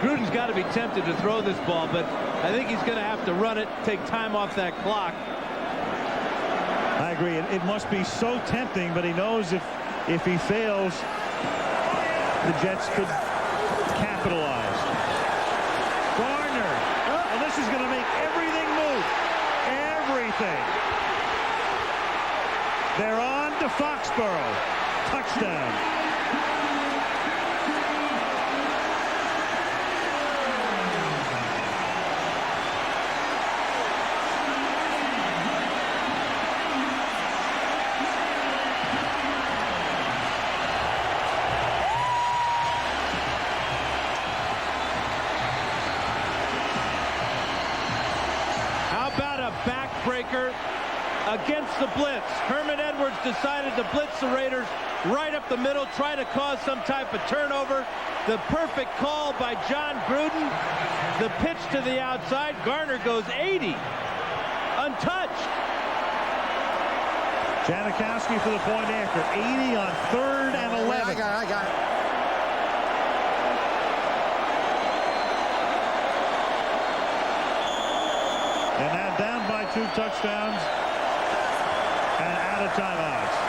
S2: Gruden's got to be tempted to throw this ball. But I think he's going to have to run it, take time off that clock.
S1: I agree. It must be so tempting, but he knows if he fails, the Jets could capitalize. Garner. Oh, this is going to make everything move. Everything. They're on to Foxborough. Touchdown.
S2: marker against the blitz. Herman Edwards decided to blitz the Raiders right up the middle, try to cause some type of turnover. The perfect call by John Gruden. The pitch to the outside. Garner goes 80, untouched.
S1: Janikowski for the point after. 80 on 3rd and 11.
S3: I got it.
S1: And now down by 2 touchdowns and out of timeouts.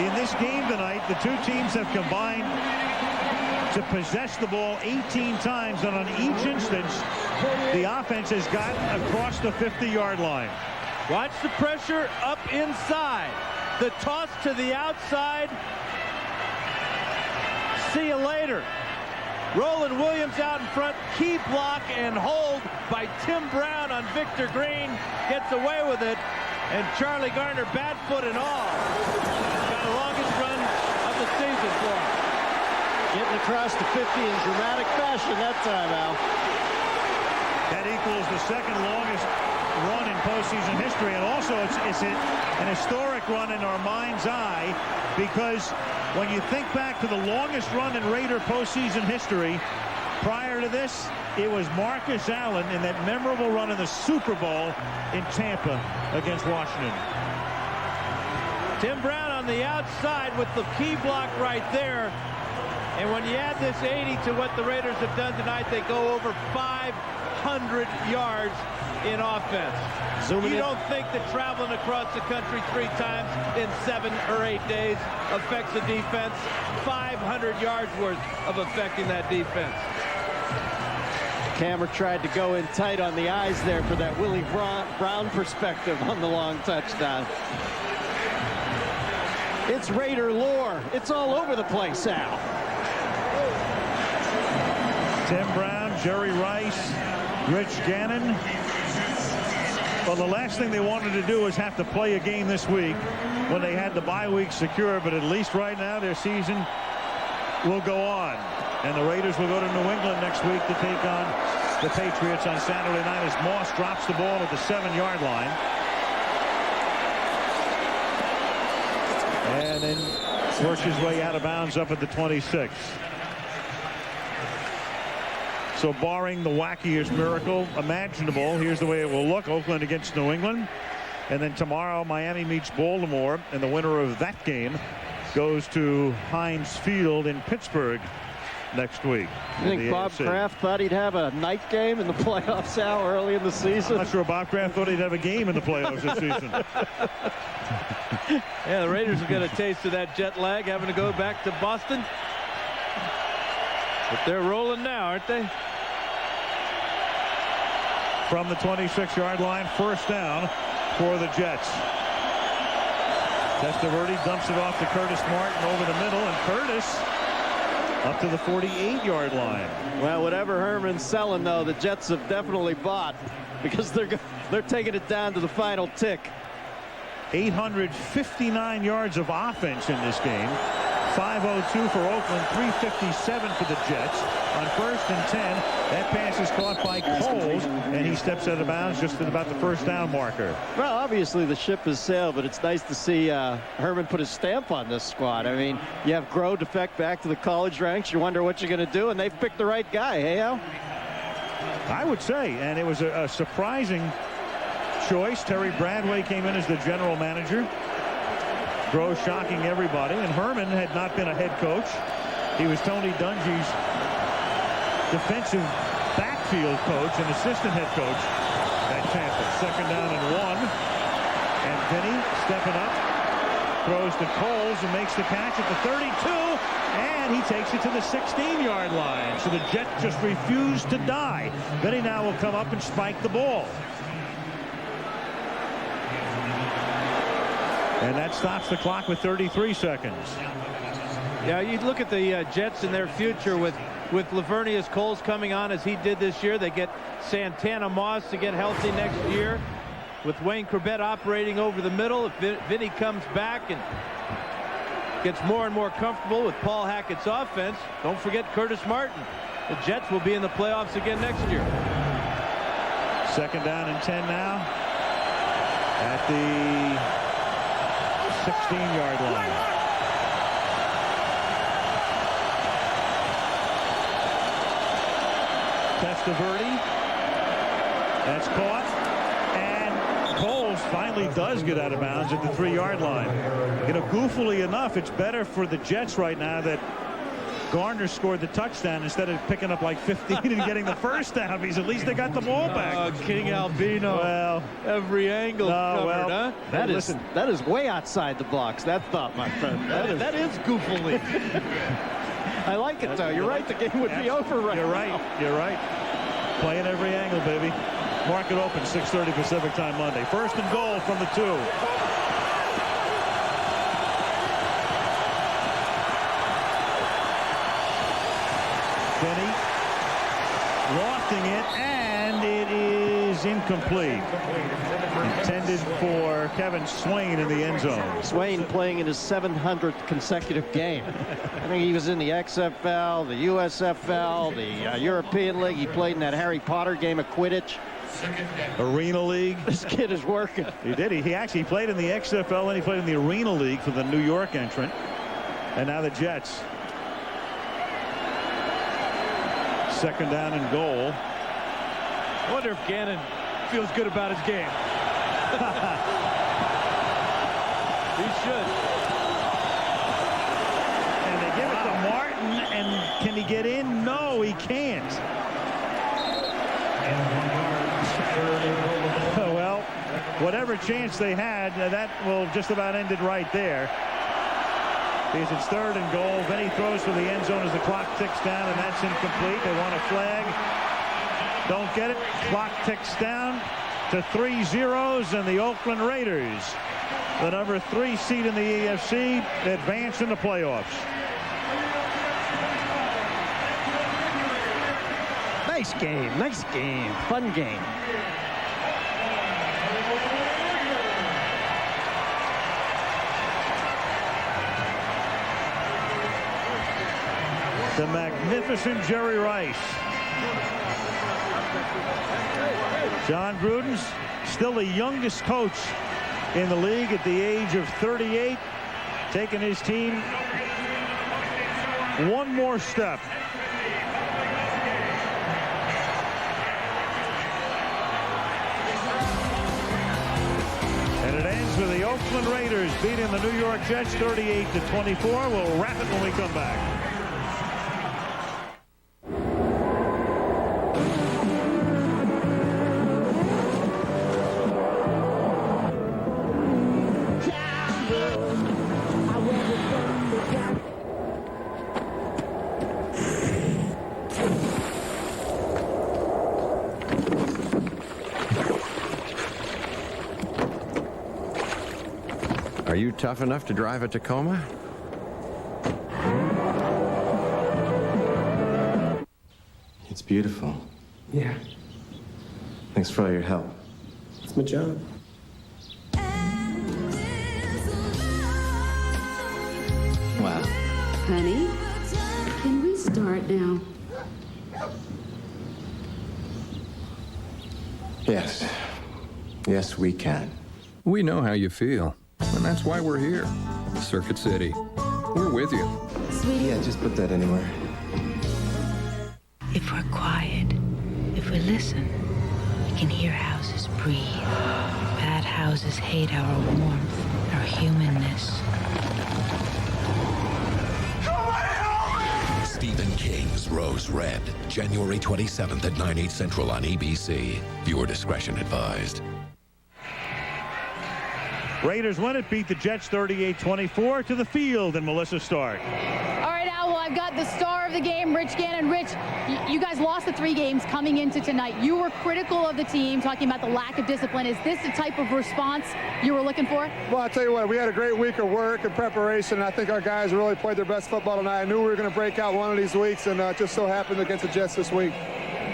S1: In this game tonight, the two teams have combined to possess the ball 18 times, and on each instance, the offense has gotten across the 50-yard line.
S2: Watch the pressure up inside. The toss to the outside. See you later. Roland Williams out in front. Key block and hold by Tim Brown on Victor Green. Gets away with it. And Charlie Garner, bad foot and all. Got the longest run of the season for him.
S3: Getting across the 50 in dramatic fashion that time, Al.
S1: That equals the second longest run in postseason history, and also it's an historic run in our mind's eye, because when you think back to the longest run in Raider postseason history, prior to this, it was Marcus Allen in that memorable run in the Super Bowl in Tampa against Washington.
S2: Tim Brown on the outside with the key block right there. And when you add this 80 to what the Raiders have done tonight, they go over 500 yards in offense. You don't think that traveling across the country 3 times in 7 or 8 days affects the defense? 500 yards worth of affecting that defense.
S3: Cameron tried to go in tight on the eyes there for that Willie Brown perspective on the long touchdown. It's Raider lore. It's all over the place, Al.
S1: Tim Brown, Jerry Rice, Rich Gannon. Well, the last thing they wanted to do was have to play a game this week when they had the bye week secure, but at least right now their season will go on. And the Raiders will go to New England next week to take on the Patriots on Saturday night as Moss drops the ball at the 7-yard line. And then works his way out of bounds up at the 26. So barring the wackiest miracle imaginable, here's the way it will look. Oakland against New England. And then tomorrow, Miami meets Baltimore. And the winner of that game goes to Heinz Field in Pittsburgh next week.
S3: You think Bob Kraft thought he'd have a night game in the playoffs, Al, early in the season?
S1: I'm not sure Bob Kraft thought he'd have a game in the playoffs this season.
S2: Yeah, the Raiders will get a taste of that jet lag, having to go back to Boston. But they're rolling now, aren't they?
S1: From the 26-yard line, first down for the Jets. Testaverde dumps it off to Curtis Martin over the middle, and Curtis up to the 48-yard line.
S3: Well, whatever Herman's selling, though, the Jets have definitely bought, because they're taking it down to the final tick.
S1: 859 yards of offense in this game. 5:02 for Oakland, 3:57 for the Jets. On 1st and 10, that pass is caught by Coles, and he steps out of bounds just at about the first down marker.
S3: Well, obviously the ship has sailed, but it's nice to see Herman put his stamp on this squad. I mean, you have Groh defect back to the college ranks. You wonder what you're going to do, and they've picked the right guy. Hey, Al?
S1: I would say, and it was a surprising choice. Terry Bradway came in as the general manager. Groh shocking everybody, and Herman had not been a head coach. He was Tony Dungy's defensive backfield coach and assistant head coach at Tampa. 2nd down and 1, and Vinny stepping up, throws to Coles and makes the catch at the 32, and he takes it to the 16-yard line. So the Jets just refused to die. Vinny now will come up and spike the ball. And that stops the clock with 33 seconds.
S2: Yeah, you look at the Jets and their future with Lavernius Coles coming on as he did this year. They get Santana Moss to get healthy next year. With Wayne Corbett operating over the middle, if Vinny comes back and gets more and more comfortable with Paul Hackett's offense, don't forget Curtis Martin. the Jets will be in the playoffs again next year.
S1: 2nd down and 10 now at the 16-yard line. Testaverde. That's caught. And Coles finally does get out of bounds at the 3-yard line. You know, goofily enough, it's better for the Jets right now that Garner scored the touchdown instead of picking up like 15 and getting the first down, because at least they got the ball back.
S2: King Albino.
S1: Well,
S2: every angle covered, huh?
S3: That is way outside the box. That thought, my friend. That is goofily. I like it, though. You're right. The game would be over right now.
S1: You're right. Playing every angle, baby. Market open, 6:30 Pacific time Monday. 1st and goal from the 2. Kenny lofting it, and it is incomplete. Intended for Kevin Swain in the end zone.
S3: Swain playing in his 700th consecutive game. I think he was in the XFL, the USFL, the European League. He played in that Harry Potter game of Quidditch.
S1: Arena League.
S3: This kid is working.
S1: He did. He actually played in the XFL, and he played in the Arena League for the New York entrant. And now the Jets. 2nd down and goal.
S2: I wonder if Gannon feels good about his game. He should.
S1: And they give it to Martin, and can he get in? No, he can't. Well, whatever chance they had, that will just about end it right there. Because it's 3rd and goal. Then he throws for the end zone as the clock ticks down, and that's incomplete. They want a flag. Don't get it. Clock ticks down to 3-0, and the Oakland Raiders, the number 3 seed in the AFC, advance in the playoffs.
S3: Nice game, fun game.
S1: The magnificent Jerry Rice. John Gruden's still the youngest coach in the league at the age of 38, taking his team one more step. And it ends with the Oakland Raiders beating the New York Jets 38-24. We'll wrap it when we come back.
S16: Are you tough enough to drive a Tacoma?
S17: It's beautiful.
S12: Yeah,
S17: Thanks for all your help.
S12: it's my job.
S17: Wow.
S18: Honey, can we start now?
S17: Yes. Yes, we can.
S19: We know how you feel, and that's why we're here. Circuit City. We're with you.
S18: Sweetie.
S17: Yeah, just put that anywhere.
S20: If we're quiet, if we listen, we can hear houses breathe. Bad houses hate our warmth, our humanness.
S21: Stephen King's Rose Red, January 27th at 9/8 Central on ABC. Viewer discretion advised.
S1: Raiders win it, beat the Jets 38-24 to the field, and Melissa Stark.
S6: All right, Al, well, I've got the star of the game, Rich Gannon. Rich, you guys lost the 3 games coming into tonight. You were critical of the team, talking about the lack of discipline. Is this the type of response you were looking for?
S22: Well, I'll tell you what, we had a great week of work and preparation. I think our guys really played their best football tonight. I knew we were going to break out one of these weeks, and it just so happened against the Jets this week.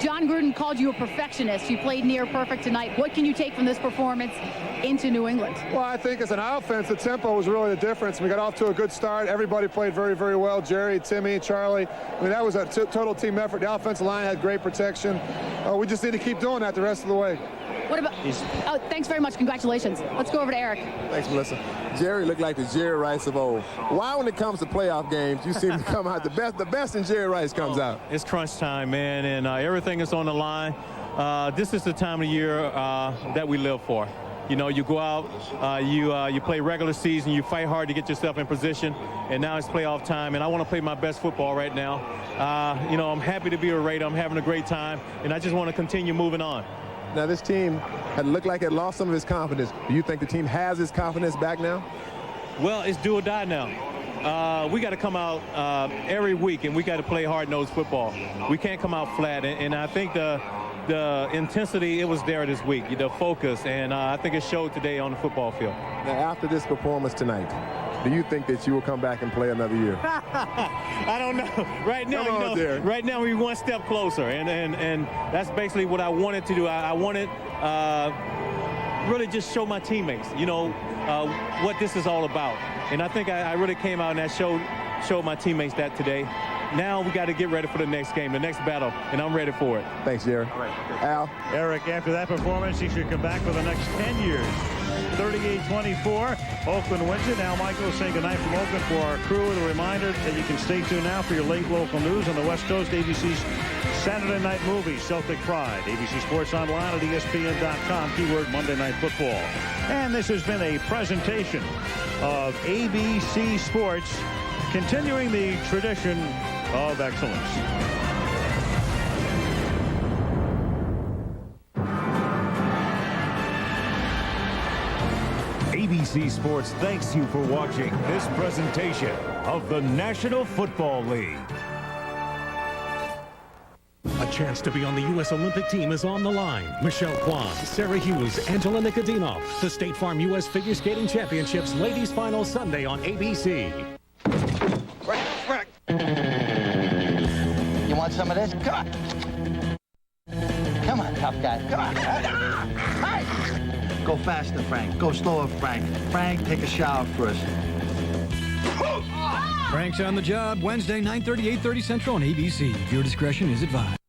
S6: John Gruden called you a perfectionist. You played near perfect tonight. What can you take from this performance into New England?
S22: Well, I think as an offense, the tempo was really the difference. We got off to a good start. Everybody played very, very well. Jerry, Timmy, Charlie. I mean, that was a total team effort. The offensive line had great protection. We just need to keep doing that the rest of the way.
S6: What about? Oh, thanks very much. Congratulations. Let's go over to Eric.
S4: Thanks, Melissa. Jerry looked like the Jerry Rice of old. Why, when it comes to playoff games, you seem to come out the best in Jerry Rice comes out?
S5: It's crunch time, man, and everything is on the line. This is the time of the year that we live for. You know, you go out, you play regular season, you fight hard to get yourself in position, and now it's playoff time, and I want to play my best football right now. You know, I'm happy to be a Raider. I'm having a great time, and I just want to continue moving on.
S4: Now, this team had looked like it lost some of its confidence. Do you think the team has its confidence back now?
S5: Well, it's do or die now. We got to come out every week, and we got to play hard-nosed football. We can't come out flat, and I think the intensity, it was there this week, the focus, and I think it showed today on the football field.
S4: Now, after this performance tonight, do you think that you will come back and play another year?
S5: I don't know. Right now, right now we're one step closer, and that's basically what I wanted to do. I wanted really just show my teammates, what this is all about. And I think I really came out and I showed my teammates that today. Now we got to get ready for the next game, the next battle, and I'm ready for it.
S4: Thanks, Jerry. Al?
S1: Eric, after that performance, he should come back for the next 10 years. 38-24, Oakland wins it. Now Michael saying goodnight from Oakland for our crew with a reminder that you can stay tuned now for your late local news on the West Coast. ABC's Saturday Night Movies, Celtic Pride. ABC Sports Online at ESPN.com, keyword Monday Night Football. And this has been a presentation of ABC Sports, continuing the tradition of excellence.
S9: ABC Sports thanks you for watching this presentation of the National Football League.
S23: A chance to be on the U.S. Olympic team is on the line. Michelle Kwan, Sarah Hughes, Angela Nikodimov. The State Farm U.S. Figure Skating Championships Ladies Final Sunday on ABC.
S24: You want some of this? Come on. Come on, tough guy. Come on. Hey! Go faster, Frank. Go slower, Frank. Frank, take a shower first.
S25: Frank's on the Job, Wednesday, 9:30, 8:30 Central on ABC. Your discretion is advised.